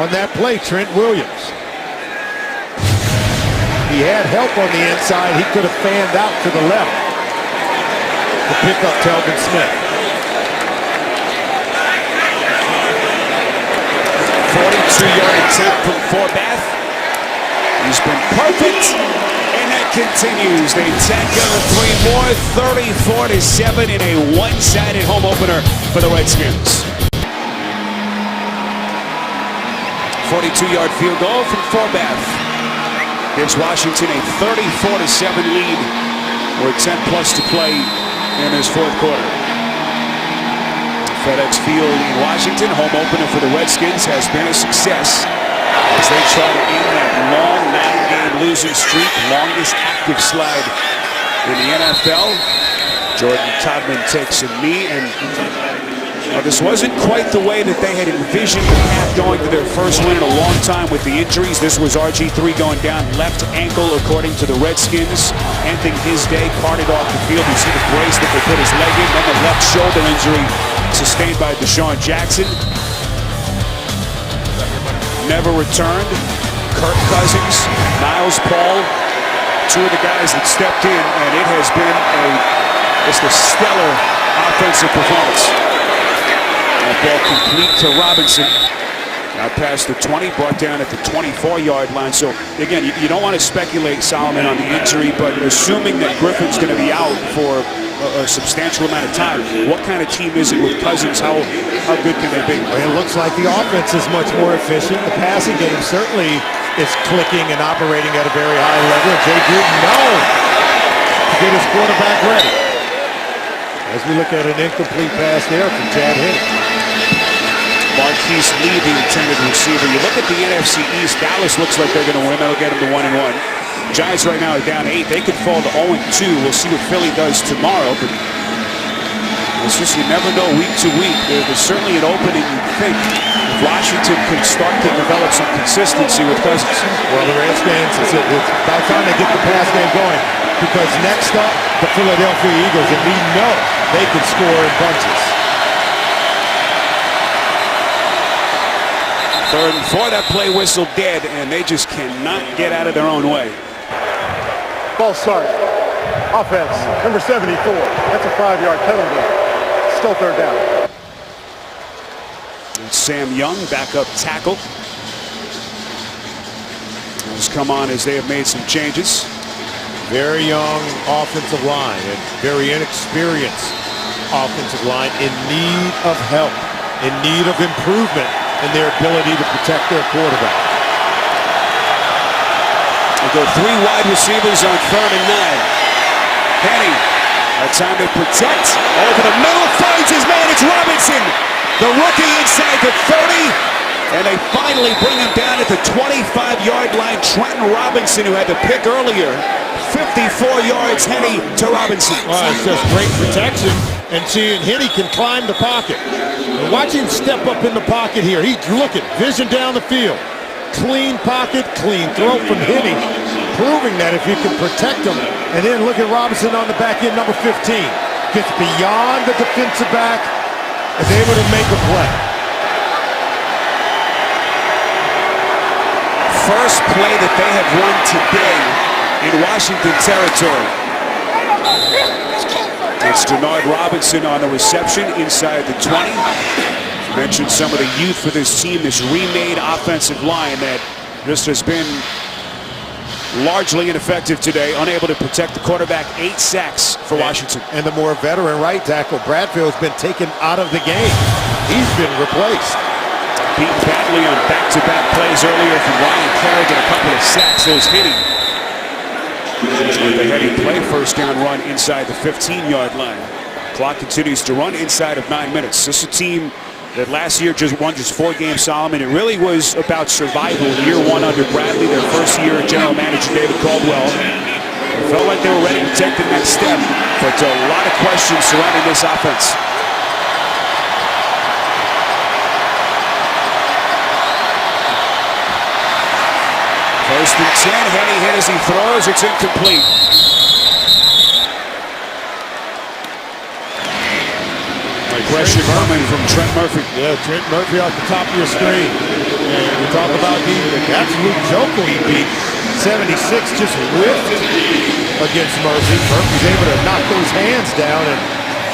on that play, Trent Williams. He had help on the inside. He could have fanned out to the left to pick up Telvin Smith. 42-yard attempt from Forbath. He's been perfect, and that continues. They tack on 3 more, 34-7 in a one-sided home opener for the Redskins. 42-yard field goal from Forbath gives Washington a 34-7 lead with 10 plus to play in this 4th quarter. FedEx Field in Washington, home opener for the Redskins, has been a success as they try to end that long 9-game losing streak, longest active slide in the NFL. Jordan Todman takes a knee, and this wasn't quite the way that they had envisioned the path going to their first win in a long time with the injuries. This was RG3 going down left ankle, according to the Redskins, ending his day, carted off the field. You see the brace that they put his leg in, then the left shoulder injury sustained by Deshaun Jackson. Never returned. Kirk Cousins, Niles Paul, 2 of the guys that stepped in, and it has been just a stellar offensive performance. That ball complete to Robinson. Out past the 20, brought down at the 24-yard line. So, again, you don't want to speculate, Solomon, on the injury, but assuming that Griffin's going to be out for a substantial amount of time, what kind of team is it with Cousins? How good can they be? Well, it looks like the offense is much more efficient. The passing game certainly is clicking and operating at a very high level. Jay Gruden knows to get his quarterback ready. As we look at an incomplete pass there from Chad Henne. Marquise Lee, the intended receiver. You look at the NFC East, Dallas looks like they're going to win. That'll get them to 1-1. Giants right now are down 8. They could fall to 0-2. We'll see what Philly does tomorrow, but it's just, you never know week to week. There's certainly an opening, you'd think, if Washington can start to develop some consistency with Cousins. Well, the Redskins, it's about time they get the pass game going, because next up, the Philadelphia Eagles, and we know they can score in bunches. 3rd and 4, that play whistle dead, and they just cannot get out of their own way. False start. Offense, number 74. That's a 5-yard penalty. Still 3rd down. And Sam Young, backup tackle. As come on as they have made some changes. Very young offensive line and very inexperienced offensive line in need of help, in need of improvement in their ability to protect their quarterback. They go 3 wide receivers on 3rd and 9. Penny, a time to protect. Over the middle, finds his man. It's Robinson, the rookie inside the 30. And they finally bring him down at the 25-yard line. Trenton Robinson, who had the pick earlier, 54 yards, Henny to Robinson. Well, it's just great protection, and seeing Henny can climb the pocket. And watch him step up in the pocket here. He's looking, vision down the field. Clean pocket, clean throw from Henny, proving that if you can protect him. And then look at Robinson on the back end, number 15. Gets beyond the defensive back, is able to make a play. First play that they have run today in Washington territory. It's Denard Robinson on the reception inside the 20. You mentioned some of the youth for this team, this remade offensive line that just has been largely ineffective today, unable to protect the quarterback. 8 sacks for Washington. And the more veteran right tackle, Bradfield's been taken out of the game. He's been replaced. Beaten badly on back-to-back plays earlier from Ryan Kerrigan, a couple of sacks. Those hitting with the heading play, first down run inside the 15-yard line. Clock continues to run inside of 9 minutes. This is a team that last year won 4 games, Solomon. It really was about survival. Year 1 under Bradley, their first year, general manager David Caldwell. It felt like they were ready to take the next step, but a lot of questions surrounding this offense. First and 10, Henny hit as he throws, it's incomplete. Pressure coming from Trent Murphy. Yeah, Trent Murphy off the top of your screen. And we talk about that's Luke Jokel he beat. 76 just whiffed against Murphy. Murphy's able to knock those hands down and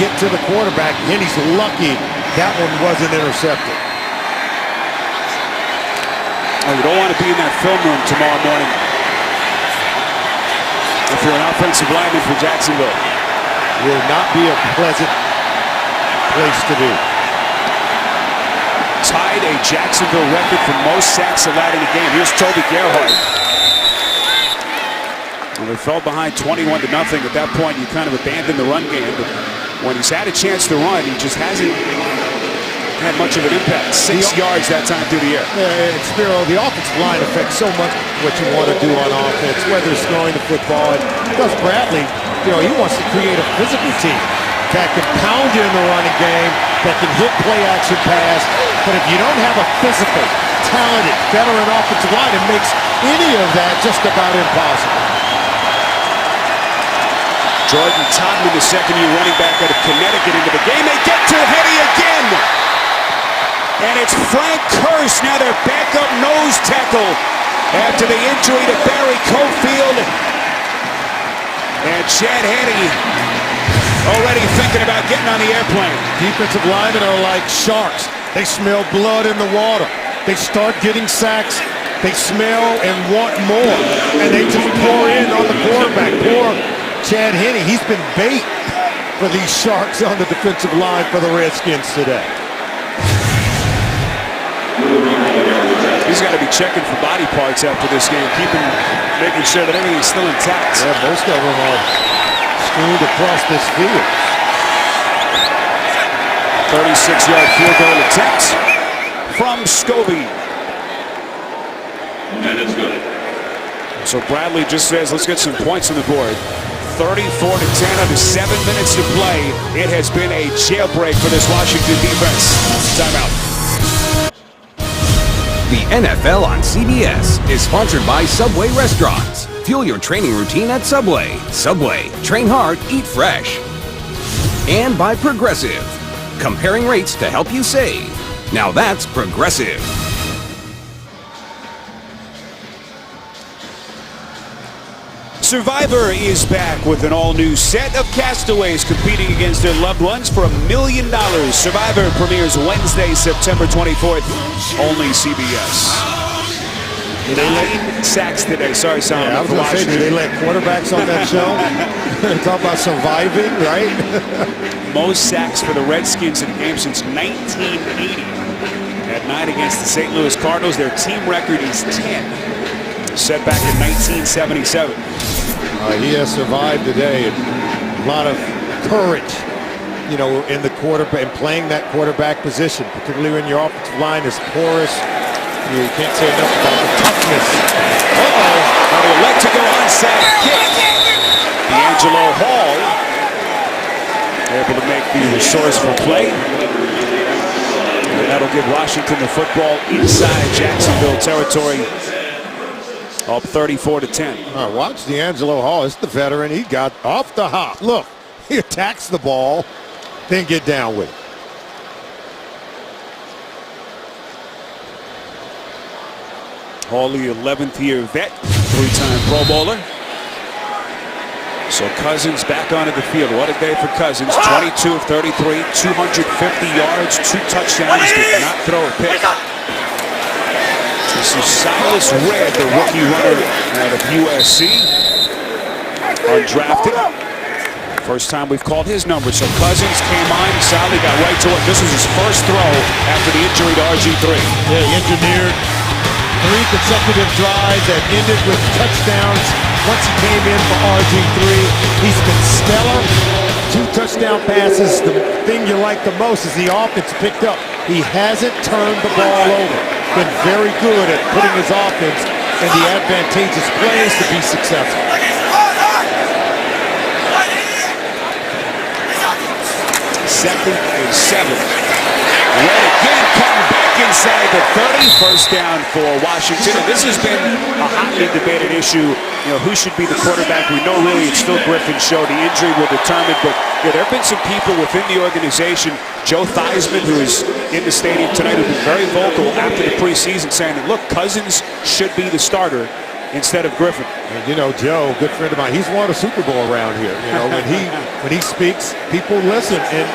get to the quarterback. Henny's lucky that one wasn't intercepted. Oh, you don't want to be in that film room tomorrow morning if you're an offensive lineman for Jacksonville. Will not be a pleasant place to be. Tied a Jacksonville record for most sacks allowed in a game. Here's Toby Gerhardt. Well, they fell behind 21-0. At that point, you kind of abandoned the run game. But when he's had a chance to run, he just hasn't had much of an impact. 6 yards that time through the air. And Spiro, the offensive line affects so much what you want to do on offense, whether it's throwing the football. And Gus Bradley, he wants to create a physical team that can pound you in the running game, that can hit play action pass. But if you don't have a physical, talented, veteran offensive line, it makes any of that just about impossible. Jordan Todman, the second-year running back out of Connecticut, into the game. They get to Henny again. And it's Frank Curse, now their backup nose tackle after the injury to Barry Cofield. And Chad Henne already thinking about getting on the airplane. Defensive linemen are like sharks. They smell blood in the water. They start getting sacks. They smell and want more. And they just pour in on the quarterback. Poor Chad Henne. He's been bait for these sharks on the defensive line for the Redskins today. He's got to be checking for body parts after this game, making sure that everything's still intact. Yeah, most of them are strewn across this field. 36-yard field goal attempt from Scobie. And it's good. So Bradley just says, let's get some points on the board. 34-10 under 7 minutes to play. It has been a jailbreak for this Washington defense. Timeout. The NFL on CBS is sponsored by Subway Restaurants. Fuel your training routine at Subway. Subway, train hard, eat fresh. And by Progressive, comparing rates to help you save. Now that's Progressive. Survivor is back with an all-new set of castaways competing against their loved ones for $1 million. Survivor premieres Wednesday, September 24th, only CBS. 9 sacks today. Sorry, Solomon. Yeah, I was going to say, do they let quarterbacks on that show? Talk about surviving, right? Most sacks for the Redskins in a game since 1980. At 9 against the St. Louis Cardinals. Their team record is 10. Set back in 1977. He has survived today. A lot of courage, you know, in the quarterback and playing that quarterback position, particularly when your offensive line is porous. You can't say enough about the toughness. Now the elect to go onside kick. D'Angelo Hall able to make the resourceful play. And that'll give Washington the football inside Jacksonville territory. Up 34-10. All right, watch D'Angelo Hall. It's the veteran. He got off the hop. Look, he attacks the ball, then get down with it. Hall, the 11th year vet, 3-time Pro Bowler. So Cousins back onto the field. What a day for Cousins. 22 of 33, 250 yards, 2 touchdowns, did not throw a pick. This is Silas Red, the rookie runner out of USC. Undrafted. First time we've called his number. So Cousins came on, Sally got right to it. This was his first throw after the injury to RG3. Yeah, he engineered 3 consecutive drives that ended with touchdowns. Once he came in for RG3, he's been stellar. 2 touchdown passes. The thing you like the most is the offense picked up. He hasn't turned the ball over. Been very good at putting his offense in the advantageous plays to be successful. Second and 7. Red again coming back inside the 30. First down for Washington. And this has been a hotly debated issue. You know, who should be the quarterback? We know really it's still Griffin's show. The injury will determine. But yeah, there have been some people within the organization. Joe Theismann, who is in the stadium tonight, who's been very vocal after the preseason, saying that, look, Cousins should be the starter instead of Griffin. And you know, Joe, good friend of mine, he's won a Super Bowl around here. You know, when he speaks, people listen. And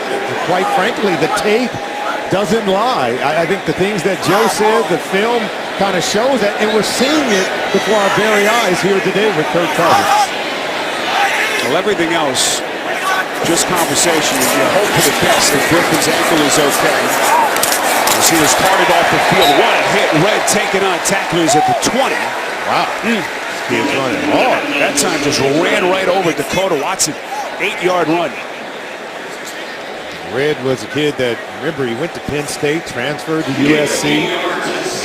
quite frankly, the tape doesn't lie. I think the things that Joe said, the film kind of shows that, and we're seeing it before our very eyes here today with Kirk Cousins. Well, everything else, just conversation. You hope for the best that Griffin's ankle is okay. As he was carted off the field. What a hit. Red taking on tacklers at the 20. Wow. This kid's running hard. That time just ran right over Dakota Watson. 8-yard run. Red was a kid that, remember, he went to Penn State, transferred to USC.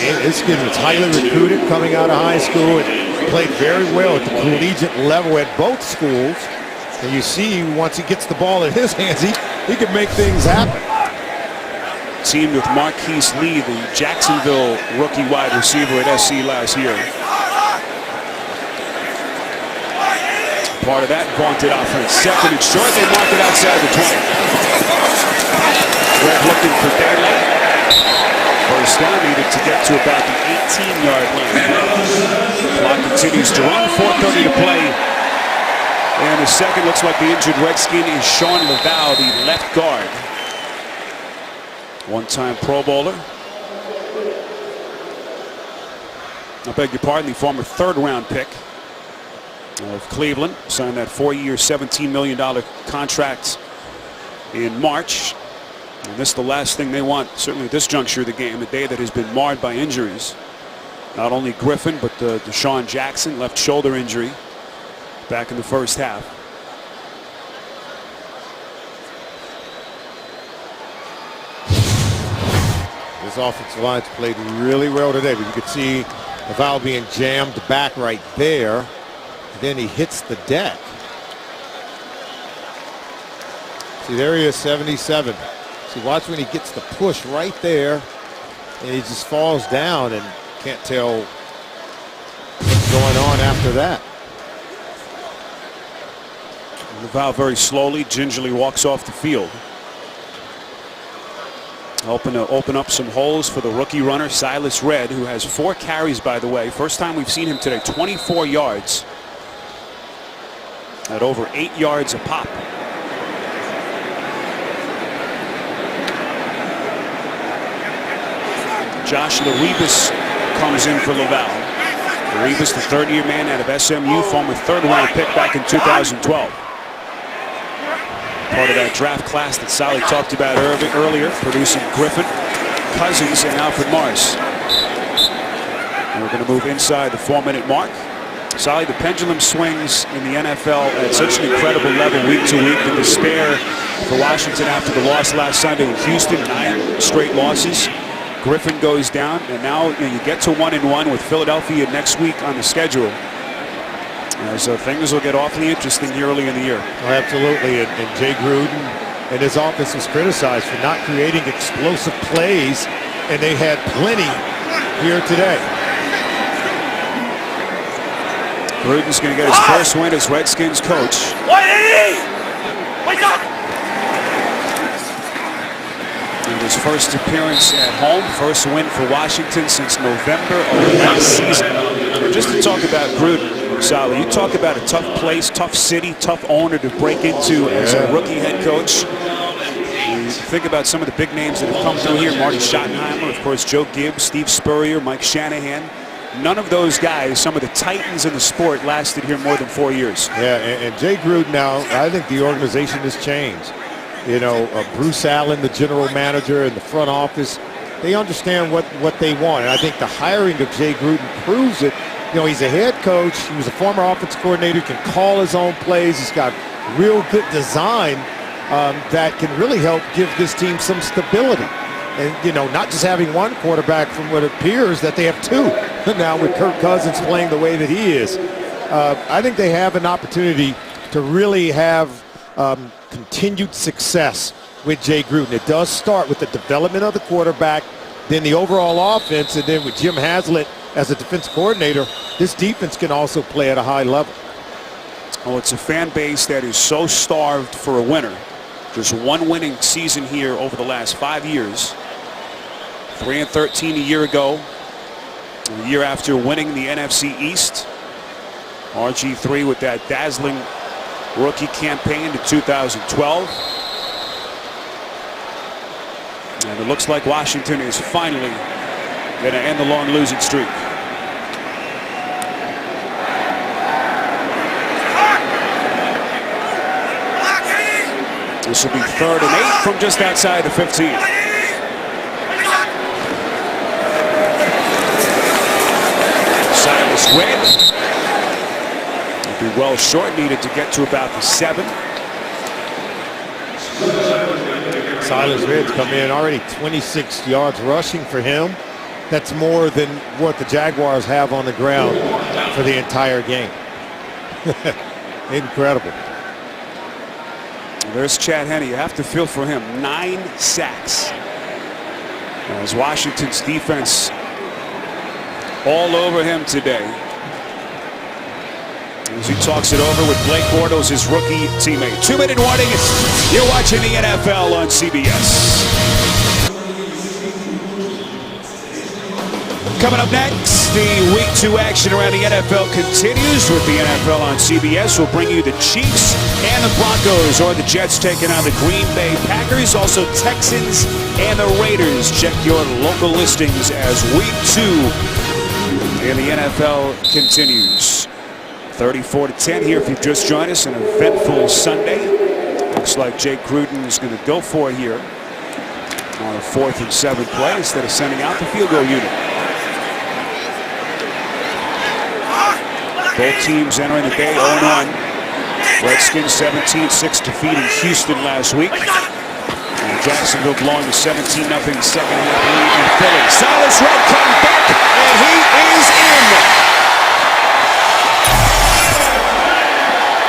And this kid was highly recruited coming out of high school and played very well at the collegiate level at both schools. And you see, once he gets the ball in his hands, he can make things happen. Teamed with Marquise Lee, the Jacksonville rookie wide receiver at SC last year. Part of that vaunted offense. Second and short, they mark it outside the 20. Red looking for daylight. First down, needed to get to about the 18-yard line. Clock continues to run, 4:30 to play. And the second, looks like the injured Redskin is Sean Laval, the left guard. One-time Pro Bowler. I beg your pardon, the former third-round pick of Cleveland. Signed that 4-year, $17 million contract in March. And this is the last thing they want, certainly at this juncture of the game, a day that has been marred by injuries. Not only Griffin, but Deshaun Jackson, left shoulder injury back in the first half. This offensive line's played really well today, but you could see Laval being jammed back right there. And then he hits the deck. See, there he is, 77. See, watch when he gets the push right there, and he just falls down and can't tell what's going on after that. Laval very slowly, gingerly walks off the field. Open up some holes for the rookie runner, Silas Red, who has 4 carries, by the way. First time we've seen him today, 24 yards. At over 8 yards a pop. Josh Laribas comes in for Laval. Revis, the third-year man out of SMU, former third-round pick back in 2012. Part of that draft class that Sally talked about earlier, producing Griffin, Cousins, and Alfred Morris. And we're going to move inside the 4-minute mark. Sally, the pendulum swings in the NFL at such an incredible level week to week. The despair for Washington after the loss last Sunday in Houston, 9 straight losses. Griffin goes down, and now you get to 1-1 with Philadelphia next week on the schedule. So things will get awfully interesting here early in the year. Oh, absolutely, and Jay Gruden and his offense was criticized for not creating explosive plays, and they had plenty here today. Gruden's going to get his first win as Redskins coach. And his first appearance at home, first win for Washington since November of last season. And just to talk about Gruden, Sally, you talk about a tough place, tough city, tough owner to break into as a rookie head coach. You think about some of the big names that have come through here, Marty Schottenheimer, of course, Joe Gibbs, Steve Spurrier, Mike Shanahan. None of those guys, some of the titans in the sport, lasted here more than 4 years. Yeah, and Jay Gruden now, I think the organization has changed. You know, Bruce Allen, the general manager, and the front office, they understand what they want. And I think the hiring of Jay Gruden proves it. You know, he's a head coach. He was a former offense coordinator, can call his own plays. He's got real good design that can really help give this team some stability. And, you know, not just having one quarterback, from what it appears that they have two now with Kirk Cousins playing the way that he is. I think they have an opportunity to really have continued success with Jay Gruden. It does start with the development of the quarterback, then the overall offense, and then with Jim Haslett as a defense coordinator, this defense can also play at a high level. Well, it's a fan base that is so starved for a winner. Just one winning season here over the last 5 years. 3-13 a year ago, a year after winning the NFC East. RG3 with that dazzling rookie campaign in 2012. And it looks like Washington is finally going to end the long losing streak. This will be 3rd and 8 from just outside the 15. Silas Red will be well short, needed to get to about the 7. Silas Red's come in already 26 yards rushing for him. That's more than what the Jaguars have on the ground for the entire game. Incredible. There's Chad Henne. You have to feel for him. 9 sacks. As Washington's defense all over him today. As he talks it over with Blake Bortles, his rookie teammate. 2-minute warning. You're watching the NFL on CBS. Coming up next, the Week 2 action around the NFL continues with the NFL on CBS. We'll bring you the Chiefs and the Broncos, or the Jets taking on the Green Bay Packers. Also Texans and the Raiders. Check your local listings as Week 2 in the NFL continues. 34-10 here if you've just joined us. An eventful Sunday. Looks like Jake Gruden is going to go for it here on a 4th and 7 play instead of sending out the field goal unit. Both teams entering the day 0-1. Redskins 17-6 defeating Houston last week. And Jacksonville blowing the 17-0 second half lead in Philly. Silas Red comes back, and he is in.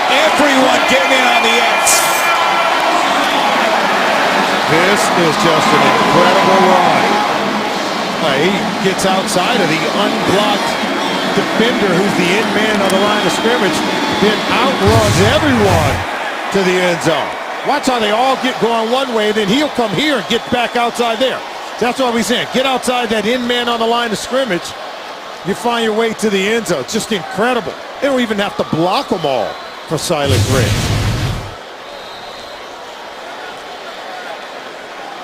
Everyone getting in on the X. This is just an incredible run. He gets outside of the unblocked defender, who's the end man on the line of scrimmage, then outruns everyone to the end zone. Watch how they all get going one way, then he'll come here and get back outside there. That's what we're saying. Get outside that end man on the line of scrimmage. You find your way to the end zone. It's just incredible. They don't even have to block them all for Silas Red.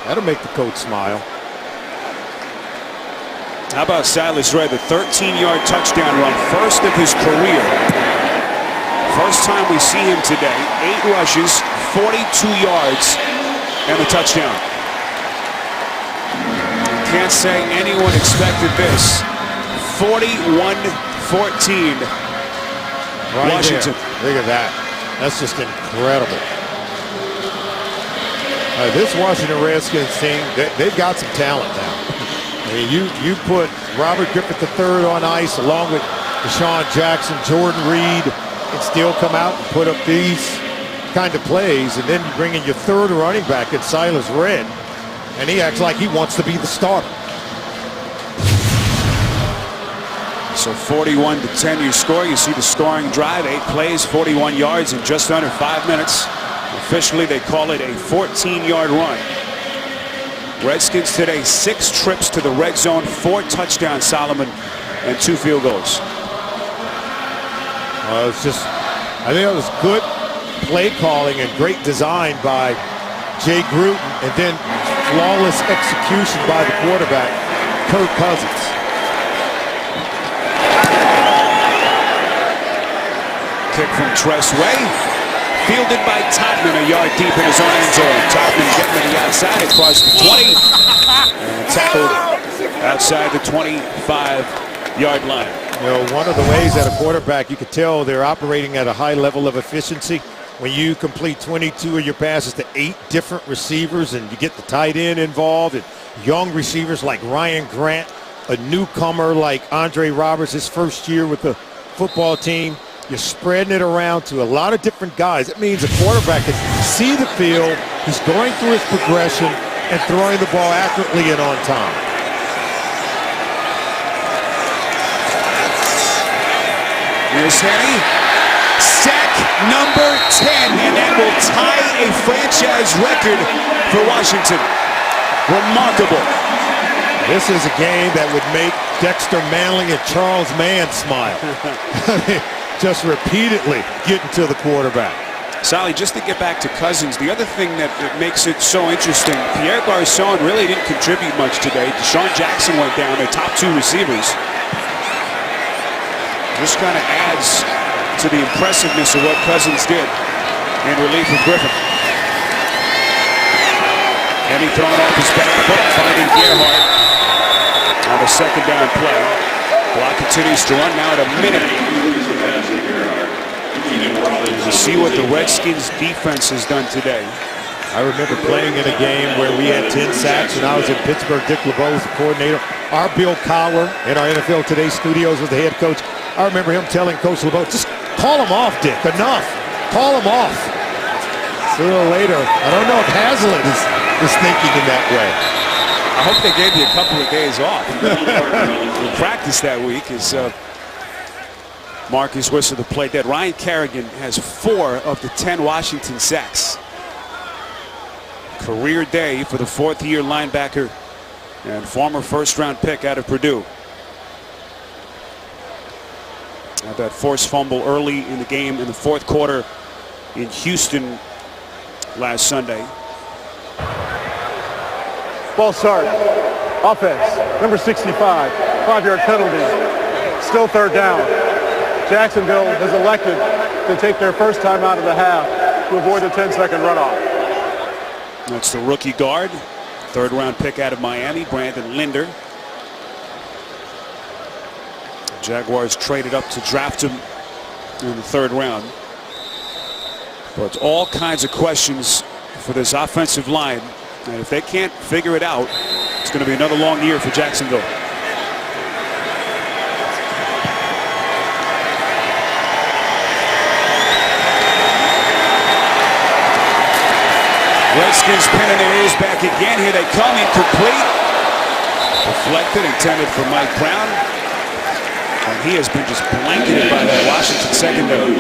That'll make the coach smile. How about Silas Red, the 13-yard touchdown run, first of his career. First time we see him today. 8 rushes, 42 yards, and a touchdown. Can't say anyone expected this. 41-14. Washington. Look at that. That's just incredible. This Washington Redskins team, they've got some talent now. I mean, you put Robert Griffith III on ice along with Deshaun Jackson, Jordan Reed, and still come out and put up these kind of plays, and then you bring in your third running back in Silas Red, and he acts like he wants to be the starter. So 41-10 you score. You see the scoring drive, 8 plays, 41 yards in just under 5 minutes. Officially, they call it a 14-yard run. Redskins today, 6 trips to the red zone, 4 touchdowns, Solomon, and 2 field goals. I think it was good play calling and great design by Jay Gruden, and then flawless execution by the quarterback, Kirk Cousins. Kick from Tress Way, fielded by Totman, a yard deep in his own end zone. Totman getting to the outside across the 20, and tackled outside the 25-yard line. You know, one of the ways that a quarterback, you could tell they're operating at a high level of efficiency when you complete 22 of your passes to 8 different receivers, and you get the tight end involved, and young receivers like Ryan Grant, a newcomer like Andre Roberts, his first year with the football team. You're spreading it around to a lot of different guys. It means a quarterback can see the field, he's going through his progression, and throwing the ball accurately and on time. Here's Henry. Sack number 10, and that will tie a franchise record for Washington. Remarkable. This is a game that would make Dexter Manley and Charles Mann smile. Just repeatedly getting to the quarterback. Sally, just to get back to Cousins, the other thing that makes it so interesting, Pierre Garçon really didn't contribute much today. Deshaun Jackson went down, their top 2 receivers. This kind of adds to the impressiveness of what Cousins did in relief of Griffin. And he thrown off his back foot, finding Gerhardt on the second down play. Clock continues to run now at a minute. You see what the Redskins defense has done today. I remember playing in a game where we had 10 sacks, and I was in Pittsburgh. Dick LeBeau was the coordinator. Our Bill Cowler in our NFL Today studios was the head coach. I remember him telling Coach LeBeau, just call him off, Dick. Enough. Call him off. Sooner or later, I don't know if Hazlitt is thinking in that way. I hope they gave you a couple of days off. In practice that week is Marcus Whistle to play dead. Ryan Kerrigan has 4 of the 10 Washington sacks. Career day for the 4th-year linebacker and former first-round pick out of Purdue. Had that forced fumble early in the game in the 4th quarter in Houston last Sunday. Ball start. Offense. Number 65. 5-yard penalty. Still 3rd down. Jacksonville has elected to take their first time out of the half to avoid a 10-second runoff. That's the rookie guard. 3rd-round pick out of Miami, Brandon Linder. The Jaguars traded up to draft him in the 3rd round. But all kinds of questions for this offensive line. And if they can't figure it out, it's going to be another long year for Jacksonville. Redskins pinning their ears back again. Here they come, incomplete. Deflected, intended for Mike Brown. And he has been just blanketed by that Washington secondary.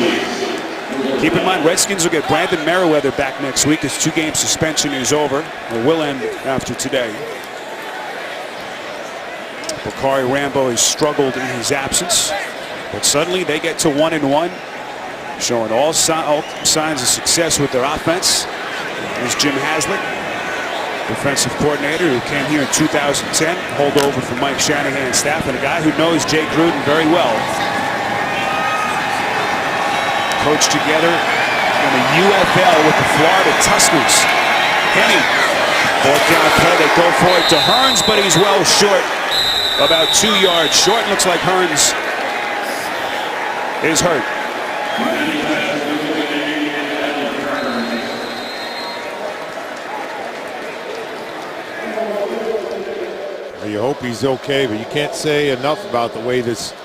Keep in mind, Redskins will get Brandon Merriweather back next week. His 2-game suspension is over, or will end after today. Bakari Rambo has struggled in his absence, but suddenly they get to 1-1, showing all signs of success with their offense. There's Jim Haslett. defensive coordinator who came here in 2010, holdover from Mike Shanahan's staff, and a guy who knows Jay Gruden very well. Coached together in the UFL with the Florida Tuskers. Henny, fourth down play, they go for it to Hearns, but he's well short, about 2 yards short. Looks like Hearns is hurt. You hope he's okay, but you can't say enough about the way this,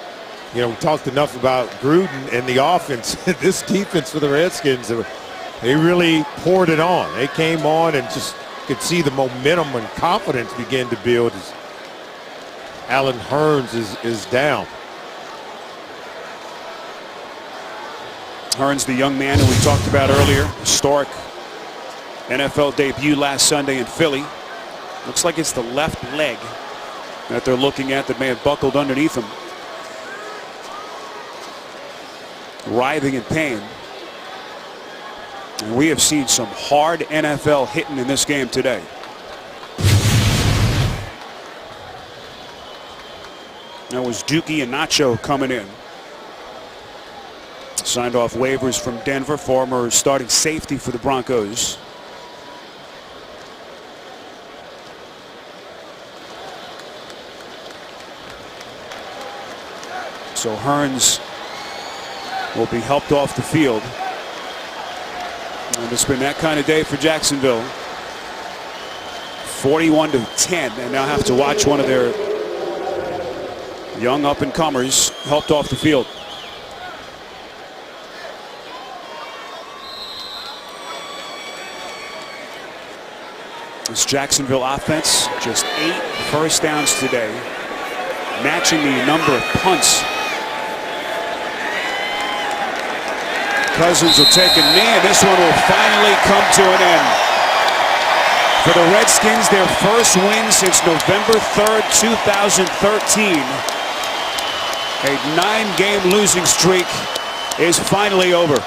we talked enough about Gruden and the offense. This defense for the Redskins, they really poured it on. They came on and just could see the momentum and confidence begin to build as Allen Hearns is down. Hearns, the young man who we talked about earlier, historic NFL debut last Sunday in Philly. Looks like it's the left leg that they're looking at that may have buckled underneath him. Writhing in pain. And we have seen some hard NFL hitting in this game today. That was Dookie and Nacho coming in. Signed off waivers from Denver, former starting safety for the Broncos. So Hearns will be helped off the field. And it's been that kind of day for Jacksonville. 41-10, and now have to watch one of their young up-and-comers helped off the field. This Jacksonville offense, just 8 first downs today, matching the number of punts. Cousins will take a knee, and this one will finally come to an end. For the Redskins, their first win since November 3rd, 2013. A 9-game losing streak is finally over.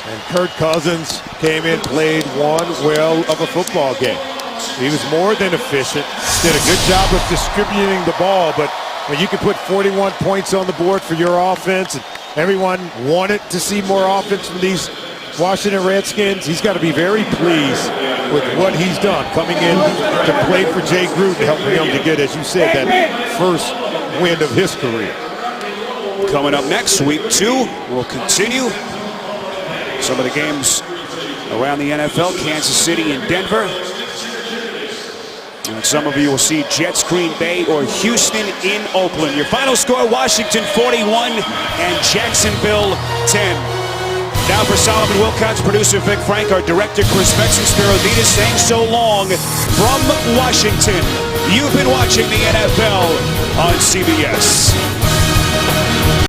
And Kirk Cousins came in, played one well of a football game. He was more than efficient, did a good job of distributing the ball, but when you can put 41 points on the board for your offense, and everyone wanted to see more offense from these Washington Redskins, he's got to be very pleased with what he's done, coming in to play for Jay Gruden, helping him to get, as you said, that first win of his career. Coming up next, week 2, we'll continue some of the games around the NFL, Kansas City and Denver. And some of you will see Jets, Green Bay, or Houston in Oakland. Your final score, Washington 41 and Jacksonville 10. Now for Solomon Wilcox, producer Vic Frank, our director Chris Metz, and Spiro Ditas saying so long from Washington. You've been watching the NFL on CBS.